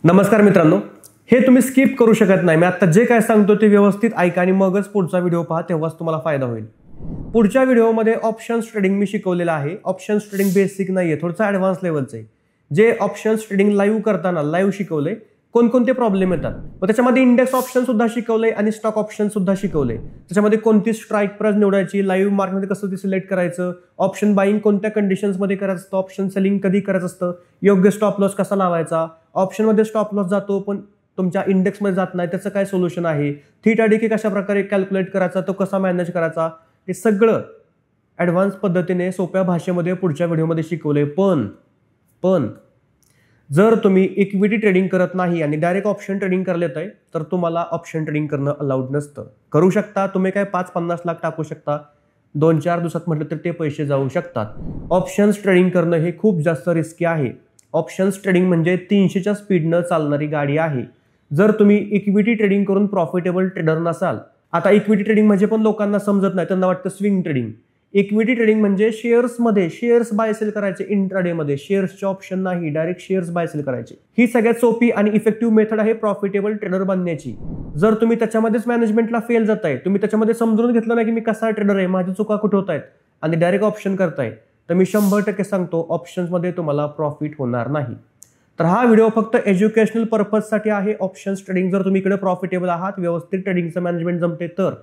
नमस्कार मित्रांनो, हे तुम्ही स्किप करू शकत नाही. मी आता जे काय सांगतो ते व्यवस्थित ऐका आणि मगच पुढचा व्हिडिओ पहा, तेव्हाच तुम्हाला फायदा होईल. पुढच्या व्हिडिओमध्ये ऑप्शन्स ट्रेडिंग मी शिकवलेलं आहे. ऑप्शन्स ट्रेडिंग बेसिक नाहीये, थोडंसं ॲडव्हान्स लेवलचं आहे. जे ऑप्शन्स ट्रेडिंग लाईव्ह करताना लाईव्ह शिकवले, कोणकोणते प्रॉब्लेम येतात, मग त्याच्यामध्ये इंडेक्स ऑप्शन सुद्धा शिकवले आणि स्टॉक ऑप्शन सुद्धा शिकवले. त्याच्यामध्ये कोणती स्ट्राईक प्राइस निवडायची, लाईव्ह मार्केटमध्ये कसं ते सिलेक्ट करायचं, ऑप्शन बाईंग कोणत्या कंडिशन्समध्ये करायचं असतं, ऑप्शन सेलिंग कधी करायचं असतं, योग्य स्टॉप लॉस कसा लावायचा, ऑप्शनमध्ये स्टॉप लॉस जातो पण तुमच्या इंडेक्समध्ये जात नाही, त्याचं काय सोल्युशन आहे, थीटा डिके कशा प्रकारे कॅल्क्युलेट करायचा, तो कसा मॅनेज करायचा, हे सगळं ॲडव्हान्स पद्धतीने सोप्या भाषेमध्ये पुढच्या व्हिडिओमध्ये शिकवले. पण जर तुम्ही इक्विटी ट्रेडिंग करत नाही आणि डायरेक्ट ऑप्शन ट्रेडिंग करायला येत आहे तर तुम्हाला ऑप्शन ट्रेडिंग करणं अलाउड नसतं. करू शकता तुम्ही, काय 5-50 लाख टाकू शकता, 2-4 दिवसात म्हटलं तर ते पैसे जाऊ शकतात. ऑप्शन्स ट्रेडिंग करणं हे खूप जास्त रिस्की आहे. ऑप्शन्स ट्रेडिंग म्हणजे 300च्या स्पीडनं चालणारी गाडी आहे. जर तुम्ही इक्विटी ट्रेडिंग करून प्रॉफिटेबल ट्रेडर नसाल, आता इक्विटी ट्रेडिंग म्हणजे पण लोकांना समजत नाही, त्यांना वाटतं स्विंग ट्रेडिंग. इक्विटी ट्रेडिंग म्हणजे शेअर्स बाय सेल करायचे इंट्राडेमध्ये, शेअर्सचे ऑप्शन नाही, डायरेक्ट शेअर्स बाय सेल करायचे. ही सगळ्यात सोपी आणि इफेक्टिव्ह मेथड आहे प्रॉफिटेबल ट्रेडर बनण्याची. जर तुम्ही त्याच्यामध्येच मॅनेजमेंटला फेल जाताय, तुम्ही त्याच्यामध्ये समजून घेतलं नाही की मी कसा ट्रेडर आहे, माझी चुका कुठे होत आहेत आणि डायरेक्ट ऑप्शन करताय, तर मी 100% सांगतो ऑप्शन्समध्ये तुम्हाला प्रॉफिट होणार नाही. तर हा व्हिडिओ फक्त एज्युकेशनल पर्पजसाठी आहे. ऑप्शन्स ट्रेडिंग जर तुम्ही इकडे प्रॉफिटेबल आहात, व्यवस्थित ट्रेडिंगचं मॅनेजमेंट जमते तर,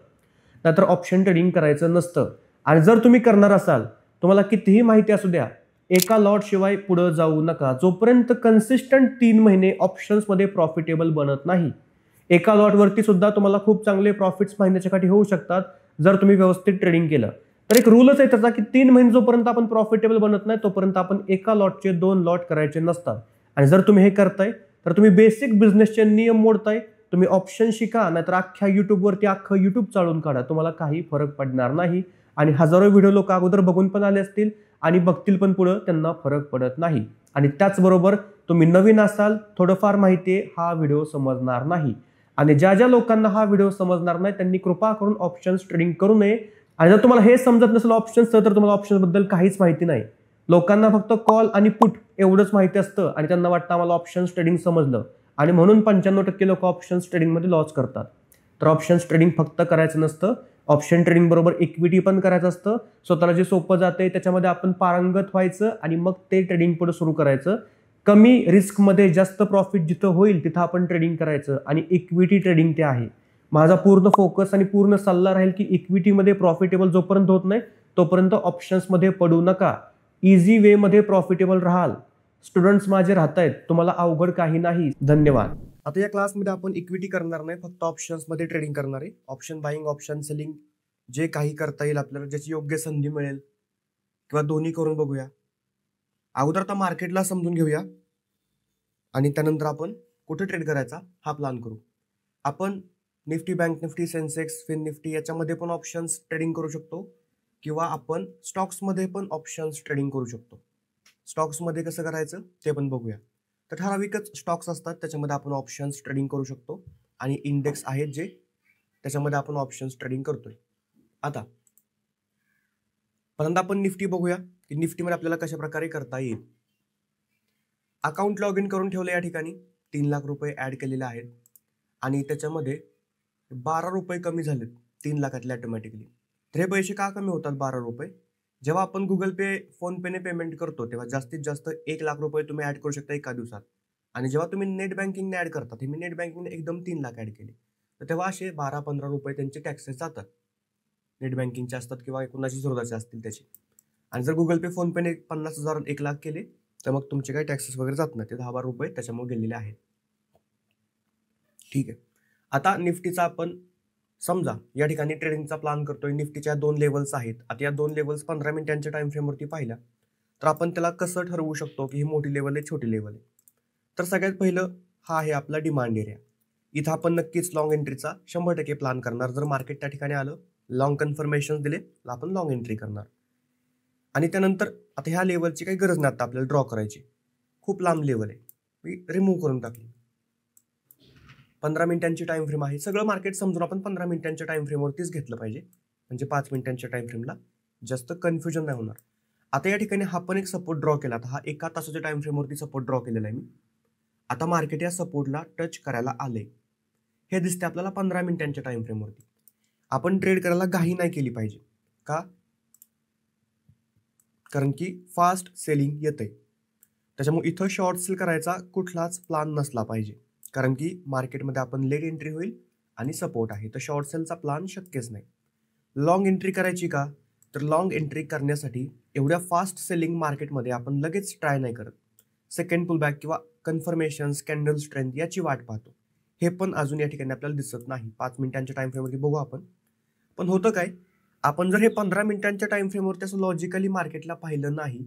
नाहीतर ऑप्शन ट्रेडिंग करायचं नसतं. आणि जर तुम्ही करणार असाल, तुम्हाला कितीही माहिती असू द्या, एका लॉट शिवाय पुढे जाऊ नका जोपर्यंत कन्सिस्टंट 3 महिने ऑप्शन्समध्ये प्रॉफिटेबल बनत नाही. एका लॉटवरती सुद्धा तुम्हाला खूप चांगले प्रॉफिट्स महिन्याच्या काठी होऊ शकतात जर तुम्ही व्यवस्थित ट्रेडिंग केलं तर. एक रूलच आहे त्याचा की 3 महिने जोपर्यंत आपण प्रॉफिटेबल बनत नाही तोपर्यंत आपण एका लॉटचे 2 लॉट करायचे नसतात. आणि जर तुम्ही हे करताय तर तुम्ही बेसिक बिझनेसचे नियम मोडताय. तुम्ही ऑप्शन शिका, नाहीतर अख्ख्या युट्यूबवरती अख्खं युट्यूब चालून काढा, तुम्हाला काही फरक पडणार नाही. आणि हजारो व्हिडिओ लोक अगोदर बघून पण आले असतील आणि बघतील पण पुढं, त्यांना फरक पडत नाही. आणि त्याचबरोबर तुम्ही नवीन असाल, थोडंफार माहिती आहे, हा व्हिडिओ समजणार नाही. आणि ज्या ज्या लोकांना हा व्हिडिओ समजणार नाही त्यांनी कृपा करून ऑप्शन्स ट्रेडिंग करू नये. आणि जर तुम्हाला हे समजत नसेल ऑप्शन्सचं, तर तुम्हाला ऑप्शन्सबद्दल काहीच माहिती नाही. लोकांना फक्त कॉल आणि पुट एवढंच माहिती असतं आणि त्यांना वाटतं आम्हाला ऑप्शन्स ट्रेडिंग समजलं, आणि म्हणून 95% लोक ऑप्शन्स ट्रेडिंगमध्ये लॉस करतात. तर ऑप्शन्स ट्रेडिंग फक्त करायचं नसतं, ऑप्शन ट्रेडिंग बरोबर इक्विटी पण करायचं असतं. स्वतःला जे सोपं जाते त्याच्यामध्ये आपण पारंगत व्हायचं आणि मग ते ट्रेडिंग पुढे सुरू करायचं. कमी रिस्कमध्ये जास्त प्रॉफिट जिथं होईल तिथं आपण ट्रेडिंग करायचं आणि इक्विटी ट्रेडिंग ते आहे. माझा पूर्ण फोकस आणि पूर्ण सल्ला राहील की इक्विटीमध्ये प्रॉफिटेबल जोपर्यंत होत नाही तोपर्यंत ऑप्शन्समध्ये पडू नका. इझी वेमध्ये प्रॉफिटेबल राहाल. स्टुडंट्स माझे राहतायत, तुम्हाला अवघड काही नाही. धन्यवाद. आता या क्लासमध्ये आपण इक्विटी करणार नाही, फक्त ऑप्शन्समध्ये ट्रेडिंग करणार आहे. ऑप्शन बाईंग, ऑप्शन सेलिंग जे काही करता येईल आपल्याला, ज्याची योग्य संधी मिळेल किंवा दोन्ही करून बघूया. अगोदर आता मार्केटला समजून घेऊया आणि त्यानंतर आपण कुठे ट्रेड करायचा हा प्लॅन करू. आपण Nifty, bank Nifty, Sensex, Fin Nifty याच्यामध्ये पण ऑप्शन्स ट्रेडिंग करू शकतो किंवा आपण स्टॉक्समध्ये पण ऑप्शन्स ट्रेडिंग करू शकतो. स्टॉक्समध्ये कसं करायचं ते पण बघूया. तर ठराविकच स्टॉक्स असतात त्याच्यामध्ये आपण ऑप्शन्स ट्रेडिंग करू शकतो आणि इंडेक्स आहेत जे त्याच्यामध्ये आपण ऑप्शन्स ट्रेडिंग करतोय. आता पहिल्यांदा आपण निफ्टी बघूया की निफ्टीमध्ये आपल्याला कशा प्रकारे करता येईल. अकाउंट लॉग इन करून ठेवलं, या ठिकाणी 3 लाख रुपये ऍड केलेले आहेत आणि त्याच्यामध्ये 12 रुपये कमी झालेत 3 लाखातले ऑटोमॅटिकली. तर हे पैसे का कमी होतात 12 रुपये? जेव्हा आपण गुगल पे, फोन पेने पेमेंट करतो तेव्हा जास्तीत जास्त 1 लाख रुपये तुम्ही ऍड करू शकता एका दिवसात. आणि जेव्हा तुम्ही नेट बँकिंगने ऍड करता, हे मी नेट बँकिंगने एकदम 3 लाख ऍड केले, तर तेव्हा असे 12-15 रुपये त्यांचे टॅक्सेस जातात. नेट बँकिंगचे असतात किंवा कोणाची जरूरचे असतील त्याचे. आणि जर गुगल पे, फोन पेने 50,000 1 लाख केले तर मग तुमचे काही टॅक्सेस वगैरे जात नाही, ते 10-12 रुपये त्याच्यामुळे गेलेले आहेत. ठीक आहे. आता निफ्टीचा आपण समजा या ठिकाणी ट्रेडिंगचा प्लॅन करतोय. निफ्टीच्या 2 लेवल्स आहेत. आता या 2 लेवल्स 15 मिनिटांच्या टाइम फ्रेमवरती पाहिल्या तर आपण त्याला कसं ठरवू शकतो की ही मोठी लेवल आहे, छोटी लेवल आहे. तर सगळ्यात पहिलं हा आहे आपला डिमांड एरिया. इथं आपण नक्कीच लॉंग एंट्रीचा 100% प्लॅन करणार. जर मार्केट त्या ठिकाणी आलं, लॉंग कन्फर्मेशन दिले तर आपण लॉंग एंट्री करणार. आणि त्यानंतर आता ह्या लेवलची काही गरज नाही आता आपल्याला ड्रॉ करायची, खूप लांब लेवल आहे, मी रिमूव्ह करून टाकली. 15 मिनिटांची टाइम फ्रेम आहे. सगळं मार्केट समजून आपण 15 मिनिटांच्या टाइम फ्रेमवरतीच घेतलं पाहिजे, म्हणजे 5 मिनिटांच्या टाइम फ्रेमला जास्त कन्फ्युजन नाही होणार. आता या ठिकाणी हा पण एक सपोर्ट ड्रॉ केला. आता हा 1 तासाच्या टाइम फ्रेमवरती सपोर्ट ड्रॉ केलेला आहे मी. आता मार्केट या सपोर्टला टच करायला आले, हे दिसते आपल्याला 15 मिनिटांच्या टाइम फ्रेमवरती. आपण ट्रेड करायला घाई नाही केली पाहिजे. का? कारण की फास्ट सेलिंग येते. त्याच्यामुळे इथं शॉर्ट सेल करायचा कुठलाच प्लान नसला पाहिजे, कारण की मार्केटमध्ये आपण लेट एंट्री होईल आणि सपोर्ट आहे, तर शॉर्ट सेलचा प्लान शक्यच नाही. लॉंग एंट्री करायची का? तर लॉंग एंट्री करण्यासाठी एवढ्या फास्ट सेलिंग मार्केटमध्ये आपण लगेच ट्राय नाही करत. सेकंड पुलबॅक किंवा कन्फर्मेशन, कॅन्डल स्ट्रेंथ याची वाट पाहतो. हे पण अजून या ठिकाणी आपल्याला दिसत नाही. 5 मिनिटांच्या टाइम फ्रेमवरती बघू आपण. पण होतं काय, आपण जर हे 15 मिनिटांच्या टाइम फ्रेमवरती असं लॉजिकली मार्केटला पाहिलं नाही,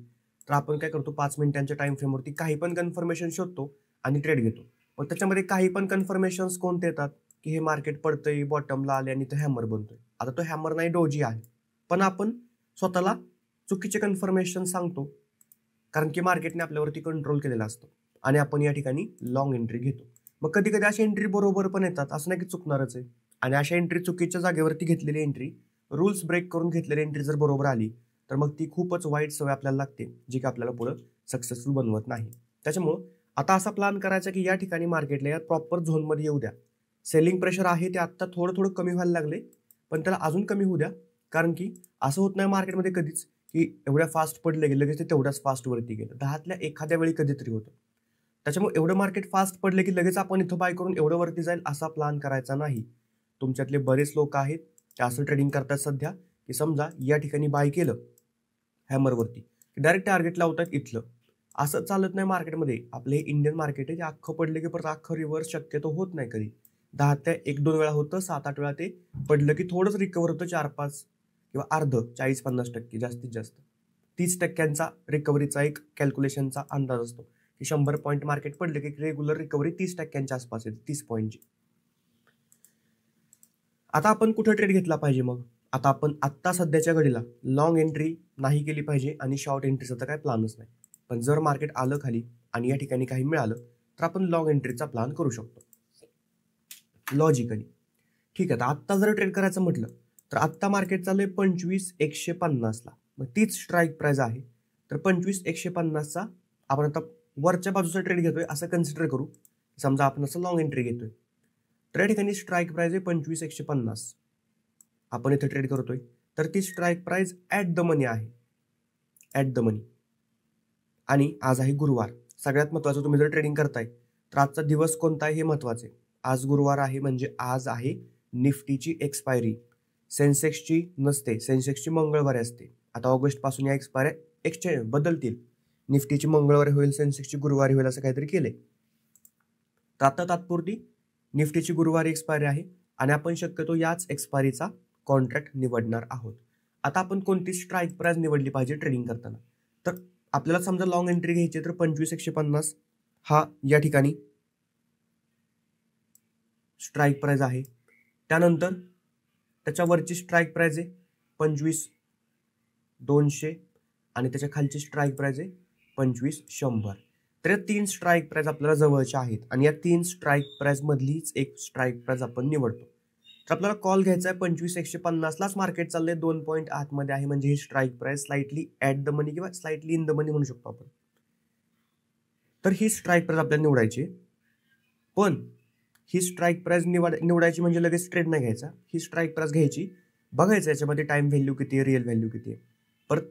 तर आपण काय करतो, 5 मिनिटांच्या टाइम फ्रेमवरती काही पण कन्फर्मेशन शोधतो आणि ट्रेड घेतो. पण त्याच्यामध्ये काही पण कन्फर्मेशन्स कोणते येतात, की हे मार्केट पडतंय, बॉटमला आले आणि तो हॅमर बनतोय. आता तो हॅमर नाही, डोजी आहे. पण आपण स्वतःला चुकीचे कन्फर्मेशन सांगतो, कारण की मार्केटने आपल्यावरती कंट्रोल केलेला असतो आणि आपण या ठिकाणी लॉंग एंट्री घेतो. मग कधी कधी अशा एंट्री बरोबर पण येतात, असं नाही की चुकणारच आहे. आणि अशा एंट्री चुकीच्या जागेवरती घेतलेली एंट्री, रूल्स ब्रेक करून घेतलेली एंट्री जर बरोबर आली, तर मग ती खूपच वाईट सवय आपल्याला लागते, जी की आपल्याला पुढं सक्सेसफुल बनवत नाही. त्याच्यामुळं आता असा प्लॅन करायचा की या ठिकाणी मार्केटला या प्रॉपर झोनमध्ये येऊ द्या. सेलिंग प्रेशर आहे ते आत्ता थोडं थोडं कमी व्हायला लागले, पण त्याला अजून कमी होऊ द्या. कारण की असं होत नाही मार्केटमध्ये कधीच की एवढ्या फास्ट पडले की लगेच ते तेवढ्याच फास्ट वरती गेलं. 10तल्या एखाद्या वेळी कधीतरी होतं. त्याच्यामुळे एवढं मार्केट फास्ट पडले की लगेच आपण इथं बाय करून एवढं वरती जाईल असा प्लॅन करायचा नाही. तुमच्यातले बरेच लोक आहेत ते असं ट्रेडिंग करतात सध्या, की समजा या ठिकाणी बाय केलं हॅमरवरती, डायरेक्ट टार्गेट लावतात इथलं. असं चालत नाही मार्केटमध्ये. आपले इंडियन मार्केट आहे, ते अख्खं पडलं की परत अख्खं रिव्हर्स शक्यतो होत नाही कधी. 10 ते 1-2 वेळा होतं, 7-8 वेळा ते पडलं की थोडंच रिकवर होतं, 4-5 किंवा अर्ध 40-50% जास्तीत जास्त. 30% रिकव्हरीचा एक कॅल्क्युलेशनचा अंदाज असतो, की 100 पॉईंट मार्केट पडले की रेग्युलर रिकव्हरी 30% आसपास येते, 30 पॉईंटची. आता आपण कुठं ट्रेड घेतला पाहिजे मग? आता आपण आत्ता सध्याच्या घडीला लॉंग एंट्री नाही केली पाहिजे आणि शॉर्ट एंट्रीचा तर काही प्लॅनच नाही. पण जर मार्केट आलं खाली आणि या ठिकाणी काही मिळालं, तर आपण लॉंग एंट्रीचा प्लॅन करू शकतो लॉजिकली. ठीक आहे, तर आत्ता जर ट्रेड करायचं म्हटलं, तर आत्ता मार्केट चालू आहे 25,150ला. मग तीच स्ट्राईक प्राइस आहे. तर 25,150चा आपण आता वरच्या बाजूचा ट्रेड घेतोय असं कन्सिडर करू. समजा आपण असं लॉंग एंट्री घेतोय, तर या ठिकाणी स्ट्राईक प्राइस आहे 25,150. आपण इथे ट्रेड करतोय, तर ती स्ट्राईक प्राइस ॲट द मनी आहे, ॲट द मनी. आणि आज आहे गुरुवार. सगळ्यात महत्त्वाचं, तुम्ही जर ट्रेडिंग करताय तर आजचा दिवस कोणता आहे हे महत्त्वाचं आहे. आज गुरुवार आहे म्हणजे आज आहे निफ्टीची एक्सपायरी. सेन्सेक्सची नसते, सेन्सेक्सची मंगळवारी असते. आता ऑगस्टपासून या एक्सपायऱ्या एक्सचेंज बदलतील. निफ्टीची मंगळवारी होईल, सेन्सेक्सची गुरुवारी होईल, असं काहीतरी केले. तर आता तात्पुरती निफ्टीची गुरुवारी एक्सपायरी आहे आणि आपण शक्यतो याच एक्सपायरीचा कॉन्ट्रॅक्ट निवडणार आहोत. आता आपण कोणती स्ट्राईक प्राइस निवडली पाहिजे ट्रेडिंग करताना? तर आपल्याला समजा लॉंग एंट्री घ्यायची, तर 25,150 हा या ठिकाणी स्ट्राईक प्राइस आहे. त्यानंतर त्याच्यावरची स्ट्राईक प्राइस आहे 25,200 आणि त्याच्या खालची स्ट्राईक प्राइस आहे 25,100. तर या 3 स्ट्राईक प्राइस आपल्याला जवळच्या आहेत आणि या 3 स्ट्राईक प्राइस मधलीच एक स्ट्राईक प्राइस आपण निवडतो. तर आपल्याला कॉल घ्यायचा आहे 25,150लाच मार्केट चाललंय, 2 पॉईंट आतमध्ये आहे, म्हणजे ही strike price slightly at the money किंवा स्लाइटली इन द मनी म्हणू शकतो आपण. तर ही स्ट्राईक प्राइस आपल्याला निवडायची. पण ही स्ट्राईक प्राइस निवडायची म्हणजे लगेच ट्रेड नाही घ्यायचा. ही स्ट्राईक प्राइस घ्यायची, बघायचं याच्यामध्ये टाइम व्हॅल्यू किती आहे, रिअल व्हॅल्यू किती आहे. परत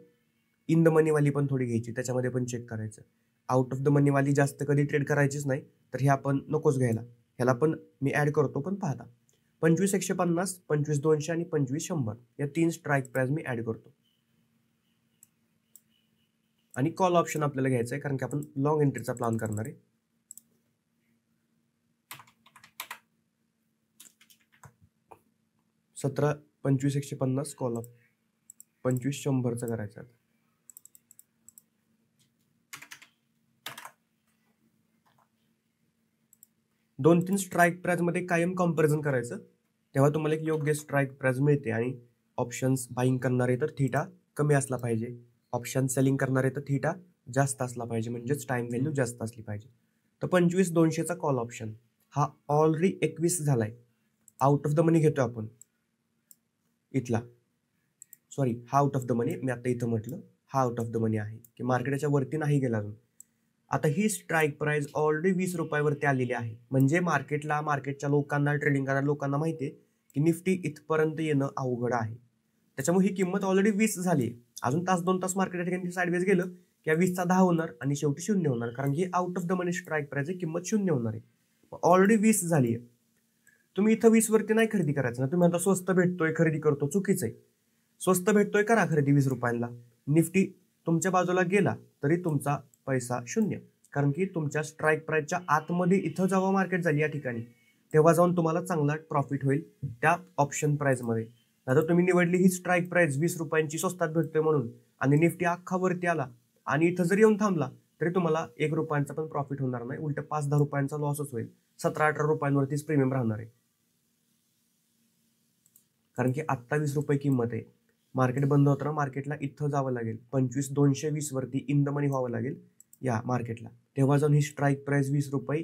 इन द मनीवाली पण थोडी घ्यायची, त्याच्यामध्ये पण चेक करायचं. आउट ऑफ द मनीवाली जास्त कधी ट्रेड करायचीच नाही, तर हे आपण नकोच घ्यायला. ह्याला पण मी ॲड करतो, पण पाहता 25,150, 25,200 आणि 25,100 या 3 स्ट्राईक प्राइस मी ॲड करतो. आणि कॉल ऑप्शन आपल्याला घ्यायचं आहे, कारण की आपण लॉंग एंट्रीचा प्लॅन करणार आहे. सतरा 25,150 कॉल ऑफ 25,100चा करायचा. 2-3 स्ट्राईक प्राइस मध्ये कायम कॉम्पॅरिझन करायचं, तेव्हा तुम्हाला एक योग्य स्ट्राईक प्राइस मिळते. आणि ऑप्शन्स बाईंग करणारे तर थीटा कमी असला पाहिजे, ऑप्शन सेलिंग करणारे तर थीटा जास्त असला पाहिजे, म्हणजेच टाइम व्हॅल्यू जास्त असली पाहिजे. तर 25,200चा कॉल ऑप्शन हा ऑलरेडी 21 झालाय. आउट ऑफ द मनी घेतोय आपण इथला, सॉरी हा आउट ऑफ द मनी, मी आता इथं म्हटलं हा आउट ऑफ द मनी आहे की मार्केटच्या वरती नाही गेला अजून. आता ही स्ट्राईक प्राइस ऑलरेडी 20 रुपयावरती आलेली आहे. म्हणजे मार्केटच्या लोकांना, ट्रेडिंग करणाऱ्या लोकांना माहिती आहे की निफ्टी इथपर्यंत येणं अवघड आहे. त्याच्यामुळे ही किंमत ऑलरेडी 20 झाली आहे. अजून तास 2 तास मार्केट या ठिकाणी साईडवेज गेलं की 20चा 10 होणार आणि शेवटी 0 होणार, कारण की out of the money strike price आहे, किंमत 0 होणार आहे. ऑलरेडी 20 झाली आहे. तुम्ही इथं 20 वरती नाही खरेदी करायचं ना. तुम्ही आता स्वस्त भेटतोय खरेदी करतो, चुकीचं आहे. स्वस्त भेटतोय करा खरेदी 20 रुपयांना. निफ्टी तुमच्या बाजूला गेला तरी तुमचा पैसा 0, कारण की तुमच्या स्ट्राईक प्राइसच्या आतमध्ये इथं जेव्हा मार्केट झाली या ठिकाणी तेव्हा जाऊन तुम्हाला चांगला प्रॉफिट होईल त्या ऑप्शन प्राइसमध्ये. आता तुम्ही निवडली ही स्ट्राईक प्राइस 20 रुपयांची स्वस्तात भेटतोय म्हणून आणि निफ्टी अख्खा वरती आला आणि इथं जर येऊन थांबला तरी तुम्हाला 1 रुपयांचा पण प्रॉफिट होणार नाही, उलट 5-10 रुपयांचा लॉसच होईल. 17-18 रुपयांवरतीच प्रीमियम राहणार आहे, कारण की आत्ता 20 रुपये किंमत आहे. मार्केट बंद होताना मार्केटला इथं जावं लागेल, 25,220 वरती इन द मनी व्हावं लागेल या मार्केटला. तेव्हा जाऊन ही स्ट्राईक प्राइस 20 रुपये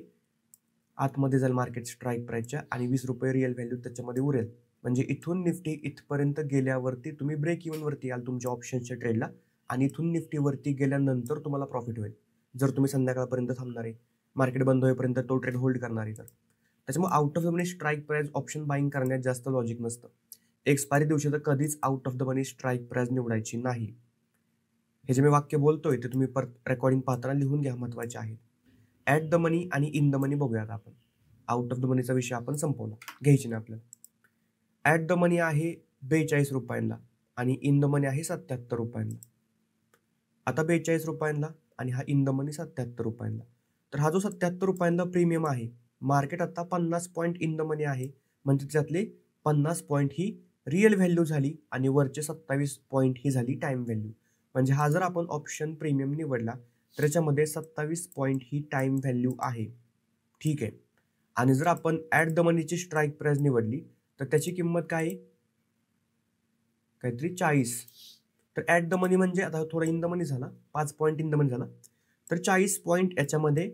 आतमध्ये जाईल मार्केट स्ट्राईक प्राइसच्या आणि 20 रुपये रिअल व्हॅल्यू त्याच्यामध्ये उरेल. म्हणजे इथून निफ्टी इथपर्यंत गेल्यावरती तुम्ही ब्रेक इव्हन वरती याल तुमच्या ऑप्शनच्या ट्रेडला आणि इथून निफ्टीवरती गेल्यानंतर तुम्हाला प्रॉफिट होईल. जर तुम्ही संध्याकाळपर्यंत थांबणार आहे, मार्केट बंद होईपर्यंत तो ट्रेड होल्ड करणार आहे तर. त्याच्यामुळे out of the money strike price option buying करण्यात जास्त लॉजिक नसतं. एक्सपायरी दिवशी तर कधीच out of the money strike price निवडायची नाही. हे जे मी वाक्य बोलतोय ते तुम्ही परत रेकॉर्डिंग पाहताना लिहून घ्या, महत्वाचे आहेत. ॲट द मनी आणि इन द मनी बघूयात आपण. आउट ऑफ द मनीचा विषय आपण संपवला, घ्यायची नाही आपल्याला. ॲट द मनी आहे 42 रुपयांना आणि इन द मनी आहे 77 रुपयांना. आता 42 रुपयांना आणि हा इन द मनी 77 रुपयांना. तर हा जो 77 रुपयांना प्रीमियम आहे, मार्केट आता 50 पॉईंट इन द मनी आहे, म्हणजे त्यातले 50 पॉईंट ही रिअल व्हॅल्यू झाली आणि वरचे 27 पॉईंट ही झाली टाइम व्हॅल्यू. म्हणजे हा जर आपण ऑप्शन प्रीमियम निवडला तर याच्यामध्ये 27 पॉईंट ही टाइम व्हॅल्यू आहे, ठीक आहे. आणि जर आपण ॲट द मनीची स्ट्राईक प्राइस निवडली तर त्याची किंमत काय आहे, काहीतरी 40. तर ॲट द मनी म्हणजे आता थोडा इन द मनी झाला, 5 पॉईंट इन द मनी झाला, तर 40 पॉईंट याच्यामध्ये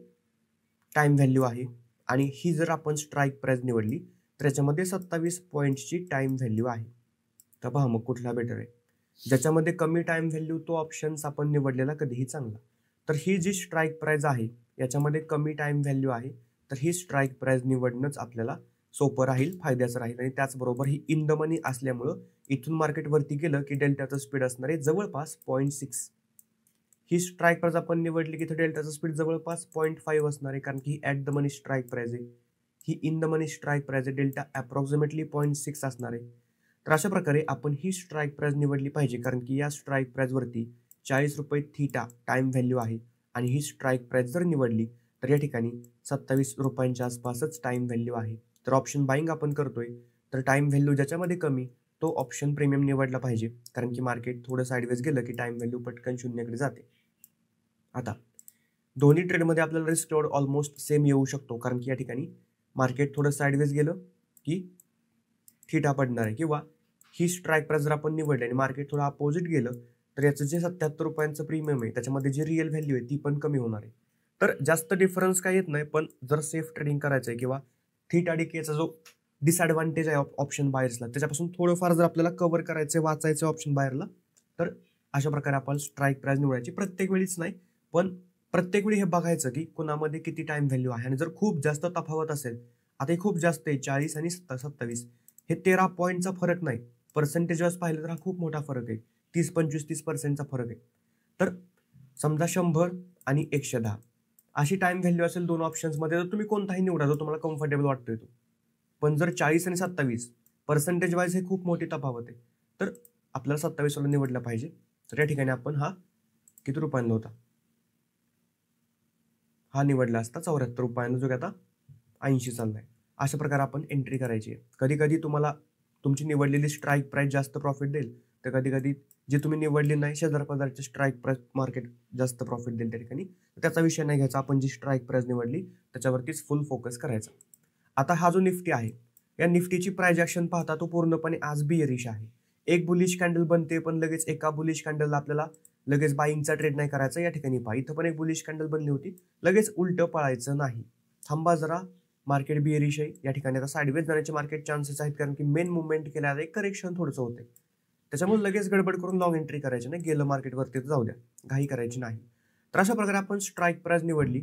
टाइम व्हॅल्यू आहे. आणि ही जर आपण स्ट्राईक प्राइस निवडली तर याच्यामध्ये 27 पॉईंटची टाइम व्हॅल्यू आहे. तर पहा मग कुठला बेटर आहे. ज्याच्यामध्ये कमी टाइम व्हॅल्यू तो ऑप्शन्स आपण निवडलेला कधीही चांगला. तर ही जी स्ट्राईक प्राइस आहे याच्यामध्ये कमी टाइम व्हॅल्यू आहे, तर ही स्ट्राईक प्राइस निवडणंच आपल्याला सोपं राहील, फायद्याचं राहील. आणि त्याचबरोबर ही इन द मनी असल्यामुळं इथून मार्केटवरती गेलं की डेल्टाचं स्पीड असणार आहे जवळपास 0.6. ही स्ट्राईक प्राइस आपण निवडली की डेल्टाचं स्पीड जवळपास 0.5 असणार आहे, कारण की ही at the money strike price आहे. ही in the money strike price आहे, डेल्टा अप्रॉक्सिमेटली 0.6 असणार आहे. तर अशा प्रकारे आपण ही स्ट्राईक प्राइस निवडली पाहिजे, कारण की या स्ट्राईक प्राइसवरती 40 रुपये थीटा टाइम व्हॅल्यू आहे. आणि ही स्ट्राईक प्राइस जर निवडली तर या ठिकाणी 27 रुपयांच्या आसपासच टाइम व्हॅल्यू आहे. तर ऑप्शन बाईंग आपण करतोय तर टाइम व्हॅल्यू ज्याच्यामध्ये कमी तो ऑप्शन प्रीमियम निवडला पाहिजे, कारण की मार्केट थोडं साईडवेज गेलं की टाइम व्हॅल्यू पटकन 0कडे जाते. आता दोन्ही ट्रेडमध्ये आपल्याला रिस्क रिवॉर्ड ऑलमोस्ट सेम येऊ शकतो, कारण की या ठिकाणी मार्केट थोडं साईडवेज गेलं की थीटा पडणार आहे, किंवा ही स्ट्राईक प्राइस जर आपण निवडली आणि मार्केट थोडं अपोजिट गेलं तर याचं जे 77 रुपयांचं प्रीमियम आहे त्याच्यामध्ये जी रिअल व्हॅल्यू आहे ती पण कमी होणार आहे. तर जास्त डिफरन्स काय येत नाही, पण जर सेफ ट्रेडिंग करायचं आहे किंवा थीटा डिकेचा जो डिसएडव्हान्टेज आहे ऑप्शन बायर्सला त्याच्यापासून थोडंफार जर आपल्याला कव्हर करायचं वाचायचं ऑप्शन बायरला, तर अशा प्रकारे आपण स्ट्राईक प्राइस निवडायची. प्रत्येक वेळीच नाही, पण प्रत्येक वेळी हे बघायचं की कुणामध्ये किती टाइम व्हॅल्यू आहे. आणि जर खूप जास्त तफावत असेल, आता हे खूप जास्त आहे 40 आणि 27, हे 13 पॉईंटचा फरक नाही, पर्सेंटेज वाईज पाहिलं तर हा खूप मोठा फरक आहे, 30-25-30% फरक आहे. तर समजा 100 आणि 110 अशी टाइम व्हॅल्यू असेल दोन ऑप्शन्समध्ये, तर तुम्ही कोणताही निवडा जो तुम्हाला कम्फर्टेबल वाटतोय तो. पण जर 40 आणि 27 पर्सेंटेज वाईज हे खूप मोठी तफावत आहे, तर आपल्याला 27 वाला निवडला पाहिजे. तर या ठिकाणी आपण हा किती रुपयांना होता, हा निवडला असता 74 रुपयांना, जो की आता 80 चाललाय. अशा प्रकारे आपण एंट्री करायची आहे. कधी कधी तुम्हाला तुमची निवडलेली स्ट्राईक प्राइस जास्त प्रॉफिट देईल, तर कधी कधी जे तुम्ही निवडली नाही शेजार पदार्थाची स्ट्राईक प्राइस मार्केट जास्त प्रॉफिट देईल त्या ठिकाणी. त्याचा विषय नाही घ्यायचा, आपण जी स्ट्राईक प्राइस निवडली त्याच्यावरतीच फुल फोकस करायचा. आता हा जो निफ्टी आहे या निफ्टीची प्राइस ॲक्शन पाहता तो पूर्णपणे आज बियरिश आहे. एक बुलिश कॅन्डल बनते, पण लगेच एका बुलिश कॅन्डलला आपल्याला लगेच बाईंगचा ट्रेड नाही करायचा. या ठिकाणी पहा, इथं पण एक बुलिश कॅन्डल बनली होती, लगेच उलटं पळायचं नाही, थांबा जरा, मार्केट बियरिश आहे. या ठिकाणी आता साईडवेज जाण्याचे मार्केट चान्सेस आहेत, कारण की मेन मुवमेंट केल्या एक करेक्शन थोडंसं होते, त्याच्यामुळे लगेच गडबड करून लॉंग एंट्री करायची नाही. गेलं मार्केटवरती तर जाऊ द्या, घाई करायची नाही. तर अशा प्रकारे आपण स्ट्राईक प्राइस निवडली.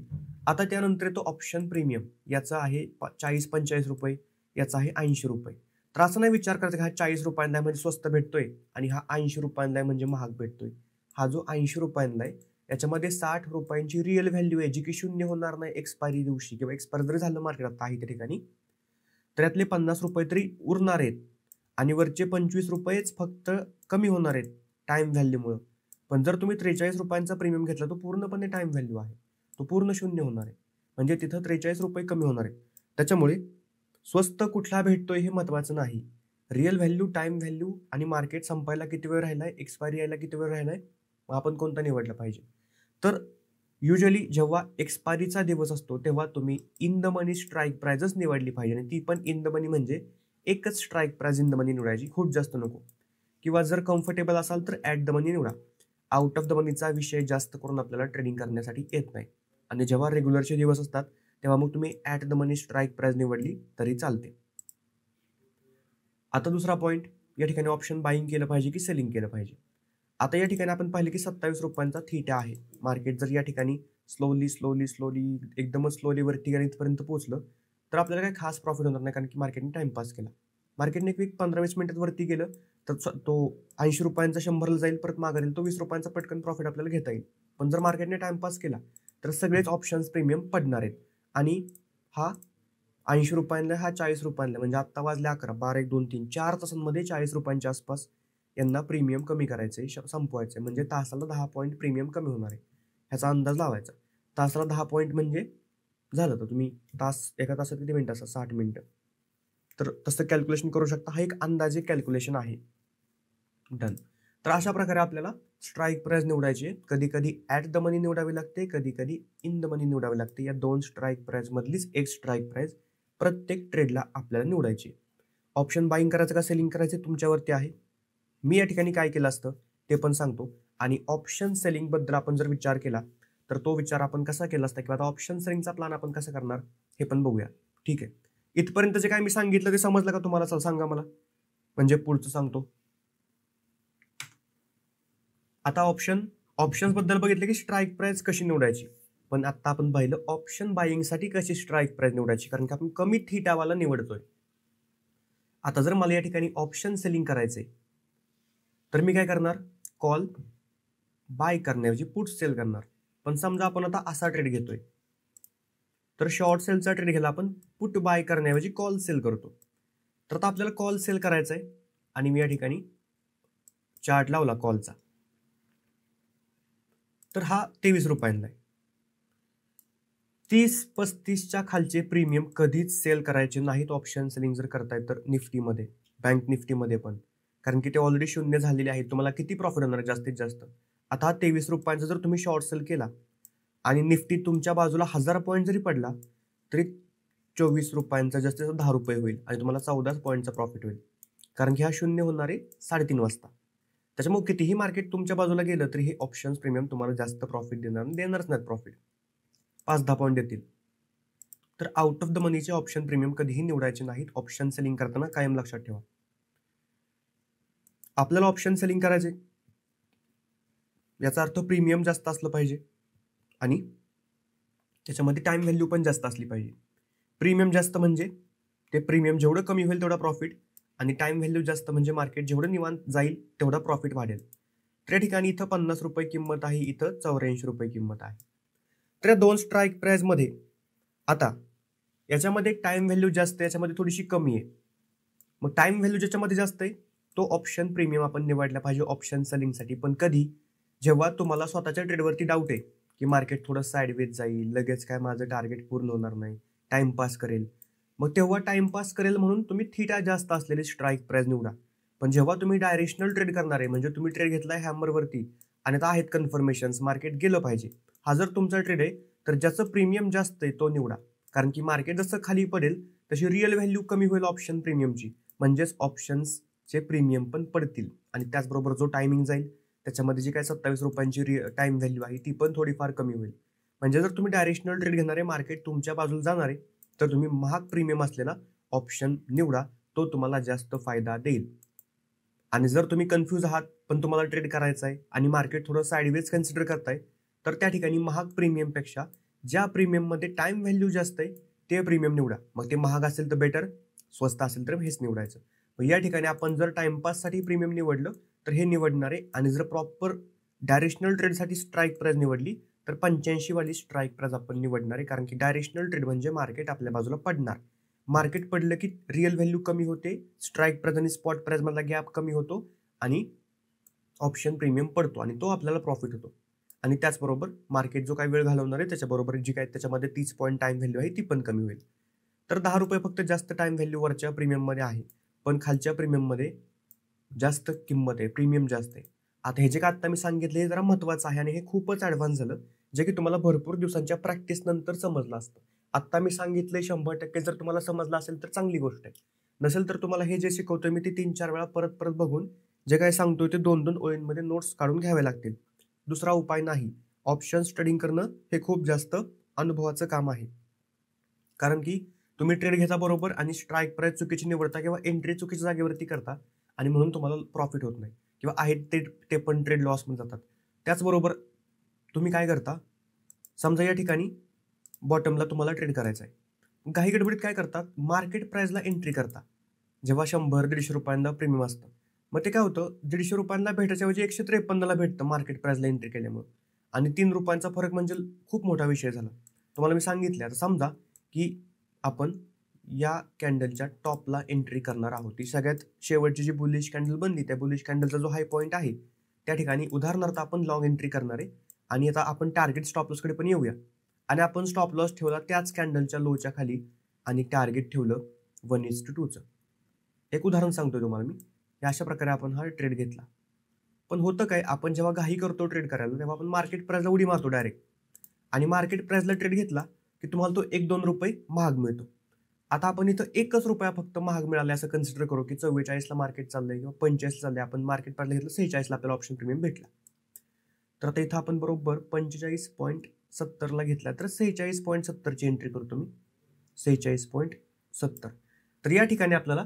आता त्यानंतर येतो ऑप्शन प्रीमियम. याचा आहे 40-45 रुपये, याचा आहे 80 रुपये. तर असं नाही विचार करायचा की हा 40 रुपयांना म्हणजे स्वस्त भेटतोय आणि हा 80 रुपयांना म्हणजे महाग भेटतोय. हा जो 80 रुपयांना आहे याच्यामध्ये 60 रुपयांची रिअल व्हॅल्यू आहे, जी की शून्य होणार नाही एक्सपायरी दिवशी, किंवा एक्सपायर जरी झालं मार्केटात काही त्या ठिकाणी तर यातले 50 रुपये तरी उरणार आहेत आणि वरचे 25 रुपयेच फक्त कमी होणार आहेत टाइम व्हॅल्यूमुळे. पण जर तुम्ही 43 रुपयांचा प्रीमियम घेतला तो पूर्णपणे टाइम व्हॅल्यू आहे, तो पूर्ण शून्य होणार आहे, म्हणजे तिथं 43 रुपये कमी होणार आहे. त्याच्यामुळे स्वस्त कुठला भेटतोय हे महत्वाचं नाही. रिअल व्हॅल्यू, टाइम व्हॅल्यू आणि मार्केट संपायला किती वेळ राहिलाय, एक्सपायरी यायला किती वेळ राहिलाय, मग आपण कोणता निवडला पाहिजे. तर युजली जेव्हा एक्सपायरीचा दिवस असतो तेव्हा तुम्ही इन द मनी स्ट्राईक प्राइसच निवडली पाहिजे, आणि ती पण इन द मनी म्हणजे एकच स्ट्राईक प्राइस इन द मनी निवडायची, खूप जास्त नको. किंवा जर कम्फर्टेबल असाल तर ॲट द मनी निवडा. आउट ऑफ द मनीचा विषय जास्त करून आपल्याला ट्रेडिंग करण्यासाठी येत नाही. आणि जेव्हा रेग्युलरचे दिवस असतात तेव्हा मग तुम्ही at the money strike price निवडली तरी चालते. आता दुसरा पॉईंट, या ठिकाणी ऑप्शन बाईंग केलं पाहिजे की सेलिंग केलं पाहिजे. आता या ठिकाणी आपण पाहिलं की 27 रुपयांचा थीटा आहे. मार्केट जर या ठिकाणी स्लोली एकदमच स्लोली वरती इथपर्यंत पोहोचलं तर आपल्याला काही खास प्रॉफिट होणार नाही, कारण की मार्केटने टाइमपास केला. मार्केटने एक 15-20 मिनिटात वरती गेलं तर तो 80 रुपयांचा 100ला जाईल, परत मागे येईल, तो 20 रुपयांचा पटकन प्रॉफिट आपल्याला घेता येईल. पण जर मार्केटने टाइमपास केला तर सगळेच ऑप्शन्स प्रीमियम पडणार आहेत. आणि हा 80 रुपयांना, हा 40 रुपयांना, म्हणजे आत्ता वाजले 11, 12, 1, 2, 3, 4 तासांमध्ये 40 रुपयांच्या आसपास यांना प्रीमियम कमी करायचं आहे, संपवायचं आहे. म्हणजे तासाला 10 पॉईंट प्रीमियम कमी होणार आहे, ह्याचा अंदाज लावायचा. तासाला 10 पॉईंट म्हणजे झालं तर तुम्ही एका तासात किती मिनिटं असतात, 60 मिनिटं, तर तसं कॅल्क्युलेशन करू शकता. हा एक अंदाजे कॅल्क्युलेशन आहे. डन. तर अशा प्रकारे आपल्याला स्ट्राईक प्राइस निवडायची आहे. कधी कधी ॲट द मनी निवडावी लागते, कधी कधी इन द मनी निवडावी लागते. या दोन स्ट्राईक प्राइस मधलीच एक स्ट्राईक प्राइस प्रत्येक ट्रेडला आपल्याला निवडायची. ऑप्शन बाईंग करायचं का सेलिंग करायचं तुमच्यावरती आहे. मी या ठिकाणी काय केलं असतं ते पण सांगतो. आणि ऑप्शन सेलिंग बद्दल आपण जर विचार केला तर तो विचार आपण कसा केला असता, किंवा आता ऑप्शन सेलिंगचा प्लॅन आपण कसा करणार हे पण बघूया. ठीक आहे, इथपर्यंत जे काय मी सांगितलं ते समजलं का तुम्हाला? चल सांगा मला, म्हणजे पुढचं सांगतो. आता ऑप्शन्स बद्दल बघितलं की स्ट्राईक प्राइस कशी निवडायची, पण आता आपण पाहिलं ऑप्शन बाईंगसाठी कशी स्ट्राईक प्राइस निवडायची, कारण की आपण कमी थीटावाला निवडतोय. आता जर मला या ठिकाणी ऑप्शन सेलिंग करायचंय तर मी काय करणार, कॉल बाय करण्याऐवजी पुट सेल करणार. पण समजा आपण आता असा ट्रेड घेतोय तर शॉर्ट सेलचा ट्रेड घ्यायला आपण पुट बाय करण्याऐवजी कॉल सेल करतो. तर आता आपल्याला कॉल सेल करायचा आहे आणि मी या ठिकाणी चार्ट लावला कॉलचा, तर हा 23 रुपयांना आहे. 30-35च्या खालचे प्रीमियम कधीच सेल करायचे नाहीत ऑप्शन सेलिंग जर करताय तर निफ्टीमध्ये, बँक निफ्टीमध्ये पण, कारण की ते ऑलरेडी शून्य झालेले आहेत. तुम्हाला किती प्रॉफिट होणार जास्तीत जास्त. आता हा 23 रुपयांचा जर तुम्ही शॉर्ट सेल केला आणि निफ्टी तुमच्या बाजूला 1000 पॉईंट जरी पडला तरी 24 रुपयांचा जास्तीत जास्त 10 रुपये होईल आणि तुम्हाला 14 पॉईंटचा प्रॉफिट होईल, कारण की हा शून्य होणार आहे 3:30 वाजता. त्याच्यामुळे कितीही मार्केट तुमच्या बाजूला गेलं तरी हे ऑप्शन्स प्रीमियम तुम्हाला जास्त प्रॉफिट देणारच नाहीत. प्रॉफिट 5-10 पॉईंट देतील. तर आउट ऑफ द मनीचे ऑप्शन प्रीमियम कधीही निवडायचे नाहीत ऑप्शन सेलिंग करताना, कायम लक्षात ठेवा. आपल्याला ऑप्शन सेलिंग करायचे याचा अर्थ प्रीमियम जास्त असलं पाहिजे आणि त्याच्यामध्ये टाइम व्हॅल्यू पण जास्त असली पाहिजे. प्रीमियम जास्त म्हणजे ते प्रीमियम जेवढं कमी होईल तेवढा प्रॉफिट, आणि टाइम व्हॅल्यू जास्त म्हणजे मार्केट जेवढं निवांत जाईल तेवढा प्रॉफिट वाढेल. तर या ठिकाणी इथं 50 रुपये किंमत आहे, इथं 84 रुपये किंमत आहे. तर या दोन स्ट्राईक प्राइस मध्ये आता याच्यामध्ये टाइम व्हॅल्यू जास्त आहे, याच्यामध्ये थोडीशी कमी आहे. मग टाइम व्हॅल्यू ज्याच्यामध्ये जास्त आहे तो ऑप्शन प्रीमियम आपण निवडला पाहिजे ऑप्शन सेलिंगसाठी. पण कधी, जेव्हा तुम्हाला स्वतःच्या ट्रेडवरती डाऊट आहे की मार्केट थोडं साईडवेज जाईल, लगेच काय माझं टार्गेट पूर्ण होणार नाही, टाइमपास करेल, मग तेव्हा टाइमपास करेल म्हणून तुम्ही थीटा जास्त असलेली स्ट्राईक प्राइस निवडा. पण जेव्हा तुम्ही डायरेक्शनल ट्रेड करणार आहे, म्हणजे तुम्ही ट्रेड घेतलाय हॅमरवरती आणि आता आहेत कन्फर्मेशन्स, मार्केट गेलं पाहिजे, हा जर तुमचा ट्रेड आहे तर ज्याचं प्रीमियम जास्त आहे तो निवडा. कारण की मार्केट जसं खाली पडेल तशी रिअल व्हॅल्यू कमी होईल ऑप्शन प्रीमियमची, म्हणजेच ऑप्शन्सचे प्रीमियम पण पडतील. आणि त्याचबरोबर जो टायमिंग जाईल त्याच्यामध्ये जी काय 27 रुपयांची टाइम व्हॅल्यू आहे ती पण थोडीफार कमी होईल. म्हणजे जर तुम्ही डायरेक्शनल ट्रेड घेणार आहे, मार्केट तुमच्या बाजूला जाणार आहे, तर तुम्ही महाग प्रीमियम असलेला ऑप्शन निवडा, तो तुम्हाला जास्त फायदा देईल. आणि जर तुम्ही कन्फ्यूज आहात पण तुम्हाला ट्रेड करायचा आहे आणि मार्केट थोडं साईडवेज कन्सिडर करताय, तर त्या ठिकाणी महाग प्रीमियमपेक्षा ज्या प्रीमियममध्ये टाइम व्हॅल्यू जास्त आहे ते प्रीमियम निवडा. मग ते महाग असेल तर बेटर, स्वस्त असेल तर हेच निवडायचं. मग या ठिकाणी आपण जर टाइमपाससाठी प्रीमियम निवडलं तर हे निवडणार आहे, आणि जर प्रॉपर डायरेक्शनल ट्रेडसाठी स्ट्राईक प्राइस निवडली तर 85 वाली स्ट्राईक प्राइस आपण निवडणार आहे. कारण की डायरेक्शनल ट्रेड म्हणजे मार्केट आपल्या बाजूला पडणार. मार्केट पडलं की रिअल व्हॅल्यू कमी होते, स्ट्राईक प्राइस आणि स्पॉट प्राइस मधला गॅप कमी होतो आणि ऑप्शन प्रीमियम पडतो आणि तो आपल्याला प्रॉफिट होतो. आणि त्याचबरोबर मार्केट जो काही वेळ घालवणार आहे त्याच्याबरोबर जी काय त्याच्यामध्ये 30 पॉईंट टाइम व्हॅल्यू आहे ती पण कमी होईल. तर 10 रुपये फक्त जास्त टाइम व्हॅल्यू वरच्या प्रीमियममध्ये आहे, पण खालच्या प्रीमियममध्ये जास्त किंमत आहे, प्रीमियम जास्त आहे. आता हे जे काय आता मी सांगितले हे जरा महत्त्वाचं आहे आणि हे खूपच ॲडव्हान्स झालं, जे की तुम्हाला भरपूर दिवसांच्या प्रॅक्टिस नंतर समजलं असतं. आत्ता मी सांगितले 100% जर तुम्हाला समजलं असेल तर चांगली गोष्ट आहे. नसेल तर तुम्हाला हे जे शिकवतोय मी ते 3-4 वेळा परत परत बघून जे काय सांगतोय ते 2-2 ओळींमध्ये नोट्स काढून घ्यावे लागतील. दुसरा उपाय नाही. ऑप्शन्स ट्रेडिंग करणं हे खूप जास्त अनुभवाचं काम आहे. कारण की तुम्ही ट्रेड घेता बरोबर आणि स्ट्राईक प्राइस चुकीची निवडता किंवा एंट्री चुकीच्या जागेवरती करता आणि म्हणून तुम्हाला प्रॉफिट होत नाही किंवा आहेत ते पण ट्रेड लॉसमध्ये जातात. त्याचबरोबर तुम्ही काय करता, समजा या ठिकाणी बॉटमला तुम्हाला ट्रेड करायचा आहे, काही गडबडीत काय करतात, मार्केट प्राइसला एंट्री करता जेव्हा 100-150 रुपयांना प्रीमियम असतं. मग ते काय होतं, 150 रुपयांना भेटायच्या ऐवजी 153ला भेटतं मार्केट प्राइसला एंट्री केल्यामुळे, आणि 3 रुपयांचा फरक म्हणजे खूप मोठा विषय झाला. तुम्हाला मी सांगितलं. आता समजा की आपण या कॅन्डलच्या टॉपला एंट्री करणार आहोत, ती सगळ्यात शेवटची जी बुलिश कॅन्डल बनली त्या बुलिश कॅन्डलचा जो हाय पॉईंट आहे त्या ठिकाणी उदाहरणार्थ आपण लॉंग एंट्री करणार आहे. आणि आता आपण टार्गेट स्टॉप लॉसकडे पण येऊया. आणि आपण स्टॉप लॉस ठेवला त्याच कॅन्डलच्या लोच्या खाली आणि टार्गेट ठेवलं 1:2चं. एक उदाहरण सांगतोय तुम्हाला मी. अशा प्रकारे आपण हा ट्रेड घेतला. पण होतं काय, आपण जेव्हा घाई करतो ट्रेड करायला तेव्हा आपण मार्केट प्राइसला उडी मारतो डायरेक्ट, आणि मार्केट प्राइसला ट्रेड घेतला की तुम्हाला तो 1-2 रुपये महाग मिळतो. आता आपण इथं 1 रुपया फक्त महाग मिळाला असं कन्सिडर करू की 44ला मार्केट चाललंय किंवा 45ला चाललंय, आपण मार्केट प्राइसला घेतलं 46ला आपल्याला ऑप्शन प्रीमियम भेटला. तर आता इथं आपण बरोबर 45.70ला घेतला तर 46.70ची एंट्री करतो मी, 46.70. तर या ठिकाणी आपल्याला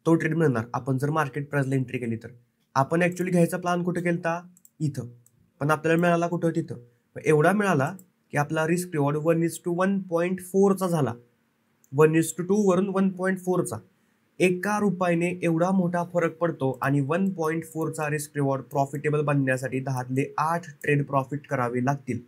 तो ट्रेड मिळणार आपण जर मार्केट प्राइसला एंट्री केली तर. आपण ऍक्च्युअली घ्यायचा प्लॅन कुठे केलता, इथं, पण आपल्याला मिळाला कुठं, तिथं. एवढा मिळाला की आपला रिस्क रिवॉर्ड 1:1.4चा झाला, 1:2 वरून 1.4चा. 1 रुपयाने एवढा मोठा फरक पडतो आणि 1.4चा रिस्क रिवॉर्ड प्रॉफिटेबल बनण्यासाठी 10तले 8 ट्रेड प्रॉफिट करावे लागतील.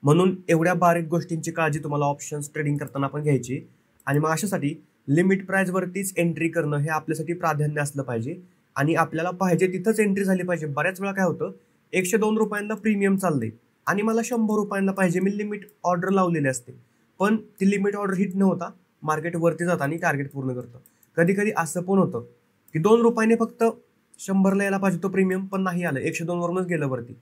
म्हणून एवढ्या बारीक गोष्टींची काळजी तुम्हाला ऑप्शन्स ट्रेडिंग करताना पण घ्यायची. आणि मग अशासाठी लिमिट प्राइस वरतीच एंट्री करणं हे आपल्यासाठी प्राधान्य असलं पाहिजे आणि आपल्याला पाहिजे तिथंच एंट्री झाली पाहिजे. बऱ्याच वेळा काय होतं, 102 रुपयांना प्रीमियम चाललंय आणि मला 100 रुपयांना पाहिजे, मी लिमिट ऑर्डर लावलेली असते, पण ती लिमिट ऑर्डर हिट न होता मार्केट वरती जातं आणि टार्गेट पूर्ण करतं. कधी कधी असं पण होतं की 2 रुपयाने फक्त 100ला यायला पाहिजे तो प्रीमियम, पण नाही आलं, 102 वरूनच गेलं वरती,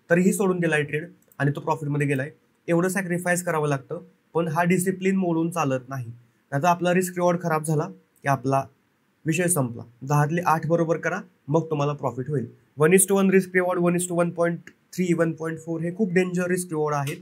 तरीही सोडून दिलाय ट्रेड आणि तो प्रॉफिटमध्ये गेलाय. एवढं सॅक्रिफाईस करावं लागतं, पण हा डिसिप्लिन मोडून चालत नाही. आता आपला रिस्क रिवॉर्ड खराब झाला की आपला विषय संपला. 10तले 8 बरोबर करा, मग तुम्हाला प्रॉफिट होईल. 1:1 रिस्क रिवॉर्ड, 1:1.3, 1.4 हे खूप डेंजर रिस्क रिवॉर्ड आहेत.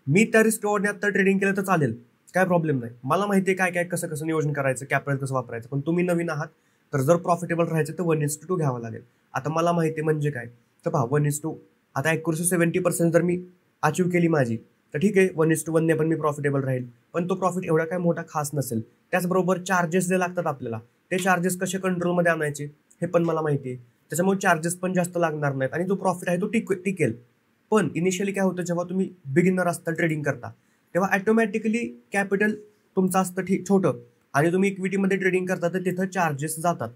मी त्या रिस्क रिवॉर्डने आता ट्रेडिंग केलं तर चालेल, काय प्रॉब्लेम नाही. मला माहिती आहे काय काय कसं कसं नियोजन करायचं, कॅपिटल कसं वापरायचं. पण तुम्ही नवीन आहात तर जर प्रॉफिटेबल राहायचं तर 1:2 घ्यावं लागेल. आता मला माहिती आहे म्हणजे काय, तर पहा 1:2, आता ॲक्युरसी 70% जर मी अचीव केली माझी तर ठीक आहे, 1:1ने पण मी प्रॉफिटेबल राहील, पण तो प्रॉफिट एवढा काय मोठा खास नसेल. त्याचबरोबर चार्जेस जे लागतात आपल्याला, ते चार्जेस कसे कंट्रोलमध्ये आणायचे हे पण मला माहिती आहे. त्याच्यामुळे चार्जेस पण जास्त लागणार नाहीत आणि जो प्रॉफिट आहे तो टिकेल. पण इनिशियली काय होतं, जेव्हा तुम्ही बिगिनर असता ट्रेडिंग करता तेव्हा ॲटोमॅटिकली कॅपिटल तुमचं असतं छोटं आणि तुम्ही इक्विटीमध्ये ट्रेडिंग करता तर तिथं चार्जेस जातात,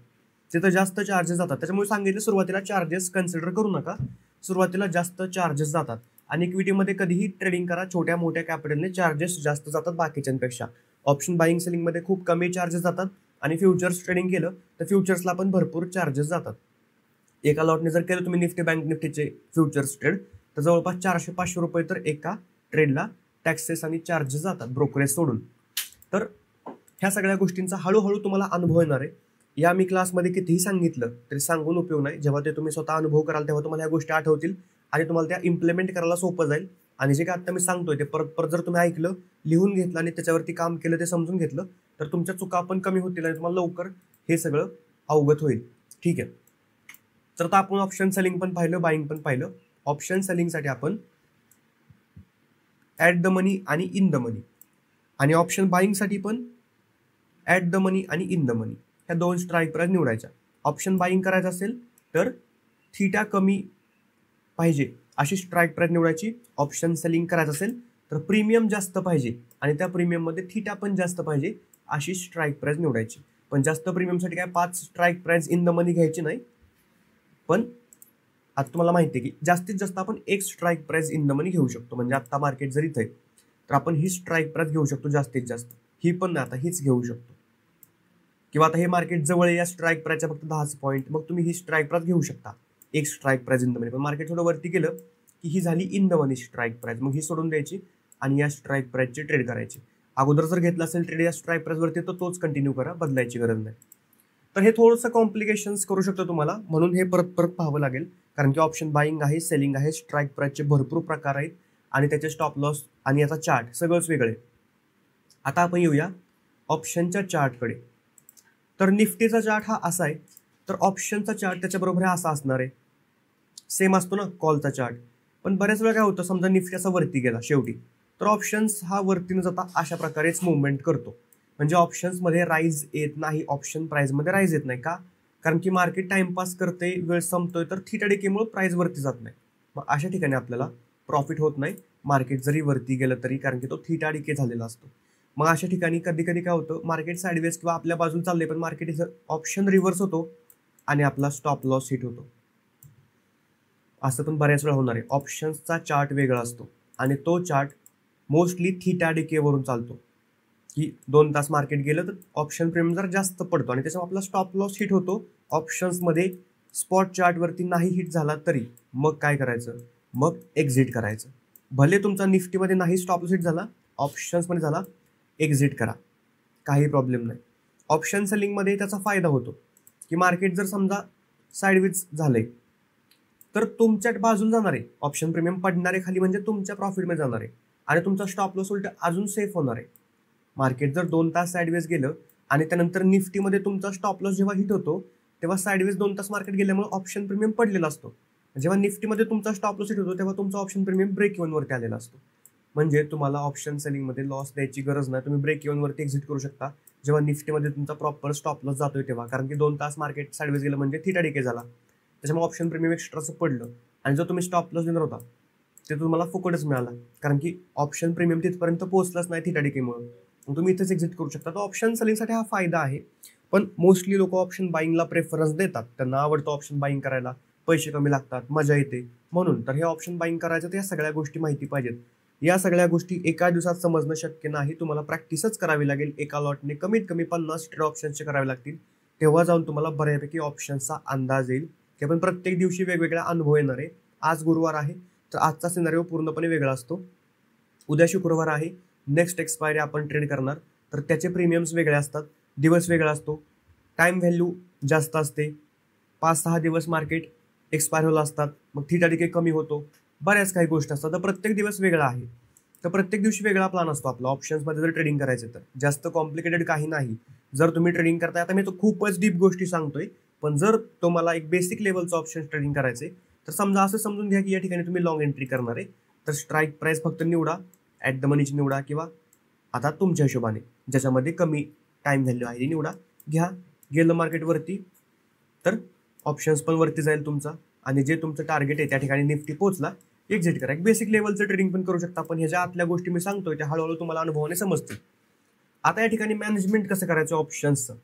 तिथं जास्त चार्जेस जातात. त्याच्यामुळे सांगितलं सुरुवातीला चार्जेस कन्सिडर करू नका, सुरुवातीला जास्त चार्जेस जातात. आणि इक्विटीमध्ये कधीही ट्रेडिंग करा, छोट्या मोठ्या कॅपिटलने चार्जेस जास्त जातात बाकीच्यांपेक्षा. ऑप्शन बाईंग सेलिंगमध्ये खूप कमी चार्जेस जातात आणि फ्युचर्स ट्रेडिंग केलं तर फ्युचर्सला पण भरपूर चार्जेस जातात. एका लॉटने जर केलं तुम्ही निफ्टी बँक निफ्टीचे फ्युचर्स ट्रेड तर जवळपास 400-500 रुपये तर एका ट्रेडला टॅक्सेस आणि चार्जेस जातात ब्रोकरेज सोडून. तर ह्या सगळ्या गोष्टींचा हळूहळू तुम्हाला अनुभव येणार आहे. या मी क्लासमध्ये कितीही सांगितलं तरी सांगून उपयोग नाही. जेव्हा ते तुम्ही स्वतः अनुभव कराल तेव्हा तुम्हाला ह्या गोष्टी आठवतील आणि तुम्हाला त्या इम्प्लिमेंट करायला सोपं जाईल. आणि जे काय आता मी सांगतोय ते परत परत जर तुम्ही ऐकलं, लिहून घेतलं आणि त्याच्यावरती काम केलं, ते समजून घेतलं तर तुमच्या चुका पण कमी होतील आणि तुम्हाला लवकर हे सगळं अवगत होईल. ठीक आहे, तर आता आपण ऑप्शन सेलिंग पण पाहिलं, बाईंग पण पाहिलं. ऑप्शन सेलिंगसाठी आपण ॲट द मनी आणि इन द मनी. आणि ऑप्शन बाईंगसाठी पण ॲट द मनी आणि इन द मनी ह्या 2 स्ट्राईक प्राईस निवडायच्या. ऑप्शन बाईंग करायचं असेल तर थीटा कमी पाहिजे अशी स्ट्राईक प्राईस निवडायची. ऑप्शन सेलिंग करायचं असेल तर प्रीमियम जास्त पाहिजे आणि त्या प्रीमियममध्ये थीटा पण जास्त पाहिजे अशी स्ट्राईक प्राईस निवडायची. पण जास्त प्रीमियमसाठी काय 5 स्ट्राईक प्राईस इन द मनी घ्यायची नाही. पण आता तुम्हाला माहिती आहे की जास्तीत जास्त आपण 1 स्ट्राईक प्राईस इन द मनी घेऊ शकतो. म्हणजे आता मार्केट जर इथं आहे तर आपण ही स्ट्राईक प्राईस घेऊ शकतो जास्तीत जास्त. ही पण नाही, आता हीच घेऊ शकतो. किंवा आता हे मार्केट जवळ या स्ट्राईक प्राईसच्या फक्त 10 पॉईंट, मग तुम्ही ही स्ट्राईक प्राईस घेऊ शकता 1 स्ट्राईक प्राईस इन द मनी. पण मार्केट थोडं वरती गेलं की ही झाली in the money strike price, मग ही सोडून द्यायची आणि या स्ट्राईक प्राईसची ट्रेड करायची. अगोदर जर घेतला असेल ट्रेड या स्ट्राईक प्राईसवरती तर तोच कंटिन्यू करा, बदलायची गरज नाही. तर हे थोडंसं कॉम्प्लिकेशन्स करू शकतो तुम्हाला, म्हणून हे परत परत पाहावं लागेल. कारण की ऑप्शन बाईंग आहे, सेलिंग आहे, स्ट्राईक प्राईसचे भरपूर प्रकार आहेत आणि त्याचे स्टॉप लॉस आणि याचा चार्ट सगळंच वेगळं आहे. आता आपण येऊया ऑप्शनच्या चार्टकडे. तर निफ्टीचा चार्ट हा असा आहे, तर ऑप्शनचा चार्ट त्याच्याबरोबर असा असणार आहे. सेम असतो ना कॉलचा चार्ट. पण बऱ्याच वेळा काय होतं, समजा निफ्टी असा वरती गेला शेवटी, तर ऑप्शन्स हा वरती न जाता अशा प्रकारेच मुवमेंट करतो. म्हणजे ऑप्शन्समध्ये राईज येत नाही, ऑप्शन प्राईजमध्ये राईज येत नाही. का? कारण की मार्केट टाइमपास करते, वेळ संपतोय, तर थीटा डिकेमुळे प्राईज वरती जात नाही. मग अशा ठिकाणी आपल्याला प्रॉफिट होत नाही मार्केट जरी वरती गेलं तरी, कारण की तो थीटा डिके झालेला असतो. मग अशा ठिकाणी कधी कधी काय होतं, मार्केट साईडवेज किंवा आपल्या बाजूला चाललंय पण मार्केट इथं ऑप्शन रिव्हर्स होतो आणि आपला स्टॉप लॉस हिट होतो. असं पण बऱ्याच वेळा होणार आहे. ऑप्शन्सचा चार्ट वेगळा असतो आणि तो चार्ट मोस्टली थीटा डिकेवरून चालतो, की 2 तास मार्केट गेलं तर ऑप्शन प्रीमियम जरा जास्त पडतो आणि त्याच्यामुळे आपला स्टॉप लॉस हिट होतो. ऑप्शन्समध्ये स्पॉट चार्टवरती नाही हिट झाला तरी मग काय करायचं, मग एक्झिट करायचं. भले तुमचा निफ्टीमध्ये नाही स्टॉप लॉस हिट झाला, ऑप्शन्समध्ये झाला, एक्झिट करा, काही प्रॉब्लेम नाही. ऑप्शन सेलिंगमध्ये त्याचा फायदा होतो की मार्केट जर समजा साईडवेज झालंय तर तुमच्या बाजून जाणार आहे, ऑप्शन प्रीमियम पडणारे खाली म्हणजे तुमच्या प्रॉफिटमध्ये जाणार आहे आणि तुमचा स्टॉप लॉस उलट अजून सेफ होणार आहे. मार्केट जर 2 तास साईडवेज गेलं आणि त्यानंतर निफ्टीमध्ये तुमचा स्टॉप लॉस जेव्हा हिट होतो तेव्हा साईडवेज 2 तास मार्केट गेल्यामुळे ऑप्शन प्रीमियम पडलेला असतो. जेव्हा निफ्टीमध्ये तुमचा स्टॉप लॉस हिट होतो तेव्हा तुमचा ऑप्शन प्रीमियम ब्रेक इव्हनवरती आलेला असतो. म्हणजे तुम्हाला ऑप्शन सेलिंगमध्ये लॉस द्यायची गरज नाही, तुम्ही ब्रेक इव्हनवरती एक्झिट करू शकता जेव्हा निफ्टीमध्ये तुमचा प्रॉपर स्टॉप लॉस जातोय तेव्हा. कारण की 2 तास मार्केट साईडवेज गेलं म्हणजे थीटा डिके झाला, त्याच्यामुळे ऑप्शन प्रीमियम एक्स्ट्राचं पडलं आणि जर तुम्ही स्टॉप लॉस देणार होता ते तुम्हाला फुकटच मिळाला, कारण की ऑप्शन प्रीमियम तिथपर्यंत पोहोचलाच नाही थीटा डिकेमुळे. तुम्ही इथेच एक्झिट करू शकता. तर ऑप्शन सेलिंगसाठी हा फायदा आहे. पण मोस्टली लोक ऑप्शन बाईंगला प्रेफरन्स देतात, त्यांना आवडतं ऑप्शन बाईंग करायला, पैसे कमी लागतात, मजा येते म्हणून. तर हे ऑप्शन बाईंग करायचं तर या सगळ्या गोष्टी माहिती पाहिजेत. या सगळ्या गोष्टी एका दिवसात समजणं शक्य नाही, तुम्हाला प्रॅक्टिसच करावी लागेल. एका लॉटने कमीत कमी 50 ट्रेड ऑप्शन्सचे करावे लागतील, तेव्हा जाऊन तुम्हाला बऱ्यापैकी ऑप्शन्सचा अंदाज येईल. की आपण प्रत्येक दिवशी वेगवेगळा अनुभव येणार आहे. आज गुरुवार आहे तर आजचा सिनारिओ पूर्णपणे वेगळा असतो. उद्या शुक्रवार आहे, नेक्स्ट एक्सपायरी आपण ट्रेड करणार तर त्याचे प्रीमियम्स वेगळे असतात, दिवस वेगळा असतो, टाईम व्हॅल्यू जास्त असते, 5-6 दिवस मार्केट एक्सपायर होलं असतात, मग थीटा डिके कमी होतो, बऱ्याच काही गोष्टी असतात. तर प्रत्येक दिवस वेगळा आहे, तर प्रत्येक दिवशी वेगळा प्लॅन असतो आपला ऑप्शन्समध्ये जर ट्रेडिंग करायचं तर. जास्त कॉम्प्लिकेटेड काही नाही. जर तुम्ही ट्रेडिंग करताय, आता मी तो खूपच डीप गोष्टी सांगतोय, पण जर तुम्हाला एक बेसिक लेवलचं ऑप्शन ट्रेडिंग करायचंय तर समजा असं समजून घ्या की या ठिकाणी तुम्ही लॉंग एंट्री करणार आहे, तर स्ट्राईक प्राईस फक्त निवडा, ॲट द मनीची निवडा किंवा आता तुमच्या हिशोबाने ज्याच्यामध्ये कमी टाईम व्हॅल्यू आहे निवडा, घ्या. गेलं मार्केटवरती तर ऑप्शन्स पण वरती जाईल तुमचा आणि जे तुमचं टार्गेट आहे त्या ठिकाणी निफ्टी पोहोचला, एक्झिट करा. एक बेसिक लेवलचं ट्रेडिंग पण करू शकता, पण ह्याच्या आतल्या गोष्टी मी सांगतोय त्या हळूहळू तुम्हाला अनुभवाने समजतील. आता या ठिकाणी मॅनेजमेंट कसं करायचं ऑप्शन्सचं,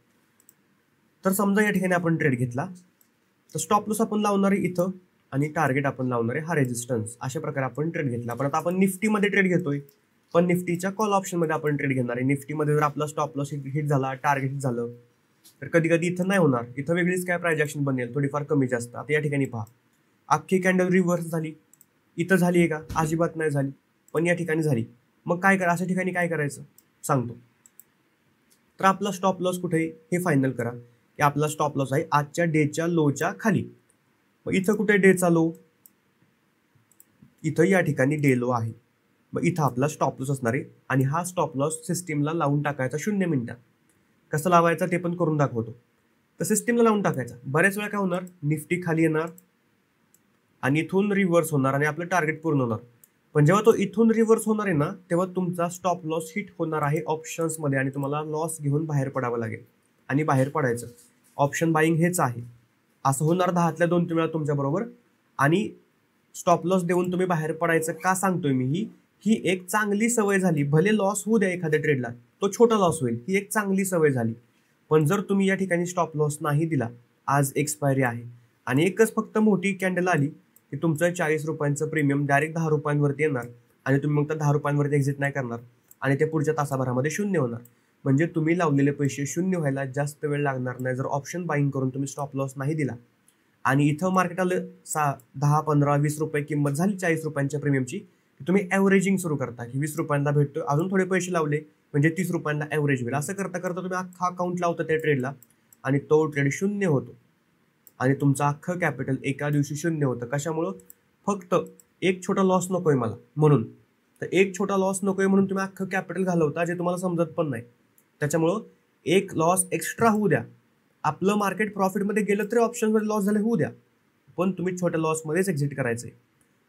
तर समजा या ठिकाणी आपण ट्रेड घेतला तर स्टॉप लॉस आपण लावणार आहे इथं आणि टार्गेट आपण लावणार आहे हा रेजिस्टन्स. अशा प्रकारे आपण ट्रेड घेतला. पण आता आपण निफ्टीमध्ये ट्रेड घेतोय, पण निफ्टीच्या कॉल ऑप्शनमध्ये आपण ट्रेड घेणार आहे. निफ्टीमध्ये जर आपला स्टॉप लॉस हिट झाला, टार्गेट हिट झालं तर कधी कधी इथं नाही होणार, इथं वेगळीच काय प्राइस ॲक्शन बनेल, थोडीफार कमी जास्त. आता या ठिकाणी पहा, अख्खी कॅन्डल रिव्हर्स झाली, इथं झाली आहे का? अजिबात नाही झाली, पण या ठिकाणी झाली. मग काय करा, अशा ठिकाणी काय करायचं सांगतो. तर आपला स्टॉप लॉस कुठे हे फायनल करा की आपला स्टॉप लॉस आहे आजच्या डेच्या लोच्या खाली. मग इथं कुठे डेचा लो, इथं या ठिकाणी डे लो आहे. मग इथं आपला स्टॉप लॉस असणार आहे आणि हा स्टॉप लॉस सिस्टीमला लावून टाकायचा 0 मिनिटात. कसं लावायचा ते पण करून दाखवतो. तर सिस्टीमला लावून टाकायचा. बऱ्याच वेळा काय होणार, निफ्टी खाली येणार आणि इथून रिव्हर्स होणार आणि आपलं टार्गेट पूर्ण होणार. पण जेव्हा तो इथून रिव्हर्स होणार आहे ना, तेव्हा तुमचा स्टॉप लॉस हिट होणार आहे ऑप्शन्समध्ये आणि तुम्हाला लॉस घेऊन बाहेर पडावं लागेल. आणि बाहेर पडायचं ऑप्शन बाईंग हेच आहे. असं होणार 10तल्या 2-3 वेळा तुमच्याबरोबर. आणि स्टॉप लॉस देऊन तुम्ही बाहेर पडायचं का सांगतोय मी, ही एक चांगली सवय झाली. भले लॉस होऊ द्या एखाद्या ट्रेडला, तो छोटा लॉस होईल, ही एक चांगली सवय झाली. पण जर तुम्ही या ठिकाणी स्टॉप लॉस नाही दिला, आज एक्सपायरी आहे आणि एकच फक्त मोठी कॅन्डल आली की तुमचं 40 रुपयांचं प्रीमियम डायरेक्ट 10 रुपयांवरती येणार आणि तुम्ही मग त्या 10 रुपयांवरती एक्झिट नाही करणार आणि ते पुढच्या तासाभरामध्ये शून्य होणार. म्हणजे तुम्ही लावलेले पैसे शून्य व्हायला जास्त वेळ लागणार नाही जर ऑप्शन बाईंग करून तुम्ही स्टॉप लॉस नाही दिला. आणि इथं मार्केट आलं 10, 15, 20 रुपये किंमत झाली 40 रुपयांच्या प्रीमियमची, तुम्ही ॲव्हरेजिंग सुरू करता की 20 रुपयांना भेटतो, अजून थोडे पैसे लावले म्हणजे 30 रुपयांना ॲव्हरेज होईल. असं करता करता तुम्ही अख्खा अकाउंट लावता त्या ट्रेडला आणि तो ट्रेड शून्य होतो आणि तुमचं अख्खं कॅपिटल एका दिवशी शून्य होतं. कशामुळं? फक्त एक छोटा लॉस नकोय मला म्हणून. तर एक छोटा लॉस नकोय म्हणून तुम्ही अख्खं कॅपिटल घालवता जे तुम्हाला समजत पण नाही. त्याच्यामुळं एक लॉस एक्स्ट्रा होऊ द्या. आपलं मार्केट प्रॉफिटमध्ये गेलं तरी ऑप्शनमध्ये लॉस झाले होऊ द्या, पण तुम्ही छोट्या लॉसमध्येच एक्झिट करायचंय.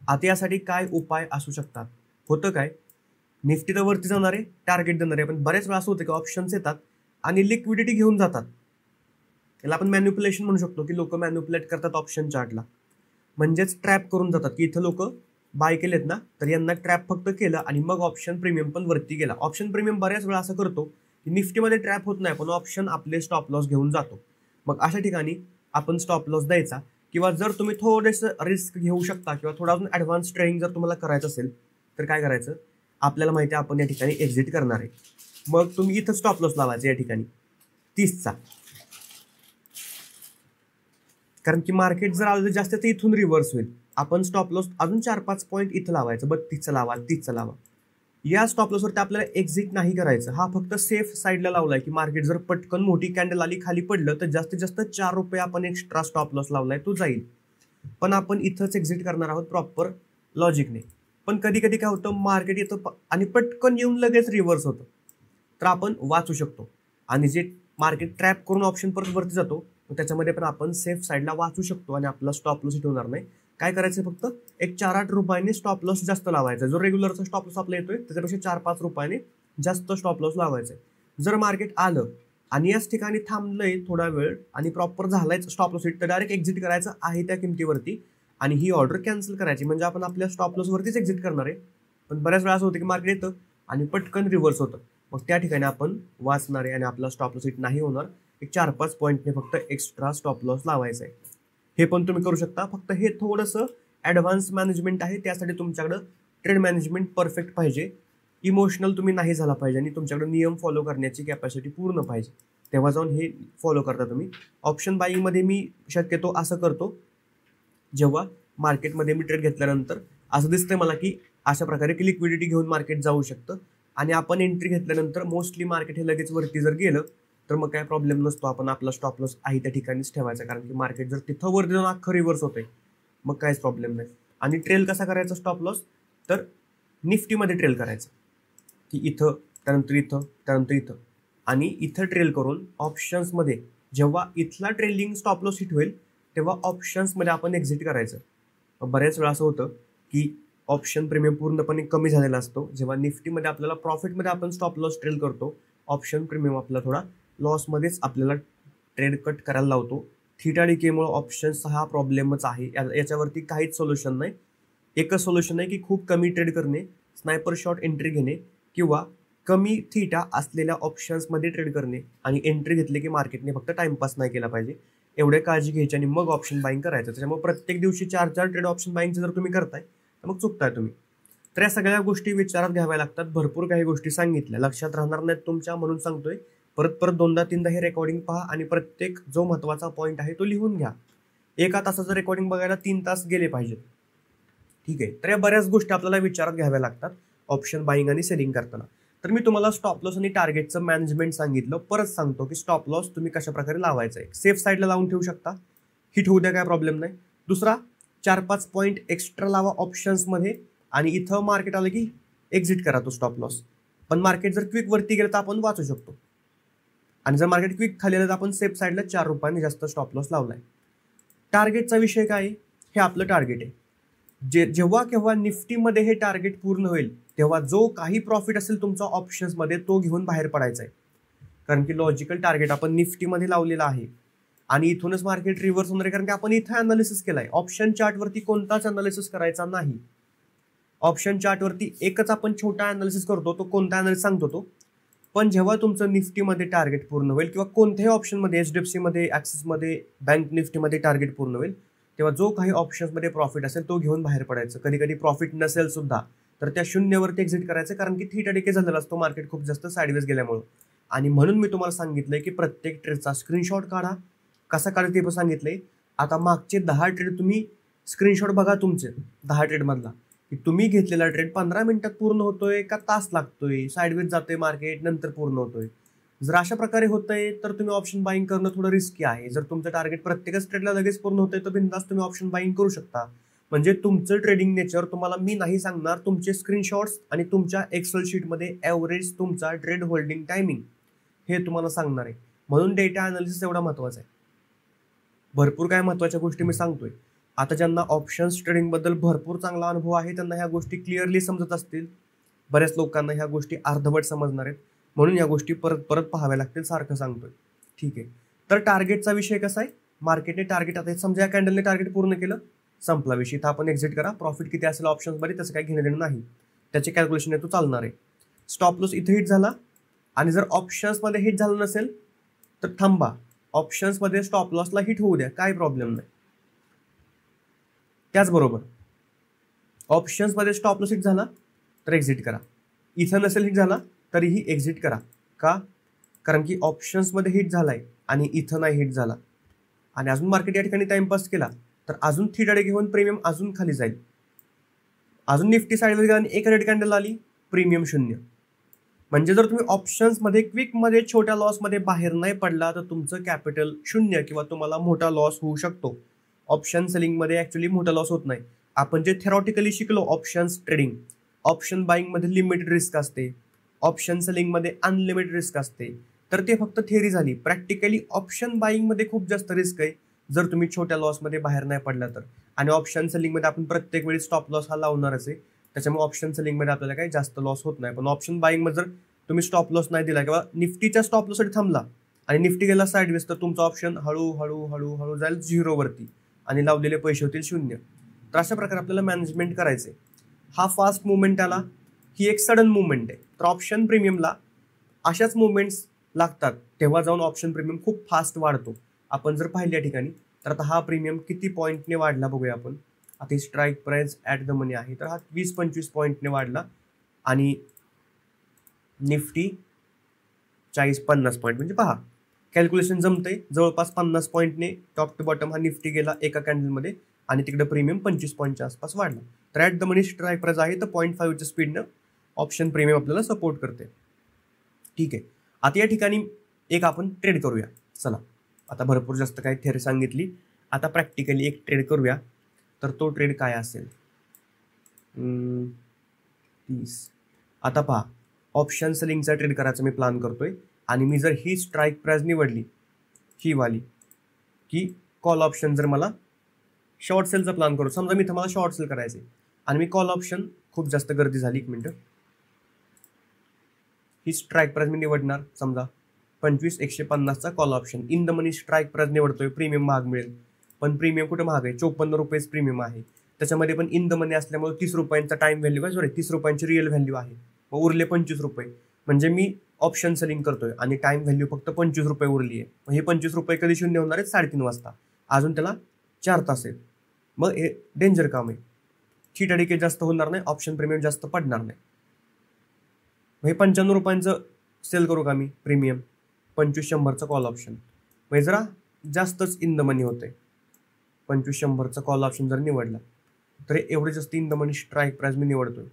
आता यासाठी काय उपाय असू शकतात? होतं काय, निफ्टी तर वरती जाणार आहे, टार्गेट देणार आहे, पण बरेच वेळा असं होतं की ऑप्शन्स येतात आणि लिक्विडिटी घेऊन जातात. याला आपण मॅन्युप्युलेशन म्हणू शकतो की लोक मॅन्युप्युलेट करतात ऑप्शन चार्टला, म्हणजेच ट्रॅप करून जातात की इथं लोक बाय केलेत ना तर यांना ट्रॅप फक्त केलं आणि मग ऑप्शन प्रीमियम पण वरती गेला. ऑप्शन प्रीमियम बऱ्याच वेळा असं करतो की निफ्टीमध्ये ट्रॅप होत नाही पण ऑप्शन आपले स्टॉप लॉस घेऊन जातो. मग अशा ठिकाणी आपण स्टॉप लॉस द्यायचा किंवा जर तुम्ही थोडेसं रिस्क घेऊ शकता किंवा थोडा अजून ॲडव्हान्स ट्रेडिंग जर तुम्हाला करायचं असेल तर काय करायचं, आपल्याला माहिती आहे आपण या ठिकाणी एक्झिट करणार आहे, मग तुम्ही इथं स्टॉप लॉस लावायचा या ठिकाणी 30चा. कारण की मार्केट जर आलं जास्त तर इथून रिव्हर्स होईल. आपण स्टॉप लॉस अजून 4-5 पॉईंट इथं लावायचं, 32चा लावा, 30चा लावा. या स्टॉप लॉसवरती आपल्याला एक्झिट नाही करायचं. हा फक्त सेफ साईडला लावलाय की मार्केट जर पटकन मोठी कॅन्डल आली खाली पडलं तर जास्तीत जास्त 4 रुपये आपण एक्स्ट्रा स्टॉप लॉस लावलाय तो जाईल. पण आपण इथंच एक्झिट करणार आहोत प्रॉपर लॉजिकने. पण कधी कधी काय होतं, मार्केट येतं आणि पटकन येऊन लगेच रिव्हर्स होतं, तर आपण वाचू शकतो. आणि जे मार्केट ट्रॅप करून ऑप्शन परत वरती जातो त्याच्यामध्ये पण आपण सेफ साईडला वाचू शकतो आणि आपला स्टॉप लॉस हिट होणार नाही. काय करायचं, फक्त एक 4-8 रुपयाने स्टॉप लॉस जास्त लावायचा. जो रेग्युलरचा स्टॉप लॉस आपला येतोय त्याच्यापेक्षा 4-5 रुपयाने जास्त स्टॉप लॉस लावायचा. जर मार्केट आलं आणि याच ठिकाणी थांबलंय थोडा वेळ आणि प्रॉपर झालाय स्टॉप लॉस हिट तर डायरेक्ट एक्झिट करायचं आहे त्या किमतीवरती आणि ही ऑर्डर कॅन्सल करायची. म्हणजे आपण आपल्या स्टॉप लॉसवरतीच एक्झिट करणार आहे. पण बऱ्याच वेळा असं होतं की मार्केट येतं आणि पटकन रिव्हर्स होतं, मग त्या ठिकाणी आपण वाचणार आहे आणि आपला स्टॉप लॉस हिट नाही होणार. एक 4-5 पॉईंटने फक्त एक्स्ट्रा स्टॉप लॉस लावायचा आहे. हे पण तुम्ही करू शकता. फक्त हे थोडंसं ॲडव्हान्स मॅनेजमेंट आहे, त्यासाठी तुमच्याकडं ट्रेड मॅनेजमेंट परफेक्ट पाहिजे, इमोशनल तुम्ही नाही झाला पाहिजे आणि तुमच्याकडे नियम फॉलो करण्याची कॅपॅसिटी पूर्ण पाहिजे, तेव्हा जाऊन हे फॉलो करता तुम्ही. ऑप्शन बाईंगमध्ये मी शक्यतो असं करतो, जेव्हा मार्केटमध्ये मी ट्रेड घेतल्यानंतर असं दिसतंय मला की अशा प्रकारे की लिक्विडिटी घेऊन मार्केट जाऊ शकतं आणि आपण एंट्री घेतल्यानंतर मोस्टली मार्केट हे लगेच वरती जर गेलं तर मग काय प्रॉब्लेम नसतो. आपण आपला स्टॉप लॉस आहे त्या ठिकाणीच ठेवायचा, कारण की मार्केट जर तिथं वरती जाऊन अख्खं रिव्हर्स होतंय मग काहीच प्रॉब्लेम नाही. आणि ट्रेल कसा करायचा स्टॉप लॉस, तर निफ्टीमध्ये ट्रेल करायचं की इथं त्यानंतर इथं त्यानंतर इथं आणि इथं ट्रेल करून ऑप्शन्समध्ये जेव्हा इथला ट्रेलिंग स्टॉप लॉस हिट होईल तेव्हा ऑप्शन्समध्ये आपण एक्झिट करायचं. बऱ्याच वेळा असं होतं की ऑप्शन प्रीमियम पूर्णपणे कमी झालेला असतो. जेव्हा निफ्टीमध्ये आपल्याला प्रॉफिटमध्ये आपण स्टॉप लॉस ट्रेल करतो, ऑप्शन प्रीमियम आपला थोडा लॉसमध्येच आपल्याला ट्रेड कट करायला लावतो. थीटा डिकेमुळे ऑप्शन्स हा प्रॉब्लेमच आहे, याच्यावरती काहीच सोल्युशन नाही. एकच सोल्युशन आहे की खूप कमी ट्रेड करणे, स्नायपर शॉट एंट्री घेणे किंवा कमी थीटा असलेल्या ऑप्शन्समध्ये ट्रेड करणे आणि एंट्री घेतली की मार्केटने फक्त टाइमपास नाही केला पाहिजे, एवढे काळजी घ्यायची आणि मग ऑप्शन बाईंग करायचं. त्याच्यामुळे प्रत्येक दिवशी 4-4 ट्रेड ऑप्शन बाईंगचे जर तुम्ही करताय तर मग चुकताय तुम्ही. तर या सगळ्या गोष्टी विचारात घ्याव्या लागतात. भरपूर काही गोष्टी सांगितल्या, लक्षात राहणार नाहीत तुमच्या म्हणून सांगतोय. परत 2दा-3दा हे रेकॉर्डिंग पहा आणि प्रत्येक जो महत्त्वाचा पॉईंट आहे तो लिहून घ्या. एका तासाचं रेकॉर्डिंग बघायला 3 तास गेले पाहिजेत, ठीक आहे. तर या बऱ्याच गोष्टी आपल्याला विचारात घ्याव्या लागतात ऑप्शन बाईंग आणि सेलिंग करताना. तर मी तुम्हाला स्टॉप लॉस आणि टार्गेटचं मॅनेजमेंट सांगितलं. परत सांगतो की स्टॉप लॉस तुम्ही कशा प्रकारे लावायचा आहे. सेफ साईडला लावून ठेवू शकता, हिट होऊ द्या काय प्रॉब्लेम नाही. दुसरा 4-5 पॉईंट एक्स्ट्रा लावा ऑप्शन्समध्ये आणि इथं मार्केट आलं की एक्झिट करा तो स्टॉप लॉस. पण मार्केट जर क्विक वरती गेलं तर आपण वाचू शकतो आणि जर मार्केट क्विक खाली आलं तर आपण सेफ साईडला 4 रुपयांनी जास्त स्टॉप लॉस लावलाय. टार्गेटचा विषय काय, हे आपलं टार्गेट आहे. जेव्हा केव्हा निफ्टीमध्ये हे टार्गेट पूर्ण होईल तेव्हा जो काही प्रॉफिट असेल तुमचा ऑप्शन्समध्ये तो घेऊन बाहेर पडायचा आहे. कारण की लॉजिकल टार्गेट आपण निफ्टीमध्ये लावलेला आहे आणि इथूनच मार्केट रिव्हर्स होणार आहे, कारण की आपण इथे अनालिसिस केलाय. ऑप्शन चार्टवरती कोणताच अनालिसिस करायचा नाही. ऑप्शन चार्टवरती एकच आपण छोटा अनालिसिस करतो, तो कोणता अनालिसिस सांगतो तो. पण जेव्हा तुमचं निफ्टीमध्ये टार्गेट पूर्ण होईल किंवा कोणत्याही ऑप्शनमध्ये HDFCमध्ये, ॲक्सिसमध्ये, बँक निफ्टीमध्ये टार्गेट पूर्ण होईल तेव्हा जो काही ऑप्शन्समध्ये प्रॉफिट असेल तो घेऊन बाहेर पडायचं. कधी कधी प्रॉफिट नसेल सुद्धा तर त्या शून्यावरती एक्झिट करायचं, कारण की थीटा डिके झालेला असतो मार्केट खूप जास्त साईडवेज गेल्यामुळं. आणि म्हणून मी तुम्हाला सांगितलंय की प्रत्येक ट्रेडचा स्क्रीनशॉट काढा. कसा काढा ते पण सांगितलंय. आता मागचे 10 ट्रेड तुम्ही स्क्रीनशॉट बघा तुमचे 10 ट्रेडमधला, की तुम्ही घेतलेला ट्रेड 15 मिनिटात पूर्ण होतोय का तास लागतोय, साईडवेज जातोय मार्केट नंतर पूर्ण होतोय. जर अशा प्रकारे होतंय तर तुम्ही ऑप्शन बाईंग करणं थोडं रिस्की आहे. जर तुमचं टार्गेट प्रत्येकच ट्रेडला लगेच पूर्ण होतंय तर बिनधास्त तुम्ही ऑप्शन बाईंग करू शकता. म्हणजे तुमचं ट्रेडिंग नेचर तुम्हाला मी नाही सांगणार, तुमचे स्क्रीनशॉट्स आणि तुमच्या एक्सेल शीटमध्ये ॲव्हरेज तुमचा ट्रेड होल्डिंग टायमिंग हे तुम्हाला सांगणार आहे. म्हणून डेटा अनालिसिस एवढा महत्त्वाचा आहे. भरपूर काय महत्त्वाच्या गोष्टी मी सांगतोय. आता ज्यांना ऑप्शन्स ट्रेडिंगबद्दल भरपूर चांगला अनुभव आहे त्यांना ह्या गोष्टी क्लिअरली समजत असतील. बऱ्याच लोकांना ह्या गोष्टी अर्धवट समजणार आहेत, म्हणून या गोष्टी परत परत पाहाव्या लागतील, सारखं सांगतोय. ठीक आहे. तर टार्गेटचा विषय कसा आहे, मार्केटने टार्गेट आता समजा या कॅन्डलने टार्गेट पूर्ण केलं, संपला विषय. इथं आपण एक्झिट करा. प्रॉफिट किती असेल ऑप्शन्समध्ये त्याचं काही घेणं देणं नाही, त्याचे कॅल्क्युलेशन आहे तो चालणार आहे. स्टॉप लॉस इथे हिट झाला आणि जर ऑप्शन्समध्ये हिट झालं नसेल तर थांबा. ऑप्शन्समध्ये स्टॉप लॉसला हिट होऊ द्या, काय प्रॉब्लेम नाही. त्याचबरोबर ऑप्शन्समध्ये स्टॉप लॉस हिट झाला तर एक्झिट करा. इथं नसेल हिट झाला तरीही एक्झिट करा. का? कारण की ऑप्शन्समध्ये हिट झालाय आणि इथं नाही हिट झाला आणि अजून मार्केट या ठिकाणी टाइमपास केला तर अजून थीटा घेऊन प्रीमियम अजून खाली जाईल. अजून निफ्टी साईडवर गेला आणि एक रेड कॅन्डल आली, प्रीमियम 0. म्हणजे जर तुम्ही ऑप्शन्समध्ये क्विकमध्ये छोट्या लॉसमध्ये बाहेर नाही पडला तर तुमचं कॅपिटल 0 किंवा तुम्हाला मोठा लॉस होऊ शकतो. ऑप्शन सेलिंगमध्ये ॲक्च्युली मोठा लॉस होत नाही. आपण जे थेरॉटिकली शिकलो ऑप्शन्स ट्रेडिंग, ऑप्शन बाईंगमध्ये लिमिटेड रिस्क असते, ऑप्शन सेलिंगमध्ये अनलिमिटेड रिस्क असते, तर ते फक्त थेअरी झाली. प्रॅक्टिकली ऑप्शन बाईंगमध्ये खूप जास्त रिस्क आहे जर तुम्ही छोट्या लॉसमध्ये बाहेर नाही पडला तर. आणि ऑप्शन सेलिंगमध्ये आपण प्रत्येक वेळी स्टॉप लॉस हा लावणारच आहे, त्याच्यामुळे ऑप्शन सेलिंगमध्ये आपल्याला काही जास्त लॉस होत नाही. पण ऑप्शन बाईंगमध्ये जर तुम्ही स्टॉप लॉस नाही दिला किंवा निफ्टीच्या स्टॉप लॉससाठी थांबला आणि निफ्टी गेला साईडवेज तर तुमचा ऑप्शन हळूहळू हळूहळू जाईल 0वरती आणि लावलेले पैसे होतील 0. तर अशा प्रकारे आपल्याला मॅनेजमेंट करायचे. हा फास्ट मुवमेंट आला, ही एक सडन मुवमेंट आहे. तर ऑप्शन प्रीमियमला अशाच मुवमेंट्स लागतात तेव्हा जाऊन ऑप्शन प्रीमियम खूप फास्ट वाढतो. आपण जर पाहिलं या ठिकाणी तर आता हा प्रीमियम किती पॉईंटने वाढला बघूया आपण. आता ही स्ट्राईक प्राइस ॲट द मनी आहे तर हा 20-25 पॉईंटने वाढला आणि निफ्टी 40-50 पॉईंट. म्हणजे पहा कॅल्क्युलेशन जमतंय. जवळपास 50 पॉईंटने टॉप टू बॉटम हा निफ्टी गेला एका कॅन्डलमध्ये आणि तिकडे प्रीमियम 25 पॉईंटच्या आसपास वाढला. तर at the money strike price आहे तर 0.5च्या स्पीडनं ऑप्शन प्रीमियम आपल्याला सपोर्ट करते. ठीक आहे. आता या ठिकाणी एक आपण ट्रेड करूया. चला आता भरपूर जास्त काही थेअरी सांगितली, आता प्रॅक्टिकली एक ट्रेड करूया. तर तो ट्रेड काय असेल, 30. आता पहा ऑप्शन सेलिंगचा ट्रेड करायचा मी प्लॅन करतोय आणि मी जर ही स्ट्राईक प्राइस निवडली ही वाली, की कॉल ऑप्शन जर मला शॉर्ट सेलचा प्लॅन करू, समजा मी तुम्हाला शॉर्ट सेल करायचे आणि मी कॉल ऑप्शन खूप जास्त गर्दी झाली, 1 मिनिट, ही स्ट्राईक प्राइस मी निवडणार समजा 25,150चा call option. In the money strike price निवडतोय, प्रीमियम महाग मिळेल. पण प्रीमियम कुठे महाग आहे, 54 रुपयेच प्रीमियम आहे. त्याच्यामध्ये पण इन द मनी असल्यामुळे 30 रुपयांचा टाइम व्हॅल्यू आहे, सॉरी 30 रुपयांची रिअल व्हॅल्यू आहे. मग उरले 25 रुपये. म्हणजे मी ऑप्शन सेलिंग करतोय आणि टाइम व्हॅल्यू फक्त 25 रुपये उरली आहे. मग हे 25 रुपये कधी शून्य होणार आहेत, 3:30 वाजता. अजून त्याला 4 तास आहेत. मग हे डेंजर काम आहे. थीटा डिके जास्त होणार नाही, ऑप्शन प्रीमियम जास्त पडणार नाही. हे 95 रुपयांचं सेल करू का मी प्रीमियम, 2500चा कॉल ऑप्शन. म्हणजे जरा जास्तच इन द मनी होते. 2500चा कॉल ऑप्शन जर निवडला तर एवढे जास्त in the money strike price मी निवडतोय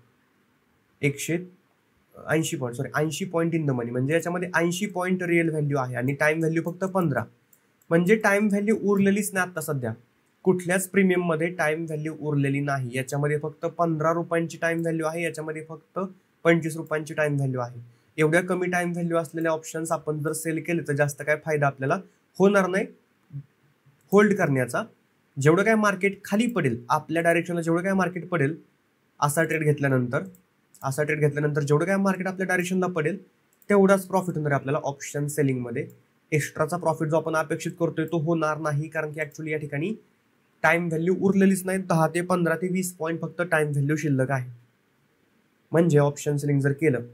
180 point, sorry 80 point in the money. म्हणजे याच्यामध्ये 80 पॉईंट रिअल व्हॅल्यू आहे आणि टाइम व्हॅल्यू फक्त 15. म्हणजे टाइम व्हॅल्यू उरलेलीच नाही आता सध्या कुठल्याच प्रीमियममध्ये. टाइम व्हॅल्यू उरलेली नाही. याच्यामध्ये फक्त 15 रुपयांची टाइम व्हॅल्यू आहे, याच्यामध्ये फक्त 25 रुपयांची टाइम व्हॅल्यू आहे. एवढ्या कमी टाइम व्हॅल्यू असलेले ऑप्शन्स आपण जर सेल केले तर जास्त काय फायदा आपल्याला होणार नाही होल्ड करण्याचा. जेवढं काय मार्केट खाली पडेल, आपल्या डायरेक्शनला जेवढं काय मार्केट पडेल, असा ट्रेड घेतल्यानंतर जेवढं काय मार्केट आपल्या डायरेक्शनला पडेल तेवढाच प्रॉफिट होणार आहे आपल्याला ऑप्शन सेलिंगमध्ये. एक्स्ट्राचा प्रॉफिट जो आपण अपेक्षित करतोय तो होणार नाही, कारण की ॲक्च्युली या ठिकाणी टाइम व्हॅल्यू उरलेलीच नाही. 10 ते 15 ते 20 पॉईंट फक्त टाइम व्हॅल्यू शिल्लक आहे. म्हणजे ऑप्शन सेलिंग जर केलं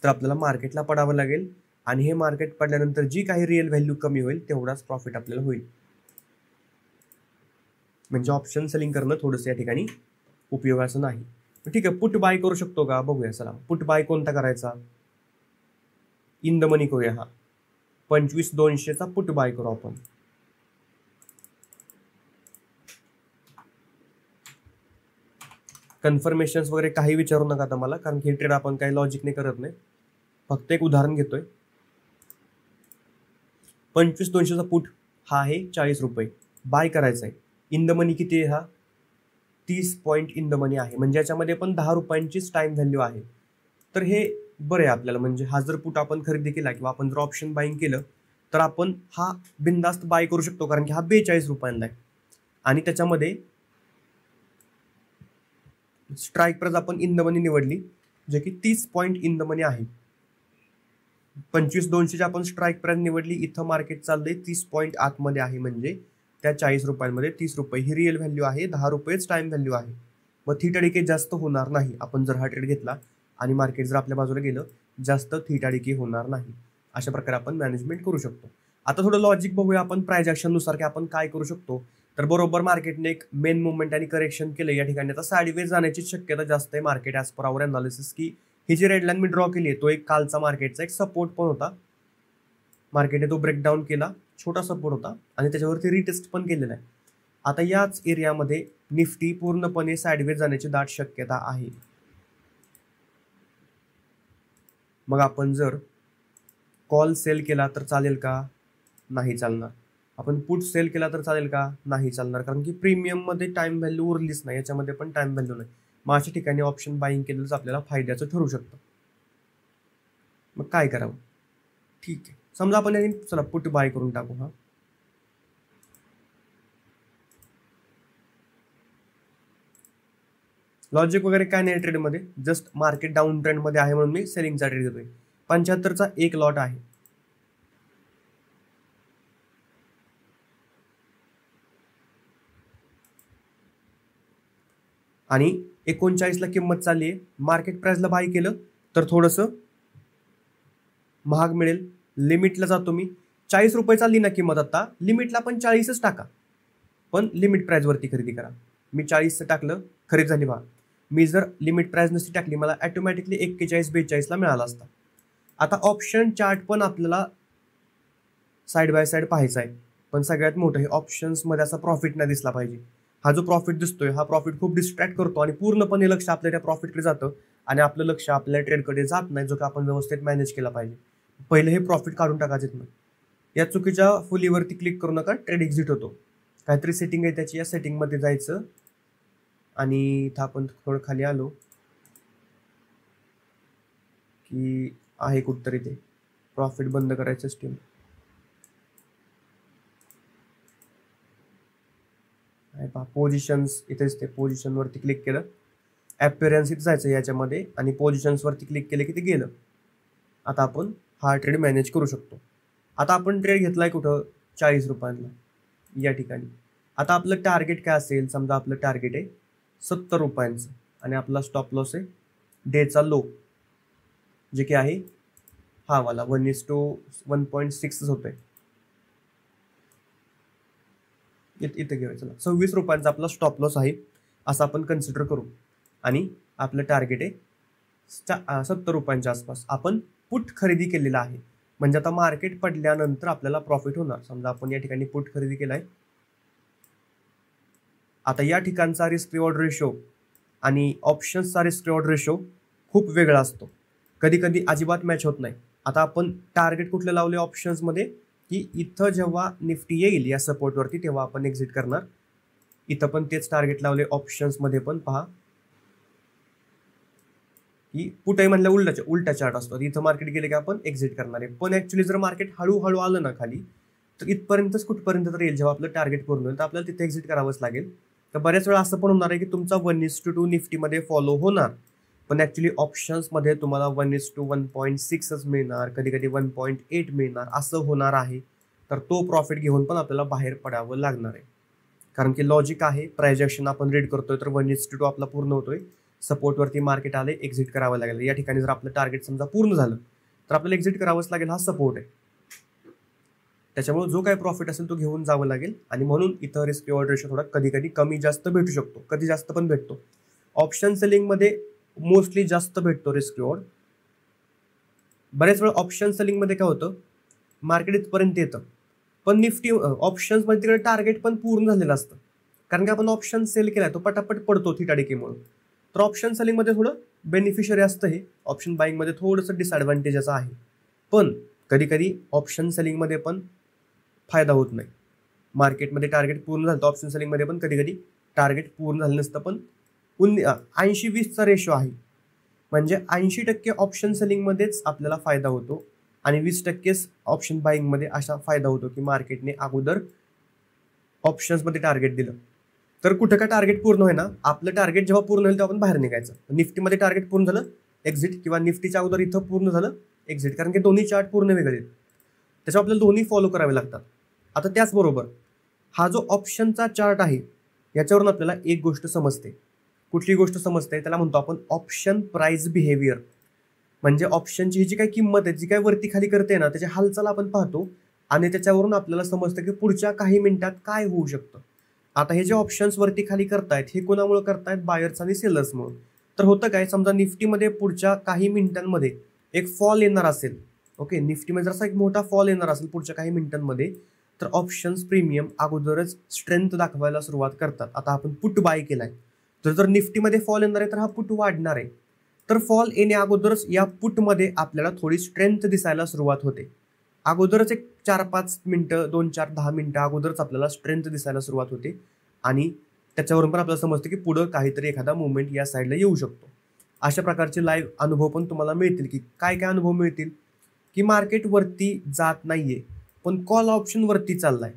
तर आपल्याला मार्केटला पडावं लागेल, आणि हे मार्केट पडल्यानंतर जी काही रिअल व्हॅल्यू कमी होईल तेवढाच प्रॉफिट आपल्याला होईल. म्हणजे ऑप्शन सेलिंग करणं थोडंसं या ठिकाणी उपयोगाचं नाही. ठीक आहे, पुट बाय करू शकतो का बघूया. चला, पुट बाय कोणता करायचा? इन द मनी करूया. हा 25,200चा पुट बाय करू आपण. कन्फर्मेशन्स वगैरे काही विचारू नका आता मला, कारण की ट्रेड आपण काही लॉजिकने करत नाही, फक्त एक उदाहरण घेतोय. 25,200चा पुट हा आहे 40 रुपये, बाय करायचा आहे. इन द मनी किती आहे? हा 30 पॉईंट इन द मनी आहे, म्हणजे याच्यामध्ये पण 10 रुपयांचीच टाइम व्हॅल्यू आहे. तर हे बरं आहे आपल्याला. म्हणजे हा जर पुट आपण खरेदी केला किंवा आपण जर ऑप्शन बाईंग केलं तर आपण हा बिंदास्त बाय करू शकतो, कारण की हा 42 रुपयांना आहे. आणि त्याच्यामध्ये स्ट्राईक प्राइस आपण इन द मनी निवडली, जे की 30 पॉईंट इन द मनी आहे. 25,200ची आपण स्ट्राईक प्राइस निवडली, इथं मार्केट चाललंय 30 पॉईंट आतमध्ये आहे, म्हणजे त्या 40 रुपयांमध्ये 30 रुपये ही रिअल व्हॅल्यू आहे, 10 रुपयेच टाइम व्हॅल्यू आहे. मग थीटा डिके जास्त होणार नाही आपण जर हा ट्रेड घेतला, आणि मार्केट जर आपल्या बाजूला गेलं जास्त थीटा डिके होणार नाही. अशा प्रकारे आपण मॅनेजमेंट करू शकतो. आता थोडं लॉजिक बघूया आपण प्राइस ॲक्शननुसार की आपण काय करू शकतो. तर बरोबर मार्केटने एक मेन मुवमेंट आणि करेक्शन केलं या ठिकाणी. आता साईडवेज जाण्याची शक्यता जास्त आहे market as per hour analysis, की ही जी रेड लाईन मी ड्रॉ केली आहे तो एक कालचा मार्केटचा एक सपोर्ट पण होता. मार्केटने तो ब्रेकडाऊन केला, छोटा सपोर्ट होता, आणि त्याच्यावरती रिटेस्ट पण केलेला आहे. आता याच एरियामध्ये निफ्टी पूर्णपणे साईडवेज जाण्याची दाट शक्यता आहे. मग आपण जर कॉल सेल केला तर चालेल का? नाही चालणार. आपण पुट सेल केला तर चालेल का? नाही चालणार, कारण की प्रीमियममध्ये टाइम व्हॅल्यू उरलीच नाही, याच्यामध्ये पण टाइम व्हॅल्यू नाही. मग अशा ठिकाणी ऑप्शन बाईंग केलेलंच आपल्याला फायद्याचं ठरू शकतं. मग काय करावं? ठीक आहे, समजा आपण चला पुट बाय करून टाकू. हा लॉजिक वगैरे काय नाही ट्रेडमध्ये, जस्ट मार्केट डाऊन ट्रेंडमध्ये आहे म्हणून मी सेलिंगचा ट्रेड घेतोय. 75चा एक लॉट आहे. आणि 39ला किंमत चालली आहे. मार्केट प्राइसला बाय केलं तर थोडंसं महाग मिळेल. लिमिटला जातो मी. 40 रुपये चालली ना किंमत, आता लिमिटला पण 40च टाका, पण लिमिट प्राइसवरती खरेदी करा. मी 40चं टाकलं, खरेदी झाली बा. मी जर लिमिट प्राइस नसती टाकली मला ॲटोमॅटिकली 41-42ला मिळाला असता. आता ऑप्शन चार्ट पण आपल्याला साईड बाय साईड पाहायचा आहे, पण सगळ्यात मोठं हे ऑप्शन्समध्ये असा प्रॉफिट नाही दिसला पाहिजे. हा जो प्रॉफिट दिसतोय हा प्रॉफिट खूप डिस्ट्रॅक्ट करतो, आणि पूर्णपणे लक्ष आपल्या त्या प्रॉफिटकडे जातं, आणि आपलं लक्ष आपल्या ट्रेडकडे जात नाही, जो की आपण व्यवस्थित मॅनेज केला पाहिजे. पहिलं हे प्रॉफिट काढून टाकायचं नाही. या चुकीच्या फुलीवरती क्लिक करू नका, ट्रेड एक्झिट होतो. काहीतरी सेटिंग आहे त्याची, या सेटिंगमध्ये जायचं, आणि इथं आपण थोडं खाली आलो की आहे कुठतरी ते प्रॉफिट बंद करायचं स्टीम. पोझिशन्स इथेच, ते पोझिशनवरती क्लिक केलं, ॲपिअरन्स इथं जायचं याच्यामध्ये, आणि पोझिशन्सवरती क्लिक केलं की ते गेलं. आता आपण हा ट्रेड मॅनेज करू शकतो. आता आपण ट्रेड घेतलाय कुठं? 40 रुपयांना या ठिकाणी. आता आपलं टार्गेट काय असेल? समजा आपलं टार्गेट आहे 70 रुपयांचं, आणि आपला स्टॉप लॉस आहे डेचा लो, जे की आहे हा वाला 1:1.6 होतोय. इथं घेऊया. चला, 26 रुपयांचा आपला स्टॉप लॉस आहे असं आपण कन्सिडर करू, आणि आपलं टार्गेट आहे 70 रुपयांच्या आसपास. आपण पुट खरेदी केलेला आहे, म्हणजे आता मार्केट पडल्यानंतर आपल्याला प्रॉफिट होणार. समजा आपण या ठिकाणी पुट खरेदी केलाय. आता या ठिकाणचा रिस्क रिवॉर्ड रेशो आणि ऑप्शन्सचा रिस्क रिवॉर्ड रेशो खूप वेगळा असतो, कधी कधी अजिबात मॅच होत नाही. आता आपण टार्गेट कुठलं लावले ऑप्शन्समध्ये, की इथं जेव्हा निफ्टी येईल या सपोर्टवरती तेव्हा आपण एक्झिट करणार. इथं पण तेच टार्गेट लावले ऑप्शन्समध्ये, पण पहा की पुट आहे म्हणल्या उलटा चार्ट असतो. इथं मार्केट गेले की आपण एक्झिट करणार आहे, पण ॲक्च्युली जर मार्केट हळूहळू आलं ना खाली तर इथपर्यंतच कुठपर्यंत तर येईल जेव्हा आपलं टार्गेट पूर्ण होईल तर आपल्याला तिथे एक्झिट करावंच लागेल. तर बऱ्याच वेळा असं पण होणार आहे की तुमचा 1:2 निफ्टीमध्ये फॉलो होणार, पण ॲक्च्युली ऑप्शन्समध्ये तुम्हाला 1:1.6च मिळणार, कधी कधी 1.8 मिळणार, असं होणार आहे. तर तो प्रॉफिट घेऊन पण आपल्याला बाहेर पडावं लागणार आहे. कारण की लॉजिक आहे, प्राइस ॲक्शन आपण रीड करतोय तर 1:2 आपला पूर्ण होतोय, सपोर्टवरती मार्केट आले, एक्झिट करावं लागेल. या ठिकाणी जर आपलं टार्गेट समजा पूर्ण झालं तर आपल्याला एक्झिट करावंच लागेल, हा सपोर्ट आहे. त्याच्यामुळे जो काही प्रॉफिट असेल तो घेऊन जावं लागेल. आणि म्हणून इथं रिस्क रिवॉर्ड रेशो थोडा कधी कधी कमी जास्त भेटू शकतो, कधी जास्त पण भेटतो. ऑप्शन सेलिंगमध्ये मोस्टली जास्त भेटतो रिस्क रिवॉर्ड. बऱ्याच वेळा ऑप्शन सेलिंगमध्ये काय होतं, मार्केट इथपर्यंत येतं पण निफ्टी ऑप्शन्समध्ये तिकडे टार्गेट पण पूर्ण झालेलं असतं, कारण की आपण ऑप्शन सेल केलाय तो पटापट पडतो थिटाडिकेमुळे. तर ऑप्शन सेलिंगमध्ये थोडं बेनिफिशियरी असतं हे, ऑप्शन बाईंगमध्ये थोडंसं डिसएडव्हान्टेजेस आहे. पण कधी कधी ऑप्शन सेलिंगमध्ये पण फायदा होत नाही. मार्केटमध्ये टार्गेट पूर्ण झालं तर ऑप्शन सेलिंगमध्ये पण कधी कधी टार्गेट पूर्ण झालं नसतं, पण 80-20चा रेशो आहे. म्हणजे 80% ऑप्शन सेलिंगमध्येच आपल्याला फायदा होतो आणि 20%च ऑप्शन बाईंगमध्ये असा फायदा होतो की मार्केटने अगोदर ऑप्शन्समध्ये टार्गेट दिलं तर कुठं काय टार्गेट पूर्ण होईना, आपलं टार्गेट जेव्हा पूर्ण होईल तेव्हा आपण बाहेर निघायचं. निफ्टीमध्ये टार्गेट पूर्ण झालं एक्झिट, किंवा निफ्टीच्या अगोदर इथं पूर्ण झालं एक्झिट, कारण की दोन्ही चार्ट पूर्ण वेगळे आहेत, त्याच्यावर आपल्याला दोन्ही फॉलो करावे लागतात. आता त्याचबरोबर हा जो ऑप्शनचा चार्ट आहे याच्यावरून आपल्याला एक गोष्ट समजते. कुठली गोष्ट समजते, त्याला म्हणतो आपण ऑप्शन प्राइस बिहेवियर. म्हणजे ऑप्शनची जी काही किंमत आहे, जी काही वरती खाली करते ना, त्याची हालचाल आपण पाहतो आणि त्याच्यावरून आपल्याला समजतं की पुढच्या काही मिनिटात काय होऊ शकतं. आता हे जे ऑप्शन्स वरती खाली करतायत हे कोणामुळे करतायत, बायर्स आणि सेलर्समुळे. तर होतं काय, समजा निफ्टीमध्ये पुढच्या काही मिनिटांमध्ये एक फॉल येणार असेल, ओके, निफ्टीमध्ये जसा एक मोठा फॉल येणार असेल पुढच्या काही मिनिटांमध्ये, तर ऑप्शन्स प्रीमियम अगोदरच स्ट्रेंथ दाखवायला सुरुवात करतात. आता आपण पुट बाय केलाय तर जर निफ्टीमध्ये फॉल येणार आहे तर हा पुट वाढणार आहे. तर फॉल येण्या अगोदरच या पुटमध्ये आपल्याला थोडी स्ट्रेंथ दिसायला सुरुवात होते. अगोदरच एक 4-5 मिनिटं, 2-4-10 मिनिटं अगोदरच आपल्याला स्ट्रेंथ दिसायला सुरुवात होते आणि त्याच्यावरून पण आपल्याला समजतं की पुढं काहीतरी एखादा मुवमेंट या साईडला येऊ शकतो. अशा प्रकारचे लाईव्ह अनुभव पण तुम्हाला मिळतील. की काय काय अनुभव मिळतील, की मार्केट वरती जात नाहीये पण कॉल ऑप्शन वरती चाललाय.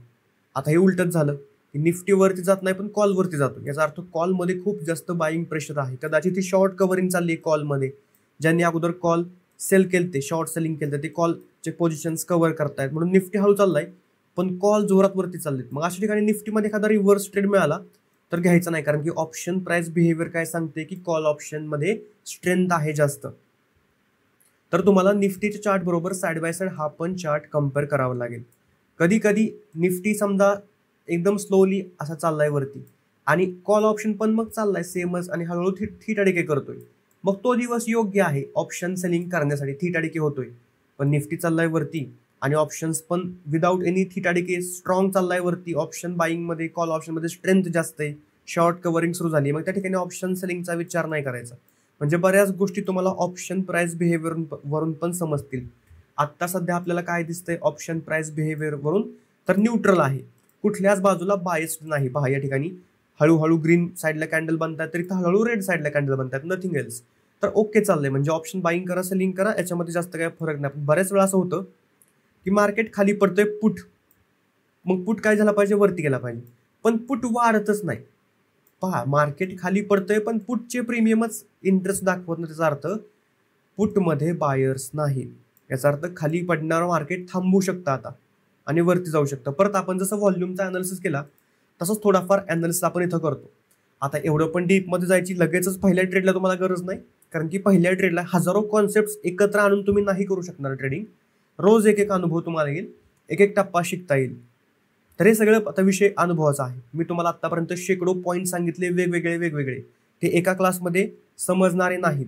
आता हे उलटच झालं, की निफ्टी वरती जात नाही पण कॉल वरती जातो. याचा अर्थ कॉलमध्ये खूप जास्त बाईंग प्रेशर आहे. कदाचित ही शॉर्ट कव्हरिंग चालली कॉलमध्ये, ज्यांनी अगोदर कॉल सेल केलते, शॉर्ट सेलिंग केलं, ते कॉलचे पोझिशन्स कव्हर करतायत म्हणून निफ्टी हळू चाललाय पण कॉल जोरात वरती चाललेत. मग अशा ठिकाणी निफ्टीमध्ये एखादा रिव्हर्स ट्रेड मिळाला तर घ्यायचा नाही, कारण की ऑप्शन प्राइस बिहेवियर काय सांगते की कॉल ऑप्शनमध्ये स्ट्रेंथ आहे जास्त. तर तुम्हाला निफ्टीच्या चार्ट बरोबर साइड बाय साइड हा पण चार्ट कम्पेअर करावा लागेल. कधी कधी निफ्टी समजा एकदम स्लोली असा चाललाय वरती आणि कॉल ऑप्शन पण मग चाललाय सेमच आणि हळूहळू थिटाडिके करतोय, मग तो दिवस योग्य आहे ऑप्शन सेलिंग करण्यासाठी. थिटाडिके होतोय पण निफ्टी चाललाय वरती आणि ऑप्शन्स पण विदाऊट एनी थिटाडिके स्ट्रॉंग चाललाय वरती. ऑप्शन बाईंगमध्ये, कॉल ऑप्शनमध्ये स्ट्रेंथ जास्त आहे, शॉर्ट कव्हरिंग सुरू झाली, मग त्या ठिकाणी ऑप्शन सेलिंगचा विचार नाही करायचा. म्हणजे बऱ्याच गोष्टी तुम्हाला ऑप्शन प्राइस बिहेवियर वरून पण समजतील. आत्ता सध्या आपल्याला काय दिसतंय ऑप्शन प्राइस बिहेवियर वरून, तर न्यूट्रल आहे, कुठल्याच बाजूला बायस्ड नाही. पहा या ठिकाणी हळूहळू ग्रीन साईडला कॅन्डल बनतात तर इथं हळूहळू रेड साईडला कॅन्डल बनतात, नथिंग एल्स. तर ओके चाललंय, म्हणजे ऑप्शन बाईंग करा सेलिंग करा याच्यामध्ये जास्त काही फरक नाही. पण बऱ्याच वेळा असं होतं की मार्केट खाली पडतंय पुट, मग पुट काय झाला पाहिजे, वरती गेला पाहिजे, पण पुट वाढतच नाही. पहा मार्केट खाली पडतंय पण पुटचे प्रीमियमच इंटरेस्ट दाखवत नाही. त्याचा अर्थ पुटमध्ये बायर्स नाही. याचा अर्थ खाली पडणारं मार्केट थांबू शकतं आता आणि वरती जाऊ शकतं. परत आपण जसं व्हॉल्यूमचा अनालिसिस केला तसंच थोडाफार अनालिसिस आपण इथं करतो. आता एवढं पण डीपमध्ये जायची लगेचच पहिल्या ट्रेडला तुम्हाला गरज नाही, कारण की पहिल्या ट्रेडला हजारो कॉन्सेप्ट एकत्र आणून तुम्ही नाही करू शकणार ट्रेडिंग. रोज एक एक अनुभव तुम्हाला येईल, एक एक टप्पा शिकता येईल. तर हे सगळं आता विषय अनुभवाचा आहे. मी तुम्हाला आतापर्यंत शेकडो पॉईंट सांगितले वेगवेगळे, ते एका क्लासमध्ये समजणारे नाहीत.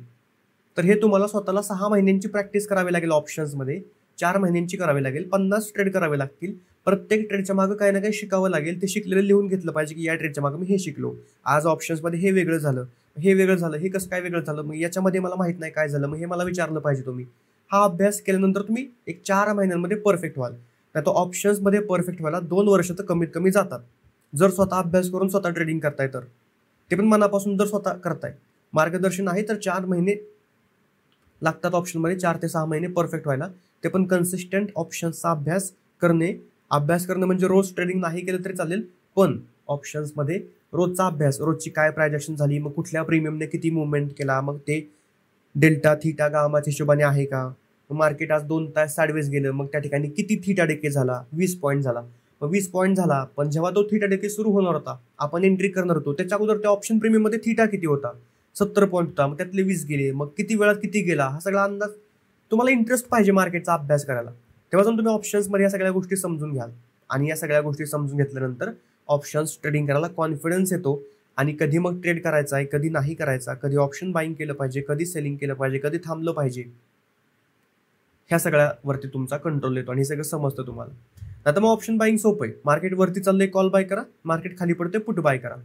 तर हे तुम्हाला स्वतःला 6 महिन्यांची प्रॅक्टिस करावी लागेल, ऑप्शन्समध्ये 4 महिन्यांची करावी लागेल, 50 ट्रेड करावे लागतील. प्रत्येक ट्रेडच्या मागे काही ना काही शिकावं लागेल. ते शिकलेलं लिहून घेतलं पाहिजे की या ट्रेडच्या मागे मी हे शिकलो, आज ऑप्शन्समध्ये हे वेगळं झालं, हे वेगळं झालं, हे कसं काय वेगळं झालं, मग याच्यामध्ये मला माहित नाही काय झालं, मग हे मला विचारलं पाहिजे तुम्ही. हा अभ्यास केल्यानंतर तुम्ही एक 4 महिन्यांमध्ये परफेक्ट व्हाल. नाही तर ऑप्शन्समध्ये परफेक्ट व्हायला 2 वर्ष तर कमीत कमी जातात. जर स्वतः अभ्यास करून स्वतः ट्रेडिंग करताय तर, ते पण मनापासून जर स्वतः करताय, मार्गदर्शन आहे तर 4 महिने लागतात ऑप्शनमध्ये, 4 ते 6 महिने परफेक्ट व्हायला. ते पण कन्सिस्टंट ऑप्शन्सचा अभ्यास करणे अभ्यास करणं म्हणजे रोज ट्रेडिंग नाही केलं तरी चालेल, पण ऑप्शन्समध्ये रोजचा अभ्यास, रोजची काय प्राइस ॲक्शन झाली, मग कुठल्या प्रीमियमने किती मुवमेंट केला, मग ते डेल्टा थीटा गामाच्या हिशोबाने आहे का, मार्केट आज 2 तास साडवेज गेलं, मग त्या ठिकाणी किती थीटा डेके झाला, 20 पॉईंट झाला, मग 20 पॉईंट झाला, पण जेव्हा तो थीटा डेके सुरू होणार होता, आपण एंट्री करणार होतो, त्याच्या अगोदर त्या ऑप्शन प्रीमियममध्ये थीटा किती होता, 70 पॉईंट होता, मग त्यातले 20 गेले, मग किती वेळात किती गेला, हा सगळा अंदाज. तुम्हाला इंटरेस्ट पाहिजे मार्केटचा अभ्यास करायला, तेव्हा जाऊन तुम्ही ऑप्शन्समध्ये या सगळ्या गोष्टी समजून घ्याल, आणि या सगळ्या गोष्टी समजून घेतल्यानंतर ऑप्शन्स ट्रेडिंग करायला कॉन्फिडन्स येतो, आणि कधी मग ट्रेड करायचा आहे, कधी नाही करायचा, कधी ऑप्शन बाईंग केलं पाहिजे, कधी सेलिंग केलं पाहिजे, कधी थांबलं पाहिजे, ह्या सगळ्यावरती तुमचा कंट्रोल येतो आणि हे सगळं समजतं तुम्हाला. आता मग ऑप्शन बाईंग सोपं आहे. मार्केट वरती चाललंय कॉल बाय करा, मार्केट खाली पडते पुट बाय करा.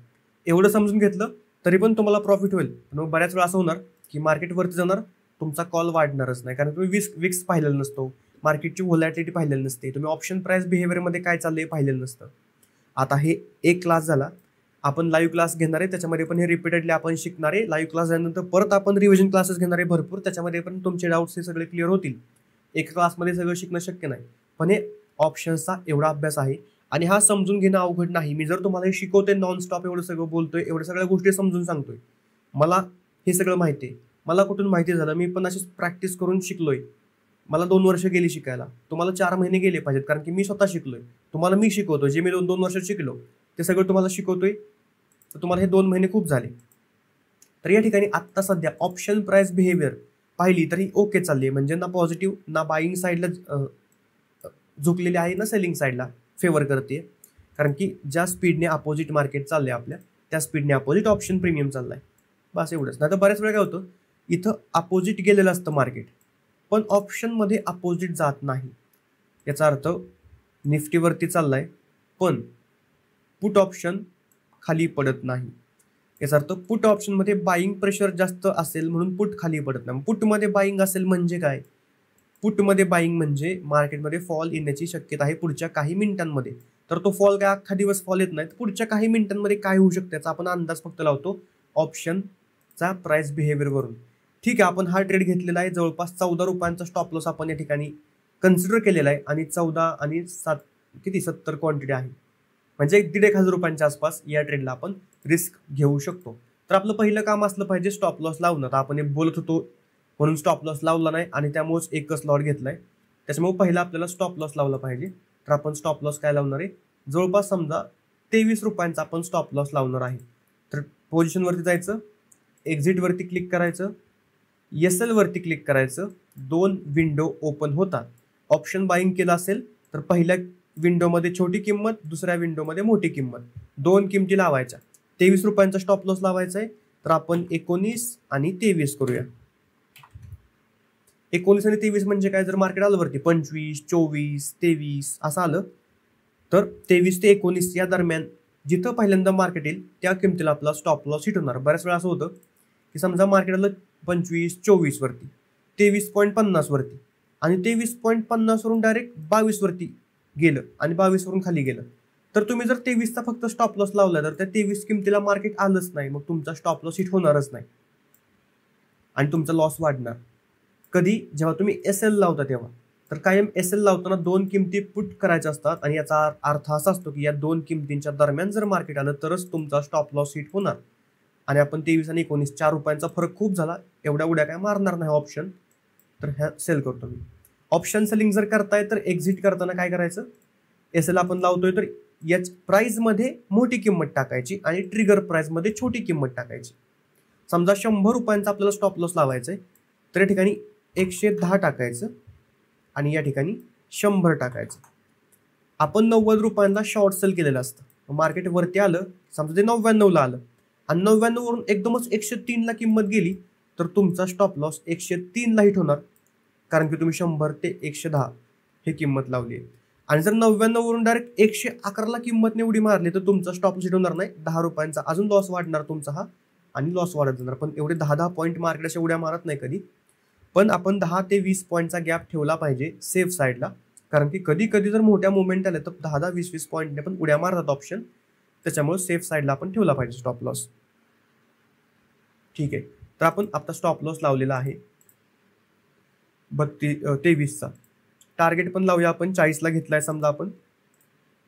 एवढं समजून घेतलं तरी पण तुम्हाला प्रॉफिट होईल. पण मग बऱ्याच वेळा असं होणार की मार्केट वरती जाणार, तुमचा कॉल वाढणारच नाही, कारण तुम्ही विक्स पाहिलेलं नसतो, मार्केटची व्होलॅटिलिटी पाहिलेली नसते, तुम्ही ऑप्शन प्राइस बिहेवियरमध्ये काय चाललंय पाहिलेलं नसतं. आता हे एक क्लास झाला, आपण लाईव्ह क्लास घेणार आहे, त्याच्यामध्ये पण हे रिपीटेडली आपण शिकणार आहे. लाईव्ह क्लास झाल्यानंतर परत आपण रिव्हिजन क्लासेस घेणार आहे भरपूर, त्याच्यामध्ये पण तुमचे डाऊट्स हे सगळे क्लिअर होतील. एका क्लासमध्ये सगळं शिकणं शक्य नाही, पण हे ऑप्शन्सचा एवढा अभ्यास आहे आणि हा समजून घेणं अवघड नाही. मी जर तुम्हाला हे शिकवतोय, नॉनस्टॉप एवढं सगळं बोलतोय, एवढ्या सगळ्या गोष्टी समजून सांगतोय, मला हे सगळं माहिती आहे. मला कुठून माहिती झालं, मी पण अशीच प्रॅक्टिस करून शिकलोय. मला 2 वर्ष गेली शिकायला, तुम्हाला 4 महिने गेले पाहिजेत, कारण की मी स्वतः शिकलोय. तुम्हाला मी शिकवतोय, जे मी 2 वर्ष शिकलो ते सगळं तुम्हाला शिकवतोय, तर तुम्हाला हे 2 महिने खूप झाले. तर या ठिकाणी आत्ता सध्या ऑप्शन प्राइस बिहेवियर पाहिली तरी ओके चालली, म्हणजे ना पॉझिटिव्ह, ना बाईंग साईडला झुकलेली आहे, ना सेलिंग साईडला फेवर करते, कारण की ज्या स्पीडने अपोजिट मार्केट चाललंय आपल्या, त्या स्पीडने अपोजिट ऑप्शन प्रीमियम चाललाय. बस एवढंच. नाही तर बऱ्याच वेळा काय होतं, इथं अपोजिट गेलेलं असतं मार्केट, पण ऑप्शनमध्ये अपोजिट जात नाही. याचा अर्थ निफ्टीवरती चाललाय, पण पुट ऑप्शन खाली पडत नाही. याचा अर्थ पुट ऑप्शनमध्ये बाईंग प्रेशर जास्त असेल म्हणून पुट खाली पडत नाही. पुटमध्ये बाईंग असेल म्हणजे काय, पुटमध्ये बाईंग म्हणजे मार्केटमध्ये फॉल येण्याची शक्यता आहे पुढच्या काही मिनिटांमध्ये. तर तो फॉल काय अख्खा दिवस फॉल येत नाही, पुढच्या काही मिनिटांमध्ये काय होऊ शकतं याचा आपण अंदाज फक्त लावतो ऑप्शनचा प्राइस बिहेवियरवरून. ठीक आहे, आपण हा ट्रेड घेतलेला आहे, जवळपास 14 रुपयांचा स्टॉप लॉस आपण या ठिकाणी कन्सिडर केलेला आहे, आणि 14 आणि 7 किती 70 क्वांटिटी आहे, म्हणजे 1,500 रुपयांच्या आसपास या ट्रेडला आपण रिस्क घेऊ शकतो. तर आपलं पहिलं काम असलं पाहिजे स्टॉप लॉस लावणं. तर आपण हे बोलत होतो म्हणून स्टॉप लॉस लावला नाही, आणि त्यामुळेच एकच लॉट घेतलाय, त्याच्यामुळे पहिला आपल्याला स्टॉप लॉस लावला पाहिजे. तर आपण स्टॉप लॉस काय लावणार आहे, जवळपास समजा 23 रुपयांचा आपण स्टॉप लॉस लावणार आहे. तर पोझिशनवरती जायचं, एक्झिटवरती क्लिक करायचं, SL वरती क्लिक करायचं, 2 विंडो ओपन होतात. ऑप्शन बाईंग केलं असेल तर पहिल्या विंडोमध्ये छोटी किंमत, दुसऱ्या विंडोमध्ये मोठी किंमत, 2 किमती लावायच्या. 23 रुपयांचा स्टॉप लॉस लावायचा आहे, तर आपण 19 आणि 23 करूया. 19 आणि 23 म्हणजे काय, जर मार्केट आलं वरती 25, 24, 23 असं आलं, तर 23 ते 19 या दरम्यान जिथं पहिल्यांदा मार्केट येईल त्या किमतीला आपला स्टॉप लॉस हिट होणार. बऱ्याच वेळा असं होतं की समजा मार्केट आलं 25, 24 वरती, 23.50 वरती, आणि 23.50 वरून डायरेक्ट 22 वरती गेलं आणि 22 वरून खाली गेलं, तर तुम्ही जर 23चा फक्त स्टॉप लॉस लावला तर त्या 23 किमतीला मार्केट आलंच नाही, मग तुमचा स्टॉप लॉस हिट होणारच नाही आणि तुमचा लॉस वाढणार. कधी जेव्हा तुम्ही SL लावता तेव्हा, तर कायम SL लावताना 2 किमती पुट करायच्या असतात, आणि याचा अर्थ असा असतो की या 2 किमतींच्या दरम्यान जर मार्केट आलं तरच तुमचा स्टॉप लॉस हिट होणार. आणि आपण 23 आणि 19 4 रुपयांचा फरक खूप झाला, एवढ्या उड्या काय मारणार नाही ऑप्शन, तर ह्या सेल करतो मी. ऑप्शन सेलिंग जर करताय तर एक्झिट करताना काय करायचं, SL आपण लावतोय तर याच प्राइसमध्ये मोठी किंमत टाकायची आणि ट्रिगर प्राइसमध्ये छोटी किंमत टाकायची. समजा 100 रुपयांचा आपल्याला स्टॉप लॉस लावायचा आहे, तर या ठिकाणी 110 टाकायचं आणि या ठिकाणी 100 टाकायचं. आपण 90 रुपयांना शॉर्ट सेल केलेलं असतं, मार्केट वरती आलं, समजा ते 99ला आलं आणि 99 वरून एकदमच 103ला किंमत गेली, तर तुमचा स्टॉप लॉस 103ला हिट होणार, कारण की तुम्ही 100 ते 110 ही किंमत लावली आहे. आणि जर 99 वरून डायरेक्ट 111ला किंमत उडी मारली तर तुमचा स्टॉप लॉस हिट होणार नाही, 10 रुपयांचा अजून लॉस वाढणार तुमचा हा, आणि लॉस वाढत जाणार. पण एवढे 10-10 पॉईंट मार्केट अशा उड्या मारत नाही कधी, पण आपण 10 ते 20 पॉईंटचा गॅप ठेवला पाहिजे सेफ साईडला, कारण की कधी कधी जर मोठ्या मुवमेंट आल्या तर 10-10, 20-20 पॉईंटने पण उड्या मारतात ऑप्शन, त्याच्यामुळे सेफ साईडला आपण ठेवला पाहिजे स्टॉप लॉस. ठीक आहे, तर आपण आता स्टॉप लॉस लावलेला आहे 23चा. टार्गेट पण लावूया आपण, 40ला घेतलाय समजा आपण,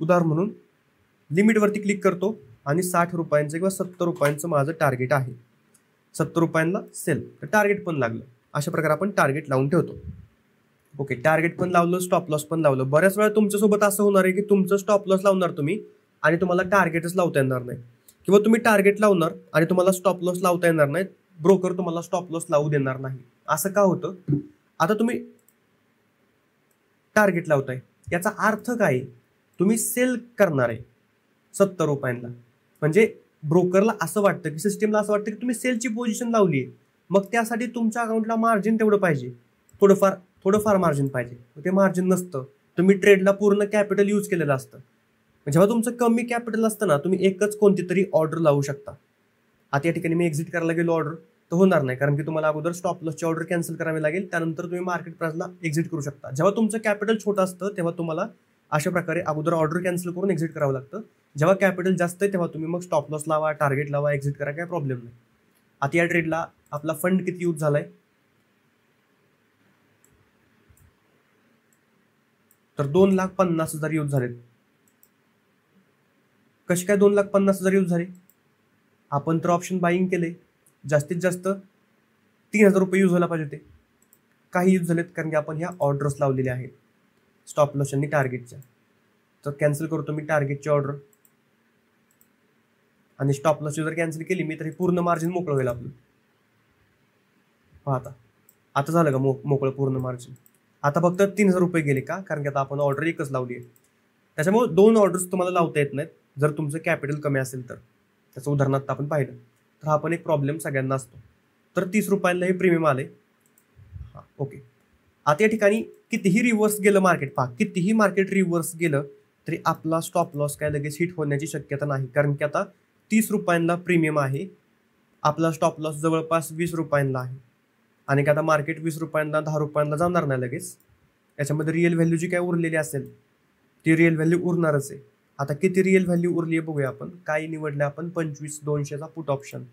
उदाहरण म्हणून लिमिटवरती क्लिक करतो आणि 60 रुपयांचं किंवा 70 रुपयांचं माझं टार्गेट आहे. 70 रुपयांना सेल, तर टार्गेट पण लागलं. अशा प्रकारे आपण टार्गेट लावून ठेवतो. ओके, टार्गेट पण लावलं, स्टॉप लॉस पण लावलं. बऱ्याच वेळा तुमच्यासोबत असं होणार आहे की तुमचं स्टॉप लॉस लावणार तुम्ही आणि तुम्हाला टार्गेटच लावता येणार नाही, किंवा तुम्ही टार्गेट लावणार आणि तुम्हाला स्टॉप लॉस लावता येणार नाही. ब्रोकर तुम्हाला स्टॉप लॉस लावू देणार नाही. असं का होतं? आता तुम्ही टार्गेट लावताय, याचा अर्थ काय? तुम्ही सेल करणार आहे 70 रुपयांना. म्हणजे ब्रोकरला असं वाटतं की सिस्टीमला असं वाटतं की तुम्ही सेलची पोझिशन लावली आहे, मग त्यासाठी तुमच्या अकाउंटला मार्जिन तेवढं पाहिजे, थोडंफार मार्जिन पाहिजे. ते मार्जिन नसतं. तुम्ही ट्रेडला पूर्ण कॅपिटल यूज केलेलं असतं. जेव्हा तुमचं कमी कॅपिटल असतं ना, तुम्ही एकच कोणती तरी ऑर्डर लावू शकता. आता या ठिकाणी मी एक्झिट करायला गेलो ऑर्डर तर होणार नाही, कारण की तुम्हाला अगोदर स्टॉप लॉसची ऑर्डर कॅन्सल करावी लागेल. त्यानंतर तुम्ही मार्केट प्राइसला एक्झिट करू शकता. जेव्हा तुमचं कॅपिटल छोटं असतं तेव्हा तुम्हाला अशा प्रकारे अगोदर ऑर्डर कॅन्सल करून एक्झिट करावं लागतं. जेव्हा कॅपिटल जास्त आहे तेव्हा तुम्ही मग स्टॉप लॉस लावा, टार्गेट लावा, एक्झिट करा, काय प्रॉब्लेम नाही. आता या ट्रेडला आपला फंड किती यूज झालाय? तर 2,50,000 यूज झालेत. कसे काय 2,50,000 यूज झाले? आपण तर ऑप्शन बाईंग केले, जास्तीत जास्त 3,000 रुपये यूज व्हायला पाहिजे होते. काही यूज झालेत कारण की आपण ह्या ऑर्डर्स लावलेल्या आहेत स्टॉप लॉस आणि टार्गेटच्या. तर कॅन्सल करतो मी टार्गेटची ऑर्डर आणि स्टॉप लॉसची जर कॅन्सल केली मी, तरी पूर्ण मार्जिन मोकळं होईल आपलं. पाहता आता झालं का मोकळं पूर्ण मार्जिन? आता फक्त 3,000 रुपये गेले का? कारण की आता आपण ऑर्डर एकच लावली आहे. त्याच्यामुळे 2 ऑर्डर्स तुम्हाला लावता येत नाहीत जर तुमचं कॅपिटल कमी असेल तर. त्याचं उदाहरणार्थ आपण पाहिलं तर हा पण एक प्रॉब्लेम सगळ्यांना असतो. तर 30 रुपयांना हे प्रीमियम आले. हां, ओके. आता या ठिकाणी कितीही रिव्हर्स गेलं मार्केट, पहा कितीही मार्केट रिव्हर्स गेलं तरी आपला स्टॉप लॉस काय लगेच हिट होण्याची शक्यता नाही, कारण की आता 30 रुपयांना प्रीमियम आहे. आपला स्टॉप लॉस जवळपास 20 रुपयांना आहे आणि आता मार्केट 20 रुपयांना 10 रुपयांना जाणार नाही लगेच. याच्यामध्ये रिअल व्हॅल्यू जी काय उरलेली असेल ती रिअल व्हॅल्यू उरणारच आहे. आता किती रिअल व्हॅल्यू उरली आहे बघूया आपण. काय निवडलं आपण? 25,200चा पुट ऑप्शन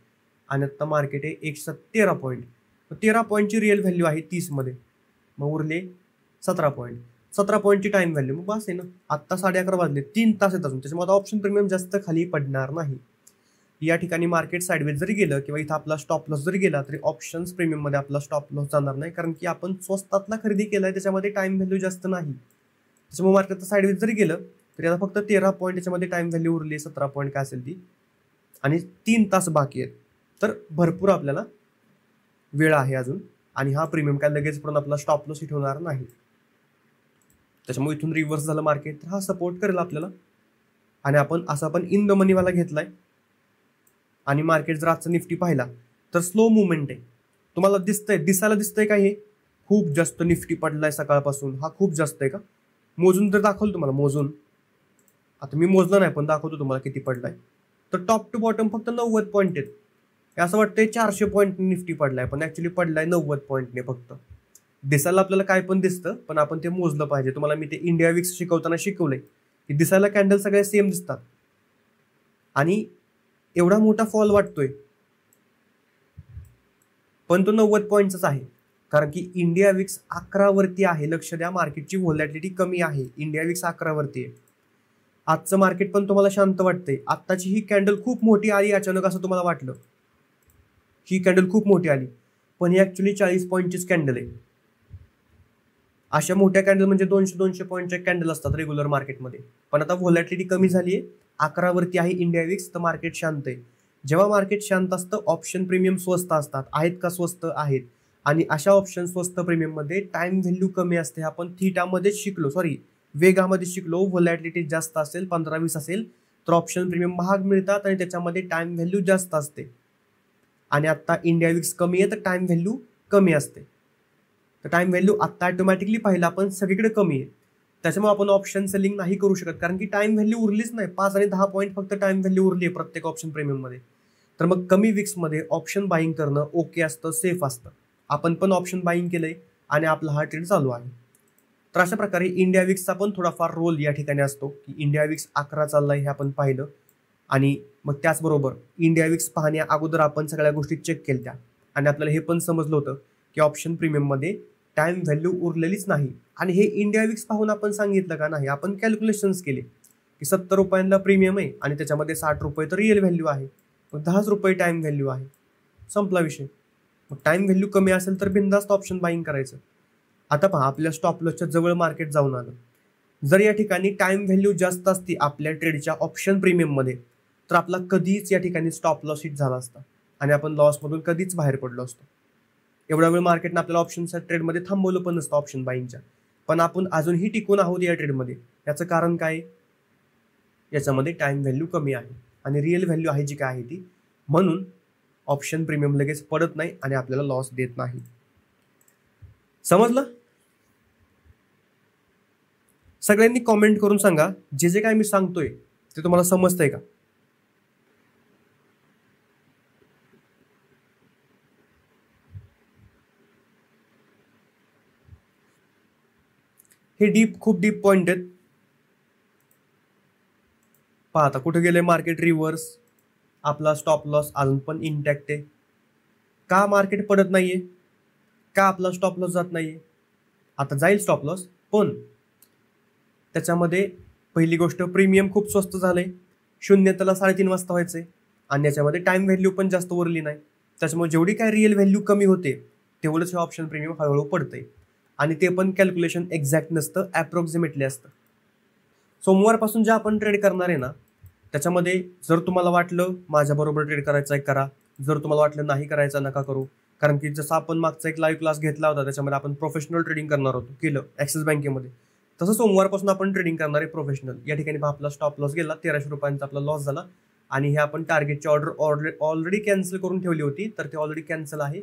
आणि आता मार्केट आहे 113 पॉईंट. 13 पॉईंटची रिअल व्हॅल्यू आहे 30मध्ये, मग उरले 17 पॉईंट. 17 पॉईंटची टाइम व्हॅल्यू, मग बस आहे ना. आत्ता 11:30 वाजले, 3 तास आहेत अजून. त्याच्यामुळे ऑप्शन प्रीमियम जास्त खाली पडणार नाही. या ठिकाणी मार्केट साईडवेज जरी गेलं किंवा इथं आपला स्टॉप लॉस जरी गेला तरी ऑप्शन्स प्रीमियममध्ये आपला स्टॉप लॉस जाणार नाही, कारण की आपण स्वस्तातला खरेदी केलाय, त्याच्यामध्ये टाइम व्हॅल्यू जास्त नाही. त्याच्यामुळे मार्केट साईडवेज जरी गेलं तरी आता फक्त 13 पॉईंट त्याच्यामध्ये टाइम व्हॅल्यू उरली, 17 पॉईंट काय असेल ती, आणि 3 तास बाकी आहेत. तर भरपूर आपल्याला वेळ आहे अजून, आणि हा प्रीमियम काय लगेच पण आपला स्टॉप लॉस हिट होणार नाही. त्याच्यामुळे इथून रिव्हर्स झालं मार्केट तर हा सपोर्ट करेल आपल्याला. आणि आपण इन द मनीवाला घेतलाय आणि मार्केट जर आजचा निफ्टी पाहिला तर स्लो मुवमेंट आहे. तुम्हाला दिसायला दिसतंय का हे खूप जास्त निफ्टी पडलाय सकाळपासून? हा खूप जास्त आहे का? मोजून तर दाखवलं तुम्हाला, मोजून. आता मी मोजलं नाही पण दाखवतो तुम्हाला किती पडलाय. तर टॉप टू बॉटम फक्त 90 पॉईंट आहेत. असं वाटतंय 400 पॉईंट निफ्टी पडलाय, पण ऍक्च्युली पडलाय 90 पॉईंटने फक्त. दिसायला आपल्याला काय पण दिसतं, पण आपण ते मोजलं पाहिजे. तुम्हाला मी ते इंडिया विक्स शिकवताना शिकवलंय की दिसायला कॅन्डल सगळ्या सेम दिसतात आणि एवढा मोठा फॉल वाटतोय पण तो 90 पॉईंटचाच आहे, कारण की इंडिया विक्स 11 वरती आहे. लक्ष द्या, मार्केटची व्हॉलॅटिलिटी कमी आहे. इंडिया विक्स 11 वरती आहे. आजचं मार्केट पण तुम्हाला शांत वाटतंय. आत्ताची ही कॅन्डल खूप मोठी आली अचानक असं तुम्हाला वाटलं. ही कॅन्डल खूप मोठी आली, पण ही ऍक्च्युली 40 पॉईंटचीच कॅन्डल आहे. अशा मोठ्या कॅन्डल म्हणजे 200 पॉईंटच्या कॅन्डल असतात रेग्युलर मार्केटमध्ये. पण आता व्हॉलॅटिलिटी कमी झाली आहे, 11 वरती आहे इंडिया विक्स, तर मार्केट शांत आहे. जेव्हा मार्केट शांत असतं ऑप्शन प्रीमियम स्वस्त असतात. आहेत का? स्वस्त आहेत. आणि अशा ऑप्शन स्वस्त प्रीमियममध्ये टाइम व्हॅल्यू कमी असते. आपण थीटामध्येच शिकलो, वेगामध्ये शिकलो. व्हॉलॅटिलिटी जास्त असेल, 15-20 असेल तर ऑप्शन प्रीमियम महाग मिळतात आणि त्याच्यामध्ये टाइम व्हॅल्यू जास्त असते. आणि आता इंडिया विक्स कमी आहे तर टाइम व्हॅल्यू कमी असते. तर टाइम व्हॅल्यू आत्ता ऑटोमॅटिकली पाहिलं आपण सगळीकडे कमी आहे. त्याच्यामुळे आपण ऑप्शन सेलिंग नाही करू शकत, कारण की टाइम व्हॅल्यू उरलीच नाही. 5 आणि 10 पॉईंट फक्त टाइम व्हॅल्यू उरली आहे प्रत्येक ऑप्शन प्रीमियममध्ये. तर मग कमी विक्समध्ये ऑप्शन बाईंग करणं ओके असतं, सेफ असतं. आपण पण ऑप्शन बाईंग केलंय आणि आपला हा ट्रेड चालू आहे. तर अशा प्रकारे इंडिया विक्सचा पण थोडाफार रोल या ठिकाणी असतो की इंडिया विक्स 11 चाललाय हे आपण पाहिलं, आणि मग त्याचबरोबर इंडिया विक्स पाहण्या अगोदर आपण सगळ्या गोष्टी चेक केल्या आणि आपल्याला हे पण समजलं होतं की ऑप्शन प्रीमियममध्ये टाइम व्हॅल्यू उरलेलीच नाही. आणि हे इंडिया विक्स पाहून आपण सांगितलं का? नाही, आपण कॅल्क्युलेशन्स केले. की 70 रुपयांना प्रीमियम आहे आणि त्याच्यामध्ये 60 रुपये तर रिअल व्हॅल्यू आहे, मग 10 रुपये टाइम व्हॅल्यू आहे, संपला विषय. मग टाइम व्हॅल्यू कमी असेल तर बिनधास्त ऑप्शन बाईंग करायचं. आता पहा, आपल्या स्टॉप लॉसच्या जवळ मार्केट जाऊन आलं. जर या ठिकाणी टाइम व्हॅल्यू जास्त असती आपल्या ट्रेडच्या ऑप्शन प्रीमियममध्ये तर आपला कधीच या ठिकाणी स्टॉप लॉस हिट झाला असता आणि आपण लॉसमधून कधीच बाहेर पडलो असतो. एवढा वेळ मार्केटनं आपल्याला ऑप्शनच्या ट्रेडमध्ये थांबवलं पण नसतं ऑप्शन बाईंगच्या, पण आपण अजूनही टिकून आहोत या ट्रेडमध्ये. याचं कारण काय? याच्यामध्ये टाइम व्हॅल्यू कमी आहे आणि रिअल व्हॅल्यू आहे जी काय आहे ती, म्हणून ऑप्शन प्रीमियम लगेच पडत नाही आणि आपल्याला लॉस देत नाही. समजलं? सगळ्यांनी कॉमेंट करून सांगा जे जे काय मी सांगतोय ते तुम्हाला समजतंय का? हे खूप डीप पॉइंट आहेत. पहा आता कुठे गेले मार्केट, रिव्हर्स. आपला स्टॉप लॉस अजून पण इंटॅक्ट आहे. का मार्केट पडत नाहीये? का आपला स्टॉप लॉस जात नाहीये? आता जाईल स्टॉप लॉस, पण त्याच्यामध्ये पहिली गोष्ट प्रीमियम खूप स्वस्त झालंय. 0 त्याला 3.5 वाजता व्हायचंय आणि याच्यामध्ये टाइम व्हॅल्यू पण जास्त उरली नाही. त्याच्यामुळे जेवढी काय रिअल व्हॅल्यू कमी होते तेवढंच हे ऑप्शन प्रीमियम हळूहळू पडतंय आणि ते पण कॅल्क्युलेशन एक्झॅक्ट नसतं, ॲप्रॉक्सिमेटली असतं. सोमवारपासून जे आपण ट्रेड करणार आहे ना, त्याच्यामध्ये जर तुम्हाला वाटलं माझ्याबरोबर ट्रेड करायचा आहे करा, जर तुम्हाला वाटलं नाही करायचं नका करू. कारण की जसं आपण मागचा एक लाईव्ह क्लास घेतला होता त्याच्यामध्ये आपण प्रोफेशनल ट्रेडिंग करणार होतो, केलं ॲक्सिस बँकेमध्ये, तसं सोमवारपासून आपण ट्रेडिंग करणार आहे प्रोफेशनल. या ठिकाणी आपला स्टॉप लॉस गेला, 1300 रुपयांचा आपला लॉस झाला आणि हे आपण टार्गेटची ऑर्डर ऑलरेडी कॅन्सल करून ठेवली होती, तर ते ऑलरेडी कॅन्सल आहे.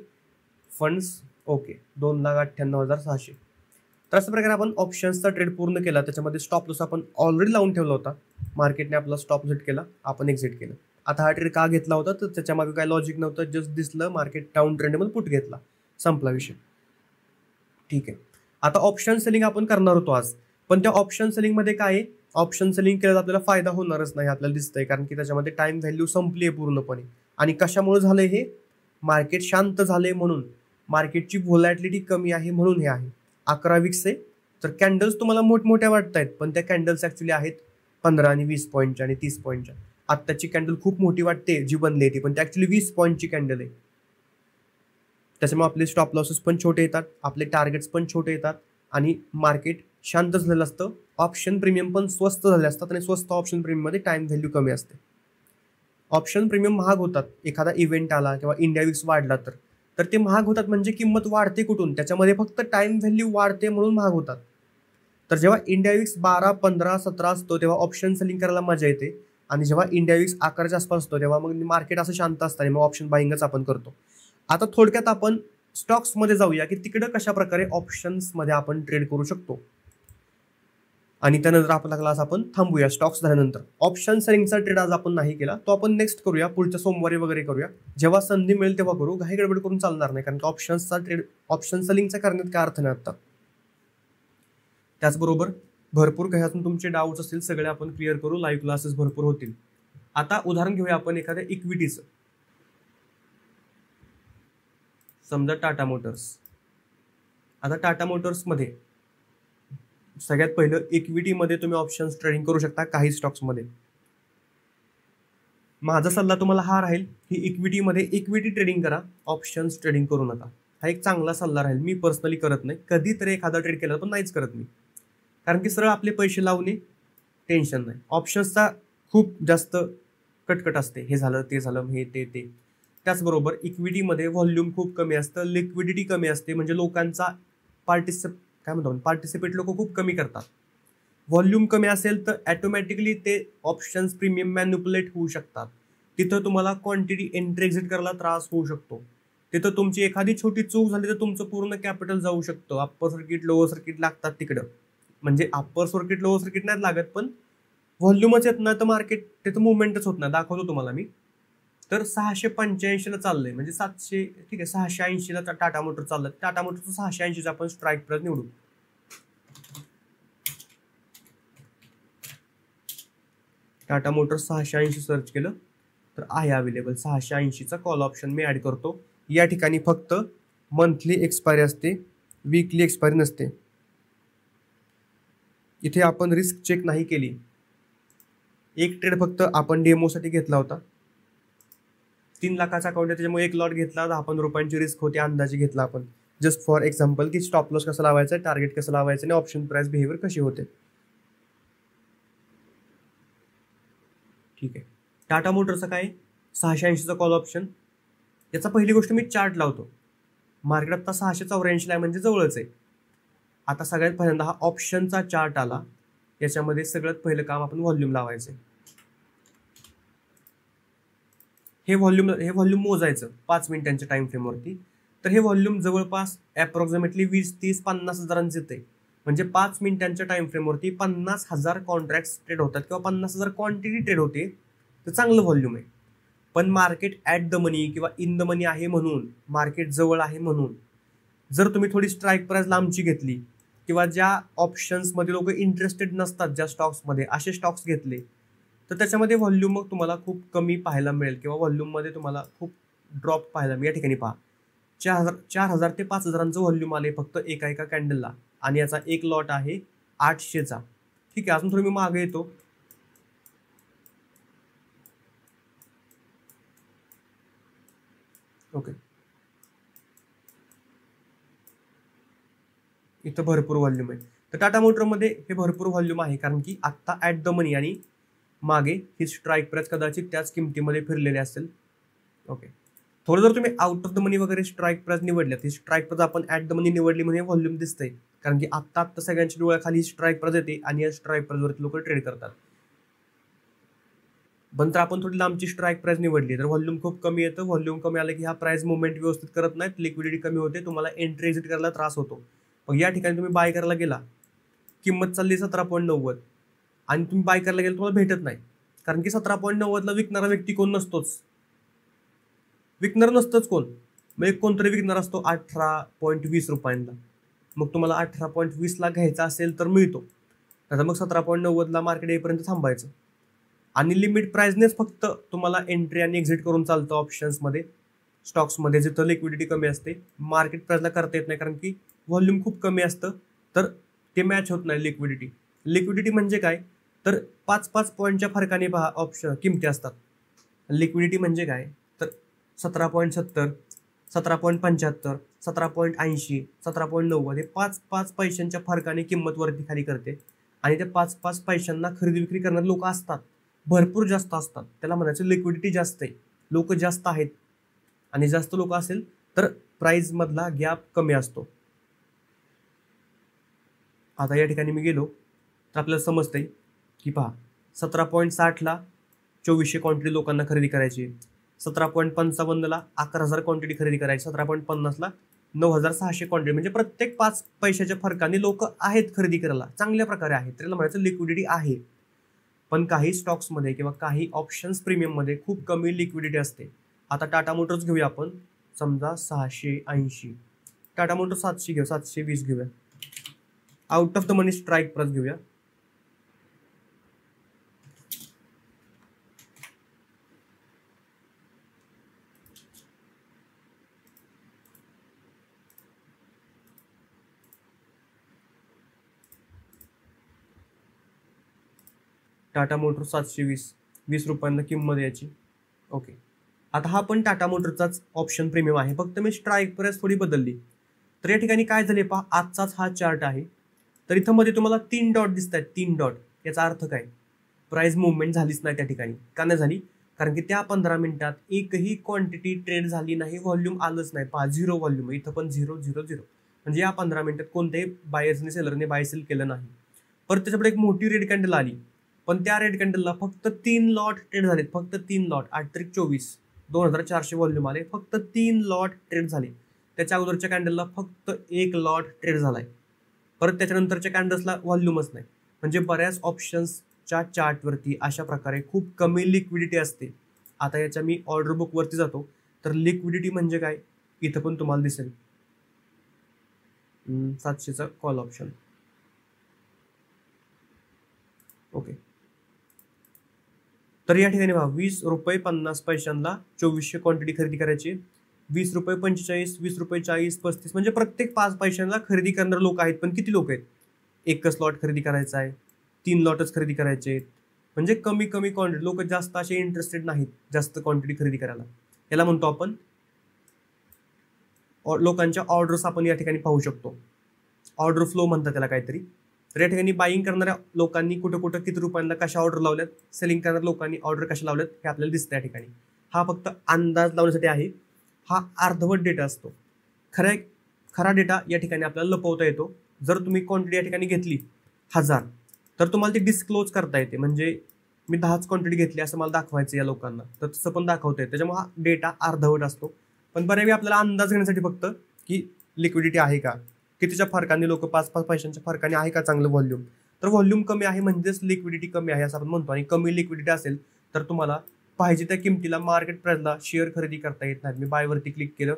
Funds okay, 2,98,600. तर अशा प्रकारे आपण ऑप्शन्सचा ट्रेड पूर्ण केला. त्याच्यामध्ये स्टॉप लॉस आपण ऑलरेडी लावून ठेवला होता. मार्केटने आपला स्टॉप सेट केला, आपण एक्झिट केलं. आता हा ट्रेड का घेतला होता तर त्याच्यामागे काय लॉजिक नव्हतं, जस्ट दिसलं मार्केट डाऊन ट्रेंडमध्ये पुट घेतला, संपला विषय. ठीक आहे. आता ऑप्शन सेलिंग आपण करणार होतो आज, पण त्या ऑप्शन सेलिंगमध्ये काय आहे, ऑप्शन सेलिंग केल्यास आपल्याला फायदा होणारच नाही आपल्याला दिसतंय, कारण की त्याच्यामध्ये टाइम व्हॅल्यू संपली आहे पूर्णपणे. आणि कशामुळे झालंय हे? मार्केट शांत झालंय म्हणून, मार्केटची व्होलॅटिलिटी कमी आहे म्हणून हे आहे. 11 वीक्स आहे, तर कॅन्डल्स तुम्हाला मोठमोठ्या वाटत आहेत, पण त्या कॅन्डल्स ॲक्च्युली आहेत 15 आणि 20 पॉईंटच्या आणि 30 पॉईंटच्या. आत्ताची कॅन्डल खूप मोठी वाटते जी बनली ती, पण ती ॲक्च्युली 20 पॉईंटची कॅन्डल आहे. त्याच्यामुळे आपले स्टॉप लॉसेस पण छोटे येतात, आपले टार्गेट्स पण छोटे येतात आणि मार्केट शांत झालेलं असतं. ऑप्शन प्रीमियम पण स्वस्त झाले असतात आणि स्वस्त ऑप्शन प्रीमियममध्ये टाइम व्हॅल्यू कमी असते. ऑप्शन प्रीमियम महाग होतात, एखादा इव्हेंट आला किंवा इंडिया विक्स वाढला तर ते महाग होतात. म्हणजे किंमत वाढते कुठून? त्याच्यामध्ये फक्त टाइम व्हॅल्यू वाढते म्हणून महाग होतात. तर जेव्हा इंडिया विक्स 12, 15, 17 असतो तेव्हा ऑप्शन सेलिंग करायला मजा येते आणि जेव्हा इंडिया विक्स 11च्या आसपास असतो तेव्हा मग मार्केट असं शांत असतं आणि मग ऑप्शन बाईंगच आपण करतो. आता थोडक्यात आपण स्टॉक्समध्ये जाऊया की तिकडं कशा प्रकारे ऑप्शन्समध्ये आपण ट्रेड करू शकतो आणि त्यानंतर आपला क्लास आपण थांबूया स्टॉक्स झाल्यानंतर. ऑप्शन सेलिंगचा ट्रेड आज आपण नाही केला, तो आपण नेक्स्ट करूया, पुढच्या सोमवारी वगैरे करूया, जेव्हा संधी मिळेल तेव्हा करू. घाई गडबड करून चालणार नाही, कारण की ऑप्शन्सचा ट्रेड, ऑप्शन सेलिंगचा करण्यात काय अर्थ नाही आता. त्याचबरोबर भरपूर काही अजून तुमचे डाऊट्स असतील सगळे आपण क्लिअर करू, लाईव्ह क्लासेस भरपूर होतील. आता उदाहरण घेऊया आपण एखाद्या इक्विटीचं. समजा टाटा मोटर्स. आता टाटा मोटर्समध्ये सगळ्यात पहिलं इक्विटीमध्ये तुम्ही ऑप्शन्स ट्रेडिंग करू शकता काही स्टॉक्समध्ये. माझा सल्ला तुम्हाला हा राहील की इक्विटीमध्ये इक्विटी ट्रेडिंग करा, ऑप्शन्स ट्रेडिंग करू नका. हा एक चांगला सल्ला राहील. मी पर्सनली करत नाही, कधीतरी एखादा ट्रेड केला पण नाहीच करत मी, कारण की सरळ आपले पैसे लावणे टेन्शन नाही. ऑप्शन्सचा खूप जास्त कटकट असते, हे झालं ते झालं हे ते. त्याचबरोबर इक्विटीमध्ये व्हॉल्यूम खूप कमी असतं, लिक्विडिटी कमी असते, म्हणजे लोकांचा पार्टिसिपेट लोक खूप कमी करतात. व्हॉल्यूम कमी असेल तर ॲटोमॅटिकली ते ऑप्शन्स प्रीमियम मॅन्युपुलेट होऊ शकतात. तिथं तुम्हाला क्वांटिटी एंट्री एक्झिट करायला त्रास होऊ शकतो. तिथं तुमची एखादी छोटी चूक झाली तर तुमचं पूर्ण कॅपिटल जाऊ शकतं. अप्पर सर्किट लोअर सर्किट लागतात तिकडं, म्हणजे अप्पर सर्किट लोअर सर्किट नाही लागत, पण व्हॉल्यूमच येत नाही तर मार्केट तिथं मुवमेंटच होत नाही. दाखवतो तुम्हाला मी. तर 685ला चाललंय, म्हणजे 700, ठीक आहे, 680ला टाटा मोटर चाललं. टाटा मोटरचं 680चा आपण स्ट्राईक प्राइस निवडू. टाटा मोटर 680 सर्च केलं तर आहे अवेलेबल. 680चा कॉल ऑप्शन मी ऍड करतो. या ठिकाणी फक्त मंथली एक्सपायरी असते, वीकली एक्सपायरी नसते. इथे आपण रिस्क चेक नाही केली एक ट्रेड फक्त आपण डेमोसाठी घेतला होता. 3 लाखाचा अकाउंट आहे त्याच्यामुळे एक लॉट घेतला, 10-15 रुपयांची रिस्क होती, अंदाजे घेतला आपण. जस्ट फॉर एक्झाम्पल की स्टॉप लॉस कसं लावायचं, टार्गेट कसं लावायचं आणि ऑप्शन प्राइस बिहेवियर कशी होते. ठीक आहे. टाटा मोटरचं काय 680चा कॉल ऑप्शन. याचा पहिली गोष्ट मी चार्ट लावतो. मार्केट आता 684 आहे म्हणजे जवळच आहे. आता सगळ्यात पहिल्यांदा हा ऑप्शनचा चार्ट आला, याच्यामध्ये सगळ्यात पहिलं काम आपण व्हॉल्यूम लावायचं. हे व्हॉल्यूम मोजायचं 5 मिनिटांच्या टाइम फ्रेमवरती. तर हे व्हॉल्यूम जवळपास अप्रॉक्सिमेटली 20-30-50 हजारांचे येते. म्हणजे 5 मिनिटांच्या टाइम फ्रेमवरती 50,000 कॉन्ट्रॅक्ट्स ट्रेड होतात किंवा 50,000 क्वांटिटी ट्रेड होते, तर चांगलं व्हॉल्यूम आहे. पण मार्केट ॲट द मनी किंवा इन द मनी आहे म्हणून, मार्केट जवळ आहे म्हणून जर तुम्ही थोडी स्ट्राईक प्राइस लांबची घेतली किंवा ज्या ऑप्शन्समध्ये लोक इंटरेस्टेड नसतात ज्या स्टॉक्समध्ये, असे स्टॉक्स घेतले, तर त्याच्यामध्ये व्हॉल्यूम मग तुम्हाला खूप कमी पाहायला मिळेल किंवा व्हॉल्यूममध्ये तुम्हाला खूप ड्रॉप पाहायला मिळेल. या ठिकाणी पहा 4,000 ते 5,000चं व्हॉल्यूम आले फक्त एका कॅन्डलला आणि याचा एक लॉट आहे 800चा. ठीक आहे. अजून थोडं मी मागे येतो. ओके, इथं भरपूर व्हॉल्यूम आहे. तर टाटा मोटरमध्ये हे भरपूर व्हॉल्यूम आहे कारण की आत्ता ॲट द मनी आणि मागे ही स्ट्राईक प्राइस कदाचित त्याच किमतीमध्ये फिरलेले असेल. ओके, थोडं जर तुम्ही आउट ऑफ द मनी वगैरे स्ट्राईक प्राइस निवडल्यात, ही स्ट्राईक प्राइस आपण ॲट द मनी निवडली म्हणजे व्हॉल्यूम दिसतंय कारण की आत्ता सगळ्यांच्या डोळ्याखाली स्ट्राईक प्राइस येते आणि या स्ट्राईक प्राइसवरती लोक ट्रेड करतात. पण तर आपण थोडी लांबची स्ट्राईक प्राइस निवडली तर व्हॉल्यूम खूप कमी येतं. व्हॉल्यूम कमी आलं की हा प्राइस मुवमेंट व्यवस्थित करत नाहीत, लिक्विडिटी कमी होते, तुम्हाला एंट्री एक्झिट करायला त्रास होतो. मग या ठिकाणी तुम्ही बाय करायला गेला, किंमत चालली 17.90 आणि तुम्ही बाय करायला गेला तुम्हाला भेटत नाही कारण की 17.90ला विकणारा व्यक्ती कोण नसतोच, विकणार नसतंच कोण, मग एक कोणतरी विकणार असतो 18.20 रुपयांना. मग तुम्हाला 18.20ला घ्यायचा असेल तर मिळतो, आता मग 17.90ला मार्केट येईपर्यंत थांबायचं. आणि लिमिट प्राइसनेच फक्त तुम्हाला एंट्री आणि एक्झिट करून चालतं ऑप्शन्समध्ये, स्टॉक्समध्ये जिथं लिक्विडिटी कमी असते. मार्केट प्राइसला करता येत नाही कारण की व्हॉल्यूम खूप कमी असतं, तर ते मॅच होत नाही लिक्विडिटी. लिक्विडिटी म्हणजे काय, तर 5-5 पॉईंटच्या फरकाने पहा ऑप्शन किमती असतात. लिक्विडिटी म्हणजे काय, तर 17.70, 17.75, 17.80, 17.90 हे 5-5 पैशांच्या फरकाने किंमत वरती खाली करते. आणि त्या 5-5 पैशांना खरेदी विक्री करणारे लोक असतात, भरपूर जास्त असतात. त्याला म्हणायचं लिक्विडिटी जास्त आहे, लोक जास्त आहेत आणि जास्त लोक असेल तर प्राइसमधला गॅप कमी असतो. आता या ठिकाणी मी गेलो तर आपल्याला समजतंय की पहा 17.60ला 2400 क्वांटिटी लोकांना खरेदी करायची, 17.55ला 11,000 क्वांटिटी खरेदी करायची, 17.50ला 9,600 क्वांटिटी, म्हणजे प्रत्येक 5 पैशाच्या फरकाने लोक आहेत खरेदी करायला, चांगल्या प्रकारे आहेत. त्याला म्हणायचं लिक्विडिटी आहे. पण काही स्टॉक्समध्ये किंवा काही ऑप्शन्स प्रीमियममध्ये खूप कमी लिक्विडिटी असते. आता टाटा मोटर्स घेऊया आपण, समजा 680, टाटा मोटर्स 700 घेऊ, 720 घेऊया, out of the money strike price घेऊया. टाटा मोटर्स 720 रुपयांना किंमत याची. ओके, आता हा पण टाटा मोटरचाच ऑप्शन प्रीमियम आहे, फक्त मी स्ट्राईक प्राइस थोडी बदलली. तर या ठिकाणी काय झाले पहा, आजचाच हा चार्ट आहे. तर इथं मध्ये तुम्हाला 3 डॉट दिसत आहेत, 3 डॉट. याचा अर्थ काय, प्राइस मुवमेंट झालीच नाही त्या ठिकाणी. का नाही झाली, कारण की त्या 15 मिनिटात एकही क्वांटिटी ट्रेड झाली नाही, व्हॉल्यूम आलंच नाही. पहा 0 व्हॉल्यूम, इथं पण 0-0-0, म्हणजे या 15 मिनिटात कोणत्याही बायर्सने सेलरने बाय सेल केलं नाही. परत त्याच्यापुढे एक मोठी रेड कॅन्डल आली, पण त्या रेड कॅन्डलला फक्त 3 लॉट ट्रेड झालेत, फक्त 3 लॉट, 8-24, 2,400 व्हॉल्यूम आले, फक्त 3 लॉट ट्रेड झाले. त्याच्या अगोदरच्या कॅन्डलला फक्त 1 लॉट ट्रेड झालाय. परत त्याच्यानंतरच्या कॅन्डल्सला व्हॉल्यूमच नाही. म्हणजे बऱ्याच ऑप्शन्सच्या चार्टवरती अशा प्रकारे खूप कमी लिक्विडिटी असते. आता याच्या मी ऑर्डर बुकवरती जातो, तर लिक्विडिटी म्हणजे काय इथं पण तुम्हाला दिसेल, 700चा कॉल ऑप्शन. ओके, तर या ठिकाणी पहा 20 रुपये 50 पैशांना 2400 क्वांटिटी खरेदी करायची, 20 रुपये 45, 20 रुपये 40, 35, म्हणजे प्रत्येक 5 पैशांना खरेदी करणारे लोक आहेत. पण किती लोक आहेत, एकच लॉट खरेदी करायचा आहे, 3 लॉटच खरेदी करायचे आहेत, म्हणजे कमी कमी क्वांटिटी, लोक जास्त असे इंटरेस्टेड नाहीत जास्त क्वांटिटी खरेदी करायला. याला म्हणतो आपण लोकांच्या ऑर्डर्स आपण या ठिकाणी पाहू शकतो. ऑर्डर फ्लो म्हणतात त्याला काहीतरी. तर या ठिकाणी बाईंग करणाऱ्या लोकांनी कुठं कुठं किती रुपयांना कशा ऑर्डर लावल्यात, सेलिंग करणाऱ्या लोकांनी ऑर्डर कशा लावल्यात हे आपल्याला दिसतं या ठिकाणी. हा फक्त अंदाज लावण्यासाठी आहे. हा अर्धवट डेटा असतो. खरा डेटा या ठिकाणी आपल्याला लपवता येतो. जर तुम्ही क्वांटिटी या ठिकाणी घेतली 1000 तर तुम्हाला ती डिस्क्लोज करता येते. म्हणजे मी 10च क्वांटिटी घेतली असं मला दाखवायचं या लोकांना, तर तसं पण दाखवता येतं. त्याच्यामुळे हा डेटा अर्धवट असतो. पण बऱ्यापैकी आपल्याला अंदाज घेण्यासाठी फक्त की लिक्विडिटी आहे का, कितीच्या फरकाने लोक 5-5 पैशांच्या फरकाने आहे का चांगलं व्हॉल्यूम. तर व्हॉल्यूम कमी आहे म्हणजेच लिक्विडिटी कमी आहे असं आपण म्हणतो. आणि कमी लिक्विडिटी असेल तर तुम्हाला पाहिजे त्या किमतीला मार्केट प्राइसला शेअर खरेदी करता येत नाही. मी बायवरती क्लिक केलं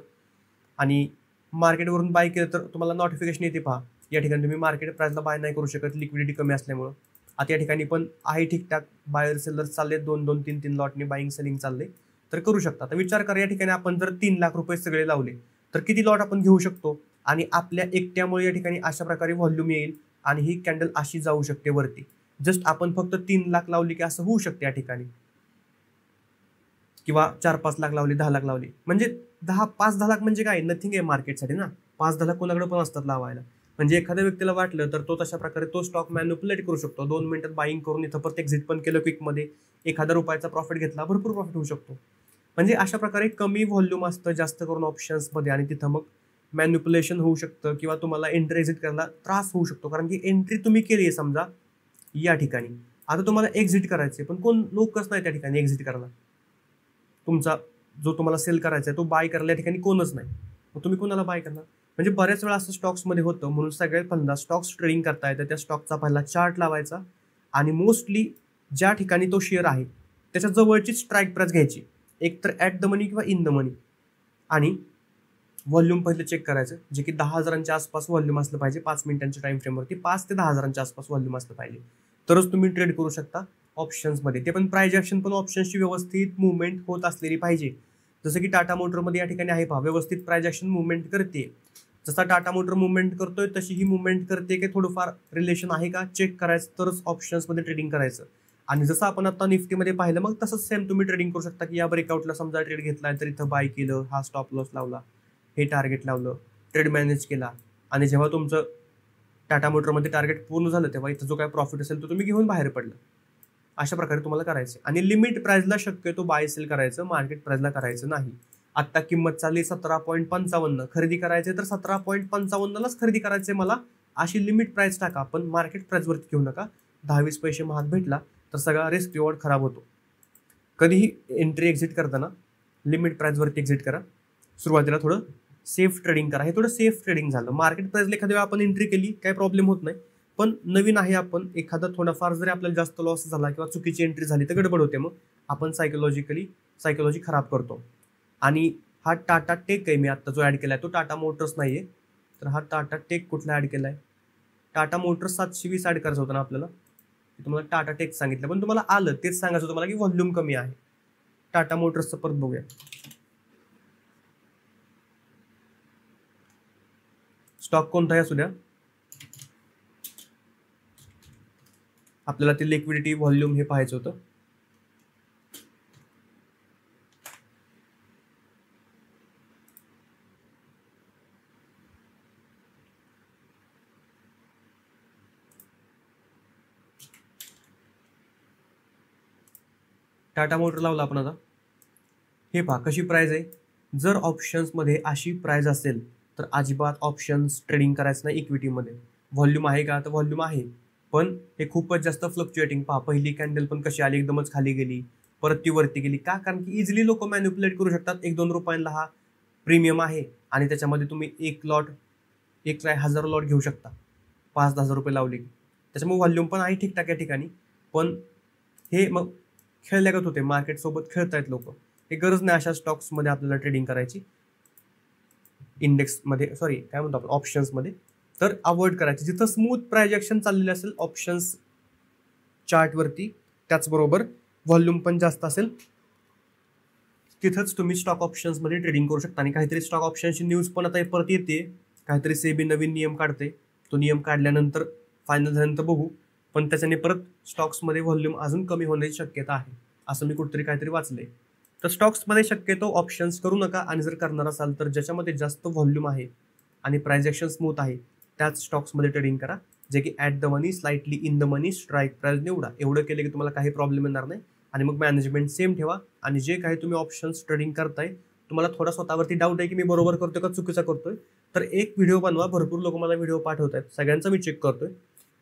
आणि मार्केटवरून बाय केलं तर तुम्हाला नोटिफिकेशन येते. पहा या ठिकाणी तुम्ही मार्केट प्राइसला बाय नाही करू शकत लिक्विडिटी कमी असल्यामुळं. आता या ठिकाणी पण आहे ठीकठाक, बायर सेलर चालले 2-2, 3-3 लॉटने बाईंग सेलिंग चालले, तर करू शकता. तर विचार करा या ठिकाणी आपण जर 3 लाख रुपये सगळे लावले तर किती लॉट आपण घेऊ शकतो. आणि आपल्या एकट्यामुळे या ठिकाणी अशा प्रकारे व्हॉल्यूम येईल आणि ही कॅन्डल अशी जाऊ शकते वरती. जस्ट आपण फक्त 3 लाख लावली की असं होऊ शकते या ठिकाणी, किंवा 4-5 लाख लावली, 10 लाख लावली, म्हणजे 5-10 लाख म्हणजे काय नथिंग आहे मार्केटसाठी ना. 5-10 लाख कोणाकडे पण असतात लावायला. म्हणजे एखाद्या व्यक्तीला वाटलं तर तो तशा प्रकारे तो स्टॉक मॅन्युप्युलेट करू शकतो. 2 मिनिटात बाईंग करून इथं परत एक्झिट पण केलं क्विकमध्ये, 1000 रुपयाचा प्रॉफिट घेतला, भरपूर प्रॉफिट होऊ शकतो. म्हणजे अशा प्रकारे कमी व्हॉल्यूम असतं जास्त करून ऑप्शन्समध्ये आणि तिथं मग मॅन्युप्युलेशन होऊ शकतं किंवा तुम्हाला एंट्री एक्झिट करायला त्रास होऊ शकतो. कारण की एंट्री तुम्ही केली आहे समजा या ठिकाणी, आता तुम्हाला एक्झिट करायचे पण कोण लोकच नाही त्या ठिकाणी एक्झिट करायला. तुमचा जो तुम्हाला सेल करायचा आहे तो बाय करायला या ठिकाणी कोणच नाही, मग तुम्ही कोणाला बाय करणार. म्हणजे बऱ्याच वेळा असं स्टॉक्समध्ये होतं. म्हणून सगळ्यात पहिल्यांदा स्टॉक्स ट्रेडिंग करता येतं त्या स्टॉकचा पहिला चार्ट लावायचा आणि मोस्टली ज्या ठिकाणी तो शेअर आहे त्याच्या जवळची स्ट्राईक प्राइस घ्यायची, एक तर ॲट द मनी किंवा इन द मनी. आणि व्हॉल्यूम पहिलं चेक करायचं जे की 10,000च्या आसपास व्हॉल्यूम असलं पाहिजे 5 मिनिटांच्या टाइम फ्रेमवरती. 5 ते 10,000च्या आसपास व्हॉल्यूम असलं पाहिजे तरच तुम्ही ट्रेड करू शकता ऑप्शन्समध्ये. ते पण प्राइस ॲक्शन पण ऑप्शन्सची व्यवस्थित मुवमेंट होत असलेली पाहिजे. जसं की टाटा मोटरमध्ये या ठिकाणी आहे पहा, व्यवस्थित प्राइस ॲक्शन मुवमेंट करते. जसा टाटा मोटर मुवमेंट करतोय तशी ही मुवमेंट करते की थोडंफार रिलेशन आहे का चेक करायचं तरच ऑप्शन्समध्ये ट्रेडिंग करायचं. आणि जसं आपण आता निफ्टीमध्ये पाहिलं मग तसंच सेम तुम्ही ट्रेडिंग करू शकता की या ब्रेकआउटला समजा ट्रेड घेतलाय तर इथं बाय केलं, हा स्टॉप लॉस लावला, हे टार्गेट लावलं, ट्रेड मॅनेज केला आणि जेव्हा तुमचं टाटा मोटरमध्ये टार्गेट पूर्ण झालं तेव्हा इथं जो काय प्रॉफिट असेल तो तुम्ही घेऊन बाहेर पडलं. अशा प्रकारे तुम्हाला करायचं. आणि लिमिट प्राइसला शक्यतो बाय सेल करायचं, मार्केट प्राइसला करायचं नाही. आत्ता किंमत चालली 17.55, खरेदी करायचे तर 17.55लाच खरेदी करायचे मला, अशी लिमिट प्राइस टाका. पण मार्केट प्राइसवरती घेऊ नका. 10-20 पैसे महाग भेटला तर सगळा रिस्क रिवॉर्ड खराब होतो. कधीही एंट्री एक्झिट करताना लिमिट प्राइसवरती एक्झिट करा. सुरुवातीला थोडं सेफ ट्रेडिंग करा. हे थोडं सेफ ट्रेडिंग झालं. मार्केट प्राइसला एखाद्या वेळा आपण एंट्री केली काही प्रॉब्लेम होत नाही, पण नवीन आहे आपण एखादा थोडाफार जरी आपल्याला जास्त लॉस झाला किंवा चुकीची एंट्री झाली तर गडबड होते. मग आपण सायकोलॉजी खराब करतो. आणि हा टाटा टेक आहे मी आत्ता जो ॲड केला आहे तो टाटा मोटर्स नाही आहे. तर हा टाटा टेक कुठला ॲड केला आहे, टाटा मोटर्स 720 ॲड करायचं होतं ना आपल्याला, तुम्हाला टाटा टेक सांगितलं पण तुम्हाला आलं तेच सांगायचं होतं मला की व्हॉल्यूम कमी आहे. टाटा मोटर्सचं परत बघूया. स्टॉक कोणताही असू द्या, आपल्याला ते लिक्विडिटी व्हॉल्यूम हे पाहायचं होतं. टाटा मोटर लावला आपण आता. हे पहा कशी प्राइस आहे. जर ऑप्शन्समध्ये अशी प्राइस असेल तर अजिबात ऑप्शन्स ट्रेडिंग करायचं नाही इक्विटीमध्ये. व्हॉल्यूम आहे का तर व्हॉल्यूम आहे, पण हे खूपच जास्त फ्लक्च्युएटिंग. पहा पहिली कॅन्डल पण कशी आली एकदमच खाली गेली, परत ती वरती गेली. का, कारण की इझिली लोक मॅन्युप्युलेट करू शकतात. 1-2 रुपयांना हा प्रीमियम आहे आणि त्याच्यामध्ये तुम्ही एक 1000 लॉट घेऊ शकता 5-10 रुपये लावले. त्याच्यामुळे व्हॉल्यूम पण आहे ठीकठाक या ठिकाणी. पण हे मग खेळल्यागत होते, मार्केटसोबत खेळतायत लोक. हे गरज नाही अशा स्टॉक्समध्ये आपल्याला ट्रेडिंग करायची. इंडेक्समध्ये काय म्हणतो आपण ऑप्शन्समध्ये तर अवॉइड करायची. जिथं स्मूथ प्राइस ॲक्शन चाललेलं असेल ऑप्शन्स चार्टवरती, त्याचबरोबर व्हॉल्यूम पण जास्त असेल तिथंच तुम्ही स्टॉक ऑप्शन्समध्ये ट्रेडिंग करू शकता. आणि काहीतरी स्टॉक ऑप्शन्सची न्यूज पण आता परत येते, काहीतरी सेबी नवीन नियम काढते. तो नियम काढल्यानंतर फायनल झाल्यानंतर बघू पण त्याच्याने परत स्टॉक्समध्ये व्हॉल्यूम अजून कमी होण्याची शक्यता आहे, असं मी कुठेतरी काहीतरी वाचलंय. तर स्टॉक्समध्ये शक्यतो ऑप्शन्स करू नका, आणि जर करणार असाल तर ज्याच्यामध्ये जास्त व्हॉल्यूम आहे आणि प्राइस ॲक्शन स्मूथ आहे त्याच स्टॉक्समध्ये ट्रेडिंग करा, जे की at the money, slightly in the money, strike price निवडा. एवढं केलं की तुम्हाला काही प्रॉब्लेम येणार नाही. आणि मग मॅनेजमेंट सेम ठेवा. आणि जे काही तुम्ही ऑप्शन्स ट्रेडिंग करताय, तुम्हाला थोडा स्वतःवरती डाऊट आहे की मी बरोबर करतोय का चुकीचा करतोय, तर एक व्हिडिओ बनवा. भरपूर लोक मला व्हिडिओ पाठवत आहेत, सगळ्यांचा मी चेक करतोय.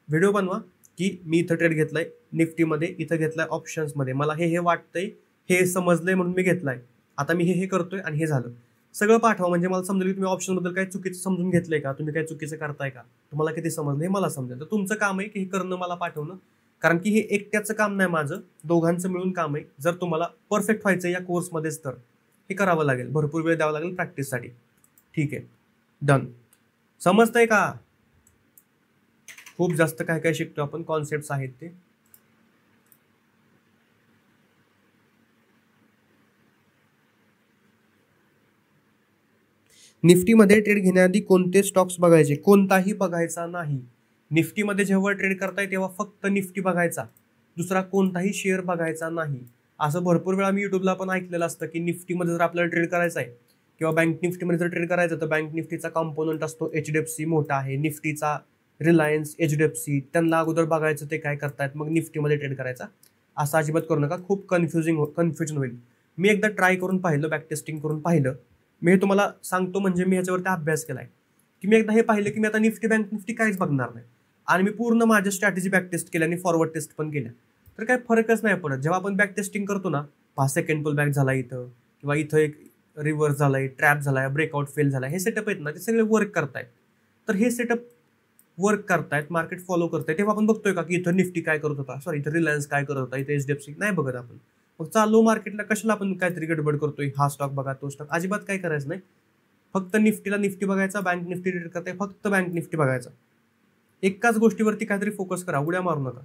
व्हिडिओ बनवा की मी इथं ट्रेड घेतलाय निफ्टीमध्ये, इथं घेतलाय ऑप्शन्समध्ये, मला हे वाटतंय, हे समजलंय म्हणून मी घेतलाय, आता मी हे करतोय आणि हे झालं. सगळं पाठवा, म्हणजे मला समजेल की तुम्ही ऑप्शनबद्दल काही चुकीचं समजून घेतलंय का, तुम्ही काही चुकीचं करताय का, तुम्हाला किती समजलं हे मला समजेल. तर तुमचं काम आहे की हे करणं, मला पाठवणं. कारण की हे एकट्याचं काम नाही माझं, दोघांचं मिळून काम आहे. जर तुम्हाला परफेक्ट व्हायचं या कोर्समध्येच तर हे करावं लागेल, भरपूर वेळ द्यावा लागेल प्रॅक्टिससाठी. ठीक आहे, डन. समजतंय का? खूप जास्त काय काय शिकतो आपण, कॉन्सेप्ट्स आहेत ते. निफ्टीमध्ये ट्रेड घेण्याआधी कोणते स्टॉक्स बघायचे? कोणताही बघायचा नाही. निफ्टीमध्ये जेव्हा ट्रेड करताय तेव्हा फक्त निफ्टी बघायचा, दुसरा कोणताही शेअर बघायचा नाही. असं भरपूर वेळा मी युट्यूबला पण ऐकलेलं असतं की निफ्टीमध्ये जर आपल्याला ट्रेड करायचा आहे किंवा बँक निफ्टीमध्ये जर ट्रेड करायचं तर बँक निफ्टीचा कॉम्पोनंट असतो HDFC मोठा आहे, निफ्टीचा रिलायन्स, HDFC, त्यांना अगोदर बघायचं ते काय करतायत, मग निफ्टीमध्ये ट्रेड करायचा. असं अजिबात करू नका, खूप कन्फ्युजन होईल. मी एकदा ट्राय करून पाहिलं, बॅक टेस्टिंग करून पाहिलं. मी हे तुम्हाला सांगतो म्हणजे मी ह्याच्यावरती अभ्यास केलाय की मी एकदा हे पाहिलं की मी आता निफ्टी, बँक निफ्टी काहीच बघणार नाही. आणि मी पूर्ण माझ्या स्ट्रॅटेजी बॅक टेस्ट केल्या आणि फॉरवर्ड टेस्ट पण केल्या, तर काय फरकच नाही पडत. जेव्हा आपण बॅक टेस्टिंग करतो ना, 5 सेकंड पुल बॅक झाला इथं, किंवा इथं एक रिव्हर्स झालाय, ट्रॅप झालाय, ब्रेकआउट फेल झालाय, हे सेटअप आहेत ना, ते सगळे वर्क करतायत. तर हे सेटअप वर्क करतायत, मार्केट फॉलो करतायत, तेव्हा आपण बघतोय का की इथं निफ्टी काय करत होता, सॉरी इथं रिलायन्स काय करत होता, इथं HDFC नाही बघत आपण. मग चालू मार्केटला कशाला आपण काहीतरी गडबड करतोय, हा स्टॉक बघा, तो स्टॉक, अजिबात काय करायचं नाही. फक्त निफ्टीला निफ्टी बघायचा, बँक निफ्टी ट्रेड करताय फक्त बँक निफ्टी बघायचा. एकाच गोष्टीवरती काहीतरी फोकस करा, उड्या मारू नका.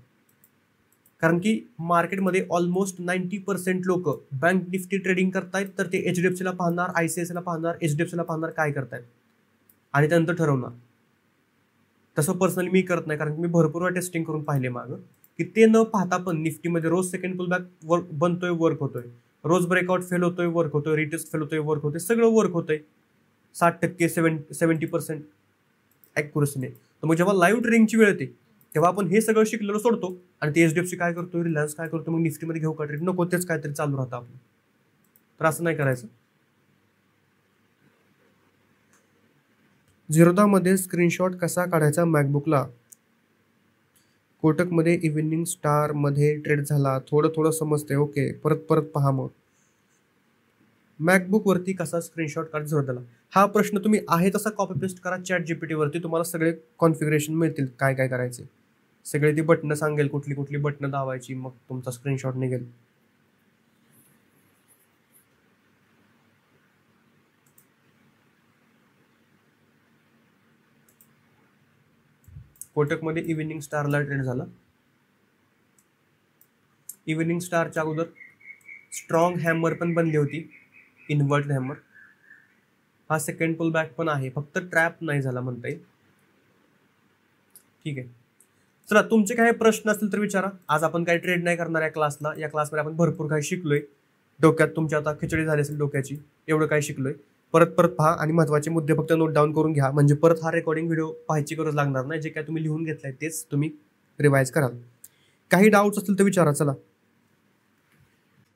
कारण की मार्केटमध्ये ऑलमोस्ट 90% लोक बँक निफ्टी ट्रेडिंग करतायत, तर ते HDFCला पाहणार, ICICIला पाहणार, HDFCला पाहणार काय करतायत आणि त्यानंतर ठरवणार. तसं पर्सनली मी करत नाही, कारण की मी भरपूर वेळा टेस्टिंग करून पाहिले मागं की ते न पाहता पण निफ्टीमध्ये रोज सेकंड पुल बॅक वर्क बनतोय, वर्क होतोय, रोज ब्रेकआउट फेल होतोय, वर्क होतोय, रिटेस्ट फेल होतोय, वर्क होतोय, सगळं वर्क होतंय 60%, 70% ॲक्युरसीने. तर मग जेव्हा लाईव्ह ट्रेडिंगची वेळ येते तेव्हा आपण हे सगळं शिकलेलं सोडतो आणि ते HDFC काय करतो, रिलायन्स काय करतो, मग निफ्टीमध्ये घेऊ का ट्रेड, नको, तेच काहीतरी चालू राहतं आपलं. तर असं नाही करायचं. झिरोदामध्ये स्क्रीनशॉट कसा काढायचा मॅकबुकला? कोटकमध्ये इव्हिनिंग स्टारमध्ये ट्रेड झाला, थोडं समजते. ओके, परत पहा. मग मॅकबुकवरती कसा स्क्रीनशॉट काढ झिरोदाला, हा प्रश्न तुम्ही आहे तसा कॉपी पेस्ट करा ChatGPT वरती, तुम्हाला सगळे कॉन्फिगरेशन मिळतील, काय काय करायचे सगळे. ती बटणं सांगेल कुठली बटणं दाबायची, मग तुमचा स्क्रीनशॉट निघेल. कोटकमध्ये इव्हिनिंग स्टारला ट्रेड झाला. इव्हिनिंग स्टारच्या अगोदर स्ट्रॉंग हॅमर पण बनली होती, इन्व्हर्ट हॅमर. हा सेकंड पुल बॅक पण आहे, फक्त ट्रॅप नाही झाला म्हणता येईल. ठीक आहे, चला तुमचे काही प्रश्न असतील तर विचारा. आज आपण काही ट्रेड नाही करणार या क्लासला. या क्लासमध्ये आपण भरपूर काही शिकलोय. डोक्यात तुमच्या आता खिचडी झाली असेल डोक्याची, एवढं काही शिकलोय. परत पहा आणि महत्त्वाचे मुद्दे फक्त नोट डाऊन करून घ्या, म्हणजे परत हा रेकॉर्डिंग व्हिडिओ पाहायची गरज लागणार नाही. जे काय तुम्ही लिहून घेतलंय तेच तुम्ही रिवाइज कराल. काही डाऊट्स असतील तर विचारा. चला,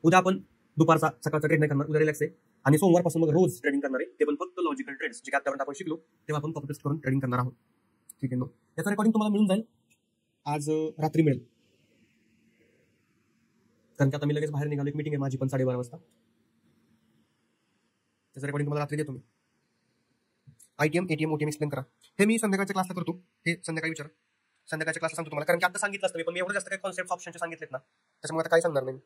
उद्या आपण दुपारचा सकाळचा ट्रेड नाही करणार, उद्या रिलॅक्स आहे. आणि सोमवारपासून मग रोज ट्रेडिंग करणार आहे, ते पण फक्त लॉजिकल ट्रेड्स, जे आतापर्यंत आपण शिकलो तेव्हा आपण कॉपी पेस्ट करून ट्रेडिंग करणार आहोत. ठीक आहे, याचं रेकॉर्डिंग तुम्हाला मिळून जाईल आज रात्री मिळेल, कारण की आता मी लगेच बाहेर निघालो, एक मीटिंग आहे माझी पण 12:30 वाजता. त्याचं रेकॉर्डिंग तुम्हाला रात्री देतो मी. ITM, ATM, OTM एक्सप्लेन करा, हे मी संध्याकाळच्या क्लासला करतो. हे संध्याकाळी विचारा, संध्याकाळच्या क्लासला सांगतो तुम्हाला, कारण की आता सांगितलं असतं मी, पण मी एवढं जास्त काही कॉन्सेप्ट ऑप्शनचे सांगितलेत ना, त्याच्यामुळे आता काही सांगणार नाही.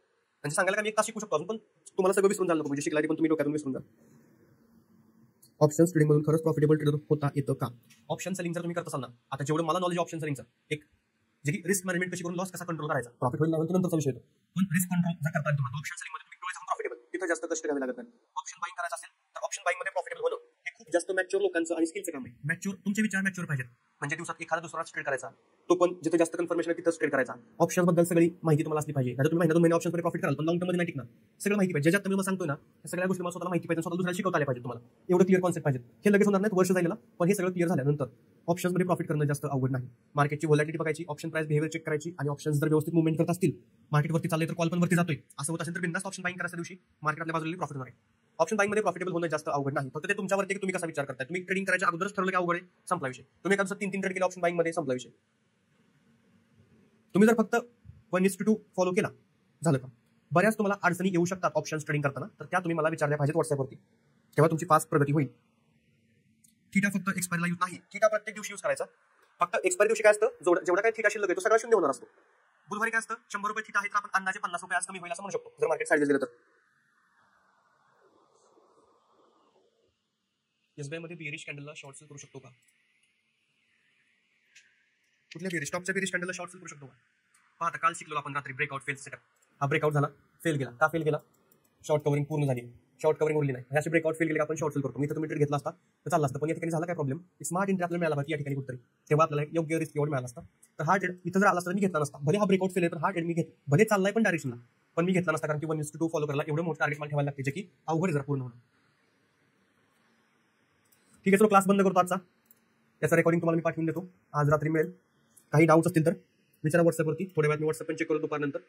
म्हणजे सांगायला का मी एक तास शिकू शकतो अजून, पण तुम्हाला सगळं विसरून झालं, म्हणजे शिकला पण तुम्ही डोक्यातून विसरून जा. ऑप्शन ट्रेडिंग मधून खरंच प्रॉफिटेबल ट्रेडर होता येतं का? ऑप्शन सेलिंग जर तुम्ही करत असाल ना, आता जेवढं मला नॉलेज ऑप्शन सेलिंगचं, एक जे की रिस्क मॅनेजमेंट कशी करून लॉस कसा कंट्रोल करायचा, प्रॉफिट होईल नंतरचा विषय येतो. पण रिस्क कंट्रोल जर करता तुम्हाला ऑप्शन सेलिंग मध्ये तुम्ही डोळे प्रॉफिटेबल, तिथं जास्त कष्ट घ्यावे लागत नाही. ऑप्शन बाईंग करायचं असेल तर ऑप्शन बाईंग मध्ये प्रॉफिटेबल होणं हे खूप जास्त मॅच्युअर लोकांचं आणि स्किलचं काम आहे. मॅच्युअर तुमचे विचार मॅच्युअर पाहिजेत. म्हणजे दिवसात एखादा दुसरा ट्रेड करायचा, तो पण जिथे जास्त कन्फर्मेशन आहे तिथंच ट्रेड करायचा. ऑप्शन बद्दल सगळी माहिती तुम्हाला असली पाहिजे. तुम्ही महिन्यातून महिने ऑप्शनमध्ये प्रॉफिट कराल, पण लॉंग टर्म मध्ये नाही टिकणार. सगळं माहिती पाहिजे. ज्याच्यात तुम्ही सांगतोय ना, त्या सगळ्या गोष्टी मला स्वतःला माहिती पाहिजे, स्वतः दुसऱ्याला शिकवता आल्या पाहिजे. तुम्हाला एवढं क्लिअर कॉन्सेप्ट पाहिजे. हे लगेच होणार नाही, वर्ष जायला, पण हे सगळं क्लिअर झाल्यानंतर ऑप्शन्समध्ये प्रॉफिट करणं जास्त अवघड नाही. मार्केटची व्हॉलॅटिलिटी बघायची, ऑप्शन प्राइस बिहेवियर चेक करायची, आणि ऑप्शन्स जर व्यवस्थित मुवमेंट करत असतील, मार्केटवरती चालले तर कॉल पण वरती जातोय असं होत असेल तर बिंदास ऑप्शन बाईंग करायच्या दिवशी मार्केट आपल्या बाजूला प्रॉफिट होणार आहे. ऑप्शन बाईंग मध्ये प्रॉफिटेबल होणं जास्त अवघड नाही. फक्त ते तुमच्यावरती की तुम्ही कसा विचार करताय. तुम्ही ट्रेडिंग करायच्या अगोदरच ठरवलं की अवघड आहे, संपला विषय. तुम्ही एका दिवसात 3 ट्रेड केले ऑप्शन बाईंग मध्ये, संपला विषय. तुम्ही जर फक्त 1:2 फॉलो केला, झालं का? बऱ्याच तुम्हाला अडचणी येऊ शकतात ऑप्शन ट्रेडिंग करताना, तर त्या तुम्ही मला विचारल्या पाहिजेत व्हॉट्सअपवरती. तेव्हा तुमची फास्ट प्रगती होईल. थीटा फक्त एक्सपायरीला यूज नाही, थीटा प्रत्येक दिवशी यूज करायचा. फक्त एक्सपायरी दिवशी काय असतं, जेवढा काही थीटा शिल्लक आहे तो सगळा शून्य होणार असतो. बुधवारी काय असतं, 100 रुपये थीटा आहे तर आपण अंदाजे 50 रुपये आज कमी होईल असं म्हणू शकतो, जर मार्केट साईड दिलं तर. एसबीआय मध्ये बिअरिश कॅन्डलला शॉर्ट सेल करू शकतो का? कुठल्या बिअरिश? टॉपच्या बिअरिश कॅन्डलला शॉर्ट सेल करू शकतो का? पहा आता काल शिकलो आपण रात्री ब्रेकआउट फेल सेटअप. हा ब्रेकआउट झाला, फेल गेला. का फेल गेला? शॉर्ट कव्हरिंग पूर्ण झाली, शॉर्ट कव्हरिंग उरली नाही. ह्याचे ब्रेकआउट फेल गेले आपण शॉर्ट सेल करतो. मी तर तुम्ही ट्रेड घेतला असता तर चालला असतं, पण या ठिकाणी झाला काय प्रॉब्लेम? स्मार्ट एंट्री आपल्याला मिळाला पाहिजे या ठिकाणी कुठतरी, तेव्हा आपल्याला योग्य रिस्क एवढं मिळाला असता. तर हा ट्रेड इथं जर आला असता मी घेतला नसता. भले हा ब्रेकआउट फेल आहे तर हा ट्रेड मी घेतला, भले चाललाय पण डायरेक्शनला, पण मी घेतला नसता, कारण की 1:2 फॉलो करायला एवढं मोठं टार्गेट मला ठेवायला लागते, जे की अवघड जर पूर्ण होणं. ठीक आहे, चलो क्लास बंद करतो आजचा. याचा रेकॉर्डिंग तुम्हाला मी पाठवून देतो, आज रात्री मिळेल. काही डाऊट्स असतील तर विचारा व्हॉट्सअपवरती. थोड्या वेळात मी व्हॉट्सअप पण चेक करतो दुपारनंतर.